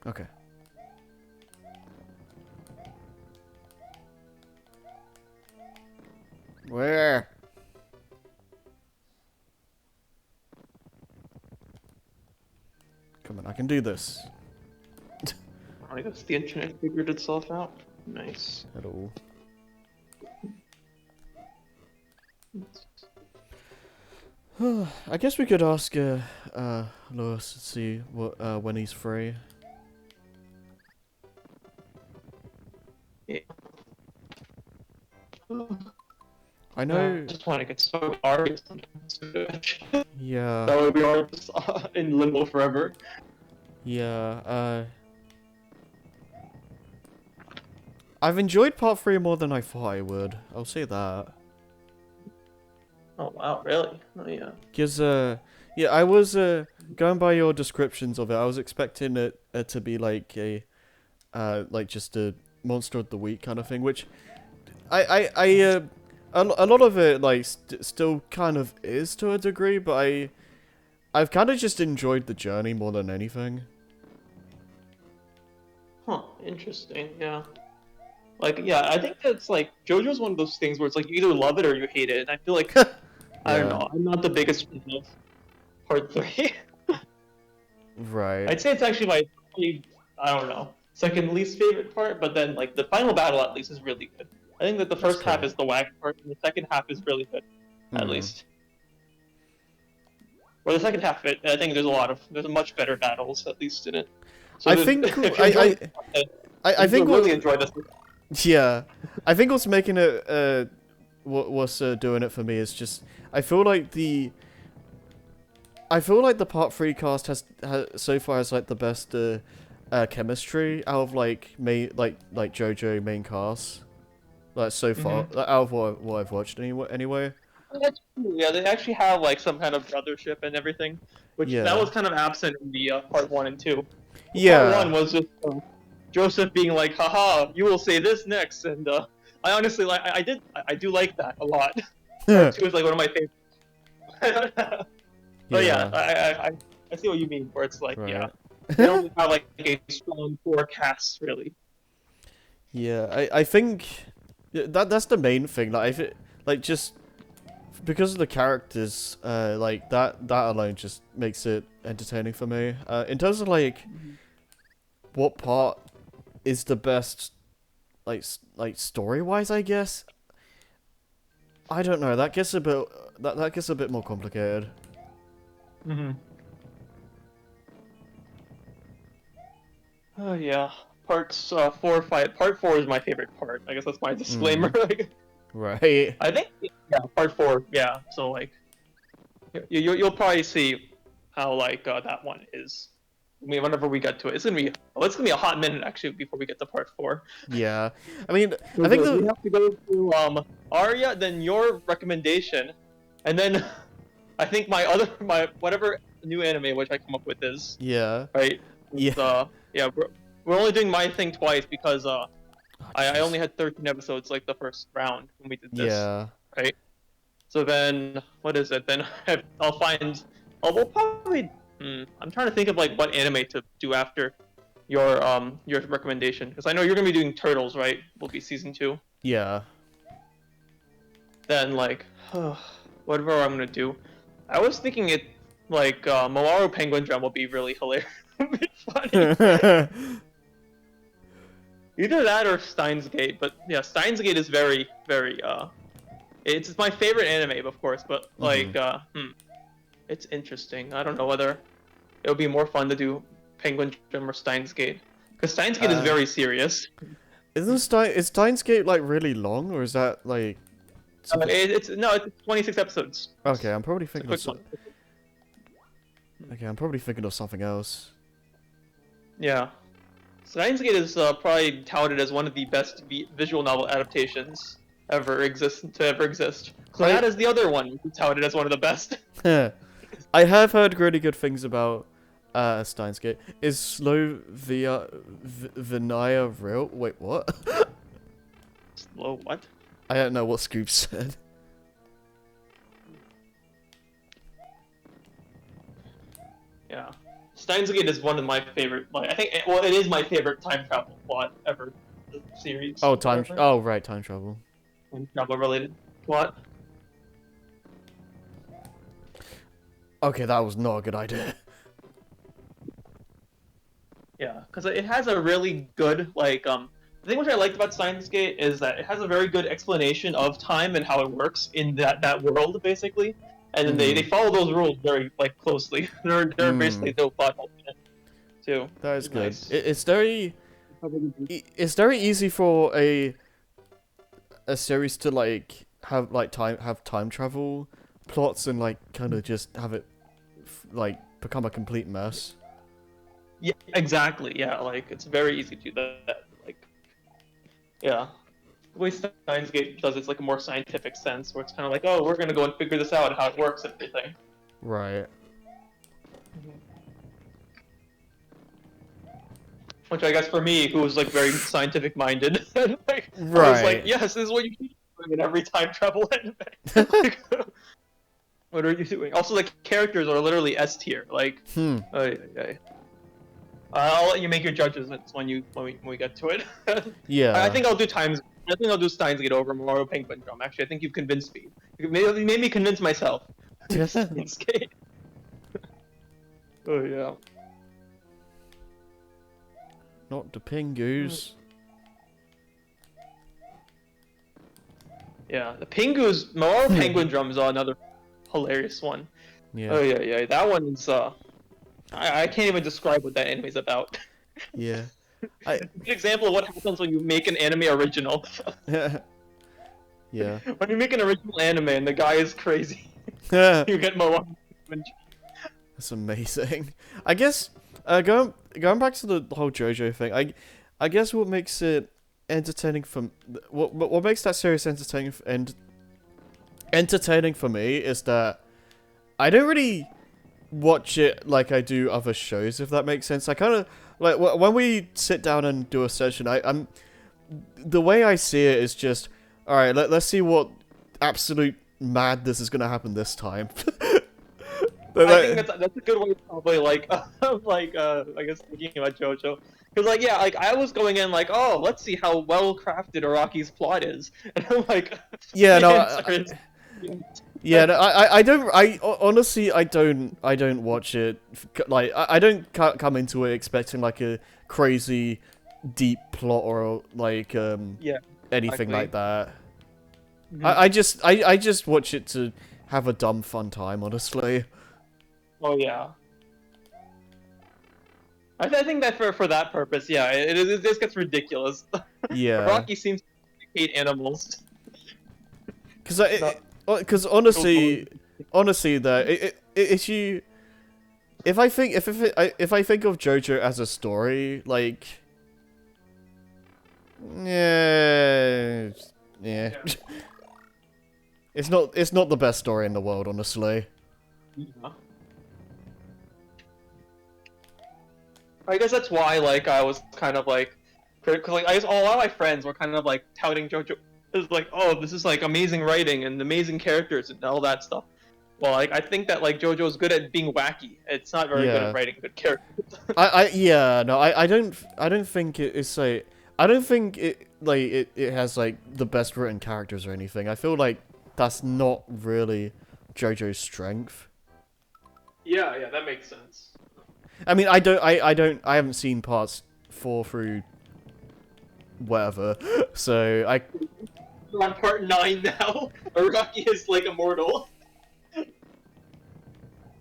[SPEAKER 1] Okay. Where? Come on, I can do this.
[SPEAKER 2] I guess the internet figured itself out. Nice.
[SPEAKER 1] Hello. I guess we could ask Lewis to see what when he's free. I
[SPEAKER 2] I
[SPEAKER 1] know.
[SPEAKER 2] just want to get so Ari sometimes.
[SPEAKER 1] Yeah.
[SPEAKER 2] That way we are just in limbo forever.
[SPEAKER 1] Yeah. I've enjoyed part 3 more than I thought I would. I'll say that.
[SPEAKER 2] Oh wow, really? Oh yeah.
[SPEAKER 1] Cause yeah, I was going by your descriptions of it. I was expecting it to be like a like just a monster of the week kind of thing, which a lot of it like still kind of is to a degree, but I've kind of just enjoyed the journey more than anything.
[SPEAKER 2] Huh, interesting, yeah. Like, yeah, I think that's like JoJo's one of those things where it's like you either love it or you hate it. And I feel like I don't
[SPEAKER 1] Yeah.
[SPEAKER 2] know, I'm not the biggest fan of part 3.
[SPEAKER 1] Right.
[SPEAKER 2] I'd say it's actually my I don't know, second least favorite part, but then like the final battle at least is really good. I think that the
[SPEAKER 1] That's
[SPEAKER 2] first half
[SPEAKER 1] cool.
[SPEAKER 2] is the whack part, and the second half is really good, at
[SPEAKER 1] Hmm.
[SPEAKER 2] least. Or the second half of it, I think there's much better battles at least in it. So
[SPEAKER 1] I think
[SPEAKER 2] if you're
[SPEAKER 1] I
[SPEAKER 2] enjoying content,
[SPEAKER 1] I think
[SPEAKER 2] you'll
[SPEAKER 1] what
[SPEAKER 2] really enjoy this.
[SPEAKER 1] yeah, I think what's making it what's doing it for me is just I feel like the part 3 cast has so far has like the best chemistry out of like like JoJo main cast like so far out of what I've watched anyway.
[SPEAKER 2] That's true. Yeah, they actually have like some kind of brothership and everything, which that
[SPEAKER 1] Yeah.
[SPEAKER 2] was kind of absent in the part 1 and 2.
[SPEAKER 1] Yeah.
[SPEAKER 2] Part 1 was just Joseph being like, "Haha, you will say this next," and I honestly like I do like that a lot. Part 2 is like one of my favorites. But yeah, I see what you mean. Where it's like,
[SPEAKER 1] Right.
[SPEAKER 2] yeah, they don't have like a strong forecast really.
[SPEAKER 1] Yeah, I think that's the main thing. Like, if it, like just because of the characters, like that alone just makes it entertaining for me. In terms of like what part is the best, like story wise, I guess. I don't know. That gets a bit that gets a bit more complicated.
[SPEAKER 2] Mm-hmm. Oh yeah, parts 4, 5. Part 4 is my favorite part. I guess that's my disclaimer.
[SPEAKER 1] Right.
[SPEAKER 2] I think yeah, part 4. Yeah, so like you'll probably see how like that one is. I mean, whenever we get to it, it's gonna be a hot minute actually before we get to part 4.
[SPEAKER 1] Yeah. I mean, I think
[SPEAKER 2] we
[SPEAKER 1] the
[SPEAKER 2] have to go through Arya, then your recommendation, and then I think my whatever new anime which I come up with is
[SPEAKER 1] yeah.
[SPEAKER 2] right.
[SPEAKER 1] Yeah.
[SPEAKER 2] Yeah, we're only doing my thing twice because
[SPEAKER 1] Oh,
[SPEAKER 2] I
[SPEAKER 1] jeez.
[SPEAKER 2] only had 13 episodes like the first round when we did this.
[SPEAKER 1] Yeah.
[SPEAKER 2] Right. So then what is it? Then we'll probably. I'm trying to think of like what anime to do after your recommendation because I know you're gonna be doing Turtles, right? Will be season 2.
[SPEAKER 1] Yeah.
[SPEAKER 2] Then like whatever I'm gonna do. I was thinking it like Moaru Penguin Drum will be really hilarious. It'll be funny. Either that or Steins Gate, but yeah, Steins Gate is very, very it's my favorite anime, of course, but like it's interesting. I don't know whether it would be more fun to do Penguin Drum or Steins Gate. Because Steins Gate is very serious.
[SPEAKER 1] is Steins Gate like really long, or is that like?
[SPEAKER 2] It's 26 episodes.
[SPEAKER 1] Okay, I'm probably
[SPEAKER 2] It's a
[SPEAKER 1] thinking
[SPEAKER 2] quick
[SPEAKER 1] of
[SPEAKER 2] one.
[SPEAKER 1] okay, I'm probably thinking of something else.
[SPEAKER 2] Yeah. Steins Gate is probably touted as one of the best visual novel adaptations to ever exist. Clannad is the other one touted as one of the best.
[SPEAKER 1] I have heard really good things about Steins Gate. Is Slovenia real? Wait, what?
[SPEAKER 2] Slow what?
[SPEAKER 1] I don't know what Scoop said.
[SPEAKER 2] Yeah. Steins Gate is one of my favorite. Like I think, well, it is my favorite time travel plot ever. The series.
[SPEAKER 1] Oh,
[SPEAKER 2] whatever.
[SPEAKER 1] oh, right, time travel.
[SPEAKER 2] Time travel related plot.
[SPEAKER 1] Okay, that was not a good idea.
[SPEAKER 2] Yeah, because it has a really good the thing which I liked about Steins Gate is that it has a very good explanation of time and how it works in that world basically, and then they follow those rules very like closely. They're basically no plot holes in it, too.
[SPEAKER 1] That is
[SPEAKER 2] It's
[SPEAKER 1] good.
[SPEAKER 2] nice.
[SPEAKER 1] It's very easy for a series to like have time travel plots and like kind of just have it like become a complete mess.
[SPEAKER 2] Yeah, exactly. Yeah, like it's very easy to do that. Like, yeah, the way Steins Gate does it's like a more scientific sense, where it's kind of like, oh, we're gonna go and figure this out, how it works, and everything.
[SPEAKER 1] Right.
[SPEAKER 2] Which I guess for me, who was like very scientific minded, like, I was
[SPEAKER 1] Right.
[SPEAKER 2] like, yes, this is what you should be doing in every time travel anime. Like, what are you doing? Also, the characters are literally S tier. Like, okay. I'll let you make your judgments when we get to it.
[SPEAKER 1] Yeah.
[SPEAKER 2] I think I'll do Steins Gate over Mario Penguin Drum. Actually, I think you've convinced me. You made me convince myself. Steins Gate. Oh yeah.
[SPEAKER 1] Not the Pingus.
[SPEAKER 2] Yeah, the Pingu's Mario Penguin Drums are another hilarious one.
[SPEAKER 1] Yeah.
[SPEAKER 2] Oh yeah. That one's I can't even describe what that anime is about.
[SPEAKER 1] Yeah.
[SPEAKER 2] It's an example of what happens when you make an anime original.
[SPEAKER 1] Yeah.
[SPEAKER 2] When you make an original anime and the guy is crazy,
[SPEAKER 1] That's
[SPEAKER 2] you get Moana.
[SPEAKER 1] amazing. I guess going back to the whole JoJo thing. I guess what makes it entertaining for what makes that series entertaining for me is that I don't really watch it like I do other shows, if that makes sense. I kind of like when we sit down and do a session. I'm the way I see it is just all right. Let's see what absolute madness is gonna happen this time.
[SPEAKER 2] I think that's a good way of probably like I guess thinking about JoJo. Because like yeah, like I was going in like, oh, let's see how well crafted Araki's plot is, and I'm like,
[SPEAKER 1] Yeah, no.
[SPEAKER 2] Yeah,
[SPEAKER 1] No, I honestly I don't watch it like I don't come into it expecting like a crazy deep plot or like
[SPEAKER 2] yeah,
[SPEAKER 1] anything
[SPEAKER 2] exactly.
[SPEAKER 1] like that.
[SPEAKER 2] Mhm.
[SPEAKER 1] I just watch it to have a dumb fun time, honestly.
[SPEAKER 2] Oh yeah. I think that for that purpose, yeah, it just gets ridiculous.
[SPEAKER 1] Yeah.
[SPEAKER 2] Rocky seems to hate animals.
[SPEAKER 1] Because honestly, though, if I think of JoJo as a story, like, yeah. It's not the best story in the world, honestly.
[SPEAKER 2] Yeah. I guess that's why, like, I was kind of like, because like I guess a lot of my friends were kind of like touting JoJo as like, oh, this is like amazing writing and amazing characters and all that stuff. Well, like I think that like JoJo's good at being wacky. It's not very good
[SPEAKER 1] Yeah.
[SPEAKER 2] at writing good characters.
[SPEAKER 1] I don't think it's like I don't think it has like the best written characters or anything. I feel like that's not really JoJo's strength.
[SPEAKER 2] Yeah, that makes sense.
[SPEAKER 1] I mean, I haven't seen parts 4 through whatever, so
[SPEAKER 2] We're on part 9 now. Araki is like immortal.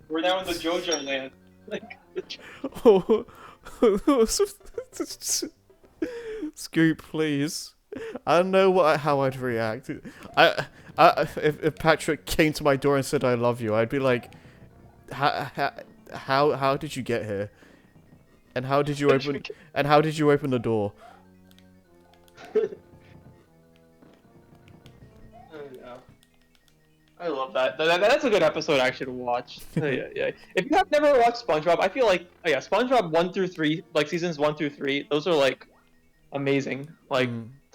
[SPEAKER 2] We're now in the JoJo land. Like,
[SPEAKER 1] Scoop, please. I don't know how I'd react. If Patrick came to my door and said I love you, I'd be like, how did you get here? And how did you open the door?
[SPEAKER 2] Yeah. I love that. That's a good episode I should watch. Yeah. If you have never watched SpongeBob, I feel like SpongeBob 1 through 3, like seasons 1 through 3, those are like amazing, like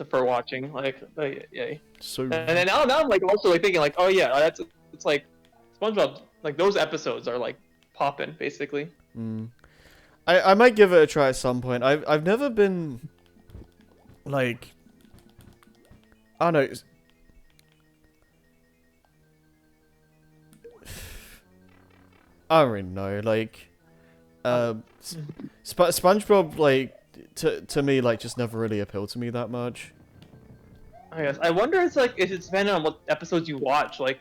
[SPEAKER 2] for watching. Like yeah.
[SPEAKER 1] So
[SPEAKER 2] And then now I'm like also like thinking like, oh yeah, it's like SpongeBob, like those episodes are like popping basically.
[SPEAKER 1] I might give it a try at some point. I've never been like I don't know. I don't really know. Like SpongeBob like to me like just never really appealed to me that much.
[SPEAKER 2] I guess I wonder if it's depending on what episodes you watch, like.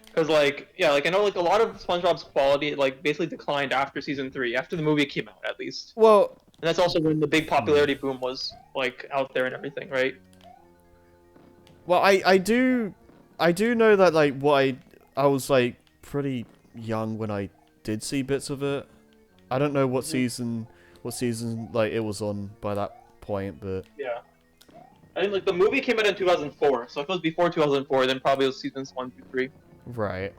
[SPEAKER 2] Because, like, yeah, like, I know, like, a lot of SpongeBob's quality, like, basically declined after Season 3, after the movie came out, at least.
[SPEAKER 1] Well,
[SPEAKER 2] And that's also when the big popularity boom was, like, out there and everything, right?
[SPEAKER 1] well, I do I do know that like I was like pretty young when I did see bits of it. I don't know what season like it was on by that point, but
[SPEAKER 3] Yeah. I think like the movie came out in 2004, so if it was before 2004, then probably it was seasons 1, 2, 3.
[SPEAKER 1] right.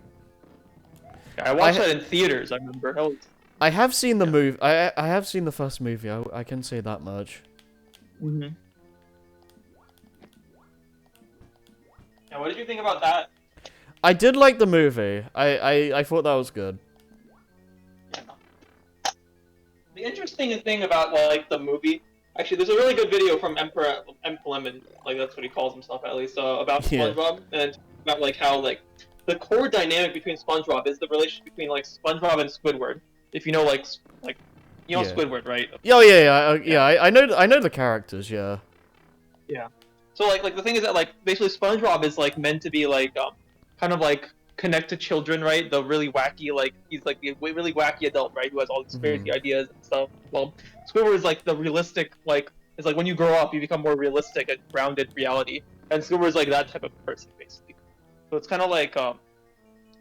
[SPEAKER 3] Yeah, I watched that in theaters. I remember. That was...
[SPEAKER 1] I have seen the movie. I have seen the first movie. I can say that much.
[SPEAKER 3] Yeah, what did you think about that?
[SPEAKER 1] I did like the movie. I thought that was good.
[SPEAKER 3] Yeah. The interesting thing about like the movie, actually, there's a really good video from Emperor Lemon, like that's what he calls himself at least, about
[SPEAKER 1] Yeah.
[SPEAKER 3] SpongeBob and about like how like the core dynamic between SpongeBob is the relationship between like SpongeBob and Squidward. If you know like you know
[SPEAKER 1] Yeah.
[SPEAKER 3] Squidward, right?
[SPEAKER 1] Oh yeah. I know the characters. Yeah.
[SPEAKER 3] Yeah. So like the thing is that like basically SpongeBob is like meant to be like kind of like connect to children, right? The really wacky like he's like the really wacky adult, right? Who has all these crazy ideas and stuff. Well, Squidward is like the realistic like it's like when you grow up you become more realistic and grounded reality. And Squidward is like that type of person basically. So it's kind of like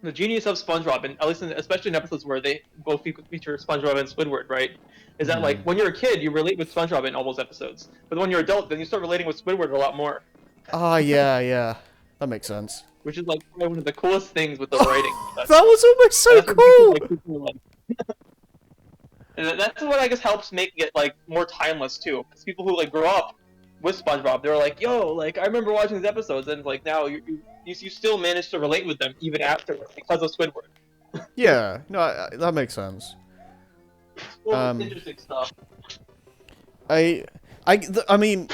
[SPEAKER 3] the genius of SpongeBob, and at least especially in episodes where they both feature SpongeBob and Squidward, right? Is that like when you're a kid you relate with SpongeBob in all those episodes, but when you're an adult then you start relating with Squidward a lot more.
[SPEAKER 1] Ah, yeah. That makes sense.
[SPEAKER 3] Which is like one of the coolest things with the writing.
[SPEAKER 1] That was almost so
[SPEAKER 3] That's what people,
[SPEAKER 1] cool.
[SPEAKER 3] like, people like. And that's what I guess helps make it like more timeless too, because people who like grow up with SpongeBob, they're like, "Yo, like I remember watching these episodes," and like now you still manage to relate with them even after because of Squidward.
[SPEAKER 1] Yeah. No, that makes sense.
[SPEAKER 3] Well, interesting stuff.
[SPEAKER 1] I mean,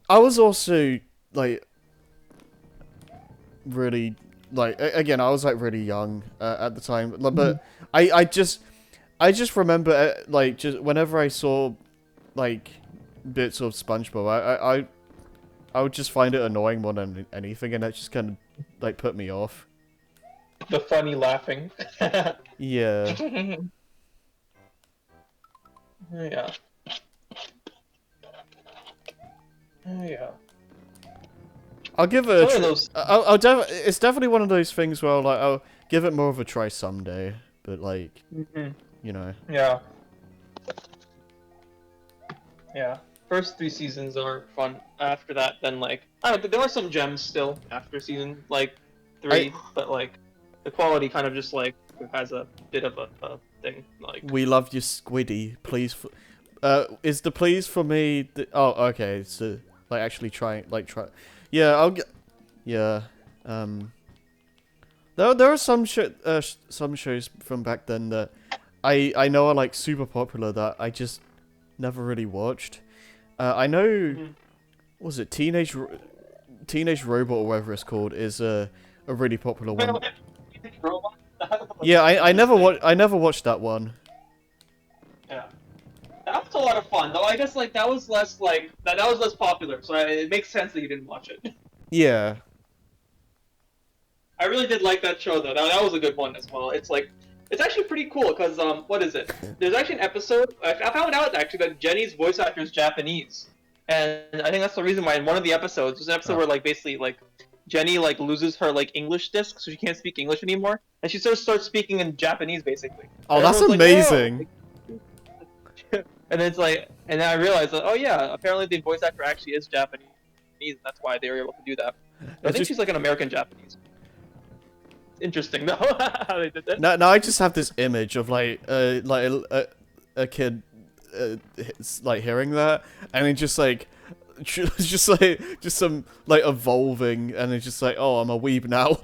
[SPEAKER 1] I was also like really like again I was like really young at the time, but I just remember like just whenever I saw like bits of SpongeBob, I would just find it annoying more than anything, and that just kind of like put me off.
[SPEAKER 3] The funny laughing.
[SPEAKER 1] Yeah.
[SPEAKER 3] Yeah. Yeah.
[SPEAKER 1] I'll give it.
[SPEAKER 3] One of those.
[SPEAKER 1] It's definitely one of those things where like I'll give it more of a try someday, but like you know.
[SPEAKER 3] Yeah. Yeah. First 3 seasons are fun. After that, then like I don't know, there are some gems still after season like 3, but like the quality kind of just like has a bit of a thing. Like
[SPEAKER 1] We love you, Squiddy. Please, is the please for me? Oh, okay. So like actually try. Yeah, I'll get. Yeah. There are some shows from back then that I know are like super popular that I just never really watched. I know, was it Teenage Robot or whatever it's called is a really popular one. Yeah, I never watched that one.
[SPEAKER 3] Yeah. That was a lot of fun, though. I guess like that was less like that was less popular, so it makes sense that you didn't watch it.
[SPEAKER 1] Yeah.
[SPEAKER 3] I really did like that show though. That was a good one as well. It's like it's actually pretty cool because what is it? There's actually an episode I found out actually that Jenny's voice actor is Japanese, and I think that's the reason why in one of the episodes there's an episode where like basically like Jenny like loses her like English disc, so she can't speak English anymore, and she starts speaking in Japanese basically.
[SPEAKER 1] Oh,
[SPEAKER 3] And
[SPEAKER 1] that's
[SPEAKER 3] everyone's
[SPEAKER 1] amazing.
[SPEAKER 3] Like, whoa! And it's like, and then I realized that oh yeah, apparently the voice actor actually is Japanese, and that's why they were able to do that. I think she's like an American Japanese. Interesting though how they did that.
[SPEAKER 1] Now I just have this image of like a kid like hearing that, and it just like just some like evolving, and it's just like, oh, I'm a weeb now.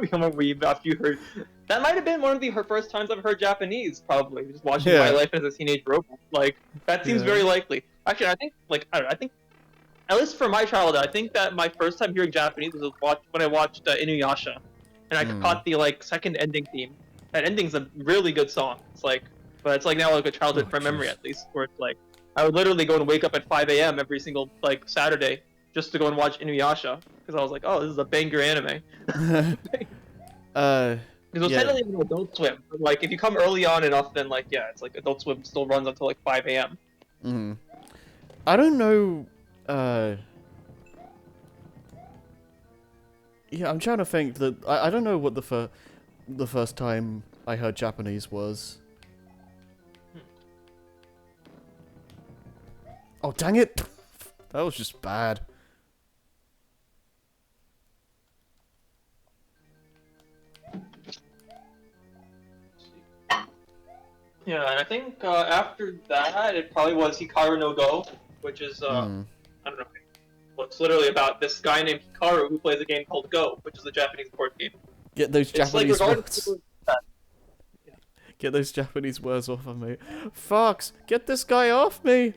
[SPEAKER 3] Become a weeb after you heard. That might have been one of her first times I've heard Japanese. Probably just watching
[SPEAKER 1] Yeah.
[SPEAKER 3] My Life as a Teenage Robot. Like that seems
[SPEAKER 1] Yeah.
[SPEAKER 3] very likely. Actually, I think like I don't know. I think at least for my childhood, I think that my first time hearing Japanese was when I watched Inuyasha, and I caught the like second ending theme. That ending's a really good song. It's like, but it's like now like a childhood
[SPEAKER 1] Oh,
[SPEAKER 3] from memory
[SPEAKER 1] jeez.
[SPEAKER 3] at least, where it's like I would literally go and wake up at 5 a.m. every single like Saturday just to go and watch Inuyasha because I was like, oh, this is a banger anime. Because it was
[SPEAKER 1] Yeah.
[SPEAKER 3] technically an Adult Swim. But, like, if you come early on enough, then, like, yeah, it's like Adult Swim still runs until, like, 5 a.m.
[SPEAKER 1] I don't know. Yeah, I'm trying to think that I don't know what the first time I heard Japanese was. Oh dang it! That was just bad.
[SPEAKER 2] Yeah, and I think after that, it probably was Hikaru no Go, which is
[SPEAKER 1] Hmm.
[SPEAKER 2] I don't know. Well, it's literally about this guy named Hikaru who plays a game called Go, which is a Japanese board game.
[SPEAKER 1] Get those
[SPEAKER 2] It's like
[SPEAKER 1] Japanese
[SPEAKER 2] regardless
[SPEAKER 1] words.
[SPEAKER 2] of
[SPEAKER 1] Get those Japanese words off of me. Fox, get this guy off me!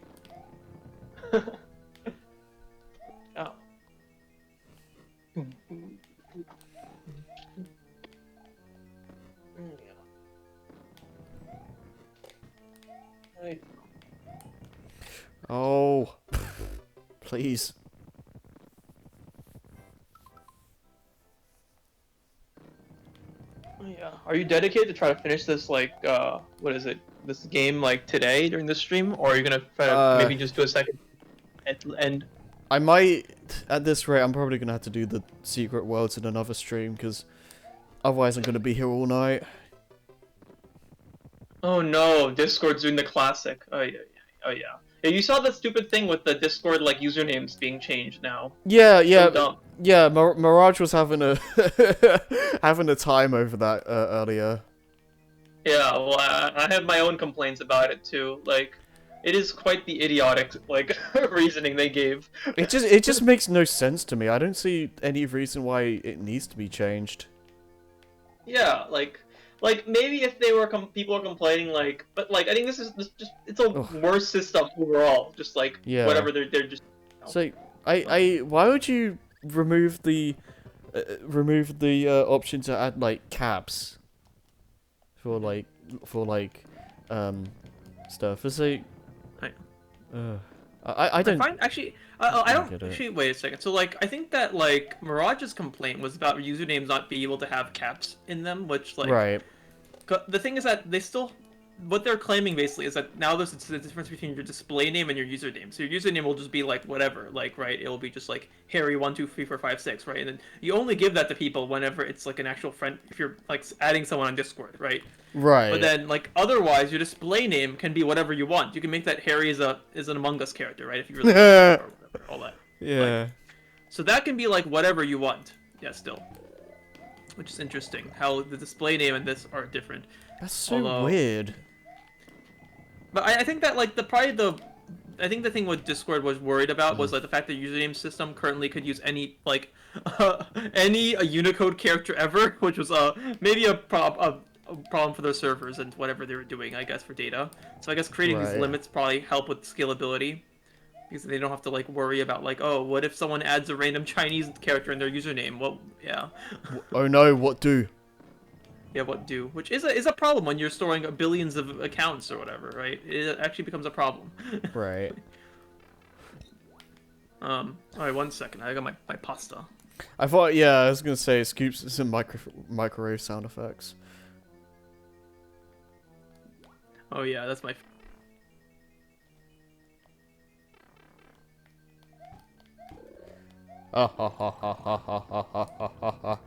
[SPEAKER 2] oh. Right.
[SPEAKER 1] Oh. Please.
[SPEAKER 2] Yeah. Are you dedicated to try to finish this like what is it? This game like today during this stream, or are you gonna try to maybe just do a second and
[SPEAKER 1] I might, at this rate, I'm probably gonna have to do the secret worlds in another stream, because otherwise I'm gonna be here all night.
[SPEAKER 2] oh no, Discord's doing the classic. Oh yeah, yeah. Oh yeah. Yeah, you saw that stupid thing with the Discord like usernames being changed now.
[SPEAKER 1] Yeah, yeah,
[SPEAKER 2] So dumb.
[SPEAKER 1] yeah. Mirage was having a having a time over that earlier.
[SPEAKER 2] Yeah, well, I have my own complaints about it too. Like, it is quite the idiotic like reasoning they gave.
[SPEAKER 1] It just makes no sense to me. I don't see any reason why it needs to be changed.
[SPEAKER 2] Yeah, like maybe if they were people are complaining like, but like I think this just it's a
[SPEAKER 1] Ugh.
[SPEAKER 2] worse system overall. Just like
[SPEAKER 1] Yeah.
[SPEAKER 2] whatever they're just.
[SPEAKER 1] So why would you remove the option to add like caps for like stuff? It's like I don't.
[SPEAKER 2] I find actually, I don't
[SPEAKER 1] get it.
[SPEAKER 2] actually. Wait a second. So like, I think that like Mirage's complaint was about usernames not being able to have caps in them, which like
[SPEAKER 1] Right.
[SPEAKER 2] the thing is that they still, what they're claiming basically is that now there's the difference between your display name and your username. So your username will just be like whatever, like right, it will be just like Harry12345 right, and then you only give that to people whenever it's like an actual friend, if you're like adding someone on Discord, right?
[SPEAKER 1] Right.
[SPEAKER 2] But then like otherwise, your display name can be whatever you want. You can make that Harry is an Among Us character, right? If you really or whatever, all that.
[SPEAKER 1] Yeah.
[SPEAKER 2] So that can be like whatever you want. Yeah, still. Which is interesting how the display name and this are different.
[SPEAKER 1] That's so
[SPEAKER 2] Although-
[SPEAKER 1] weird.
[SPEAKER 2] But I think that like I think the thing what Discord was worried about was like the fact that username system currently could use any like any Unicode character ever, which was maybe a problem for their servers and whatever they were doing, I guess, for data. So I guess creating these
[SPEAKER 1] Right.
[SPEAKER 2] limits probably help with scalability because they don't have to like worry about like, oh, what if someone adds a random Chinese character in their username? Well, yeah.
[SPEAKER 1] Oh no, what do?
[SPEAKER 2] Yeah, what do? Which is a problem when you're storing billions of accounts or whatever, right? It actually becomes a problem.
[SPEAKER 1] Right.
[SPEAKER 2] Alright, 1 second. I got my pasta.
[SPEAKER 1] I thought, yeah, I was gonna say Scoops some microwave sound effects.
[SPEAKER 2] Oh yeah, that's my.
[SPEAKER 1] Ha ha ha ha ha ha ha ha ha ha ha.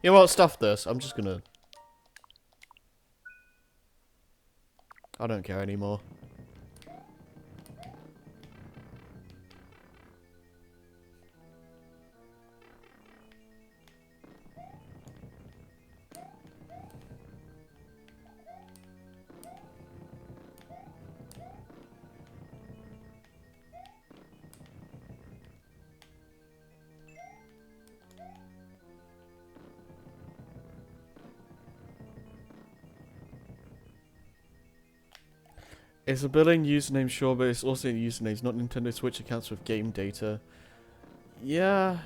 [SPEAKER 1] You know what? Stuff this. I'm just gonna. I don't care anymore. It's a billing username, sure, but it's also usernames, not Nintendo Switch accounts with game data. Yeah.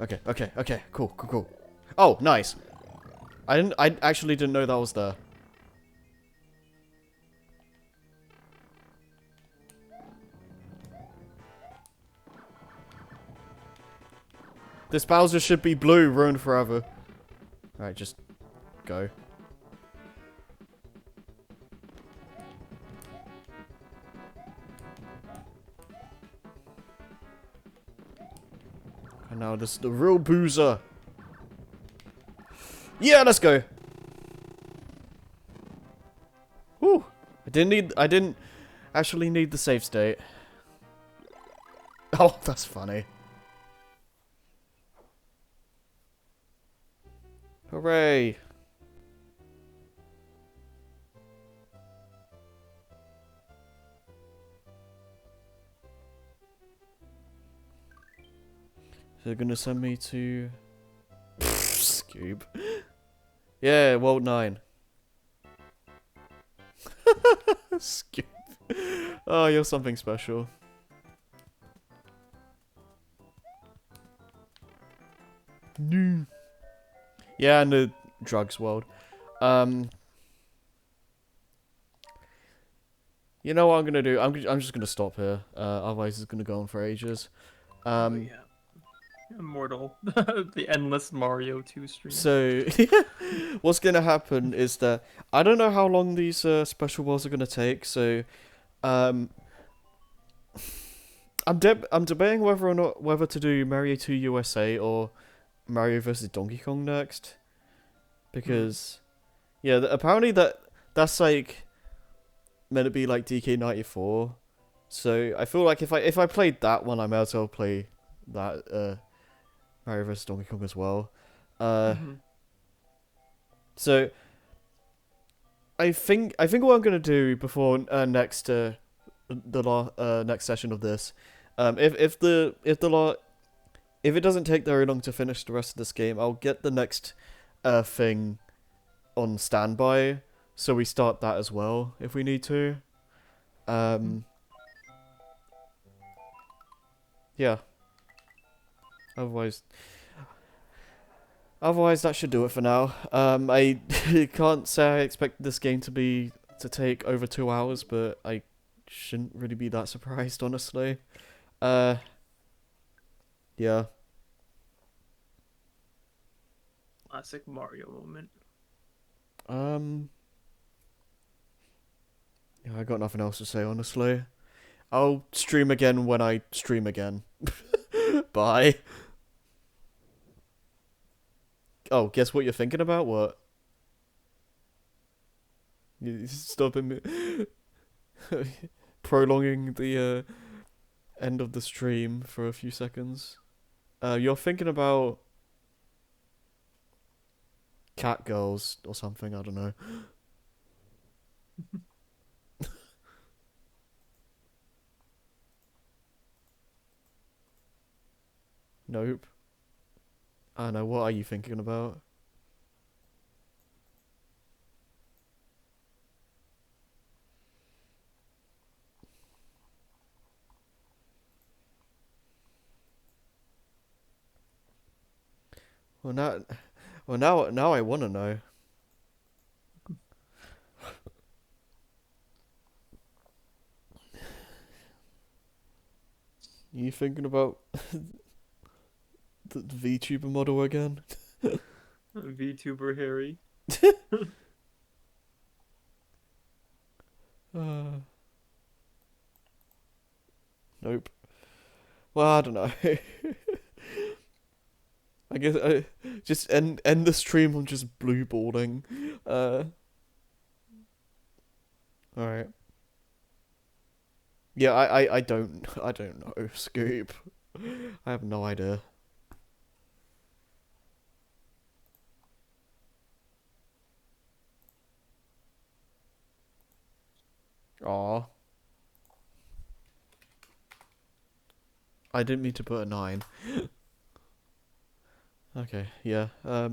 [SPEAKER 1] Okay, cool. Oh, nice. I actually didn't know that was there. This Bowser should be blue, ruined forever. Alright, just go. And now this is the real boozer. Yeah, let's go. Whew. I didn't actually need the save state. Oh, that's funny. Hooray. They're gonna send me to Scoob. Yeah, World 9. Scoob. Oh, you're something special. No. Yeah, and the drugs world. You know what I'm gonna do? I'm just gonna stop here. Otherwise, it's gonna go on for ages.
[SPEAKER 4] Oh, yeah. Immortal. The endless Mario 2 stream.
[SPEAKER 1] So, what's gonna happen is that I don't know how long these special worlds are gonna take. So, I'm debating whether to do Mario 2 USA or Mario vs Donkey Kong next, because yeah, apparently that's like meant to be like DK94. So I feel like if I played that one, I might as well play that Mario vs Donkey Kong as well. So I think what I'm gonna do before next next session of this, if it doesn't take very long to finish the rest of this game, I'll get the next thing on standby, so we start that as well if we need to. Yeah. Otherwise, that should do it for now. I can't say I expect this game to take over 2 hours, but I shouldn't really be that surprised, honestly. Yeah.
[SPEAKER 4] Classic Mario moment.
[SPEAKER 1] Yeah, I got nothing else to say, honestly. I'll stream again when I stream again. Bye. Oh, guess what you're thinking about? What? You stopping me. Prolonging the end of the stream for a few seconds. You're thinking about cat girls or something, I don't know. Nope. I don't know, what are you thinking about? Well, now I want to know. You thinking about the VTuber model again?
[SPEAKER 4] VTuber Harry.
[SPEAKER 1] Nope. Well, I don't know. I guess I just end the stream on just blue balling. Alright. Yeah, I don't know, Scoop. I have no idea. Aw. I didn't mean to put a 9. Okay, yeah. I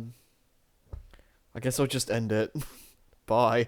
[SPEAKER 1] guess I'll just end it. Bye.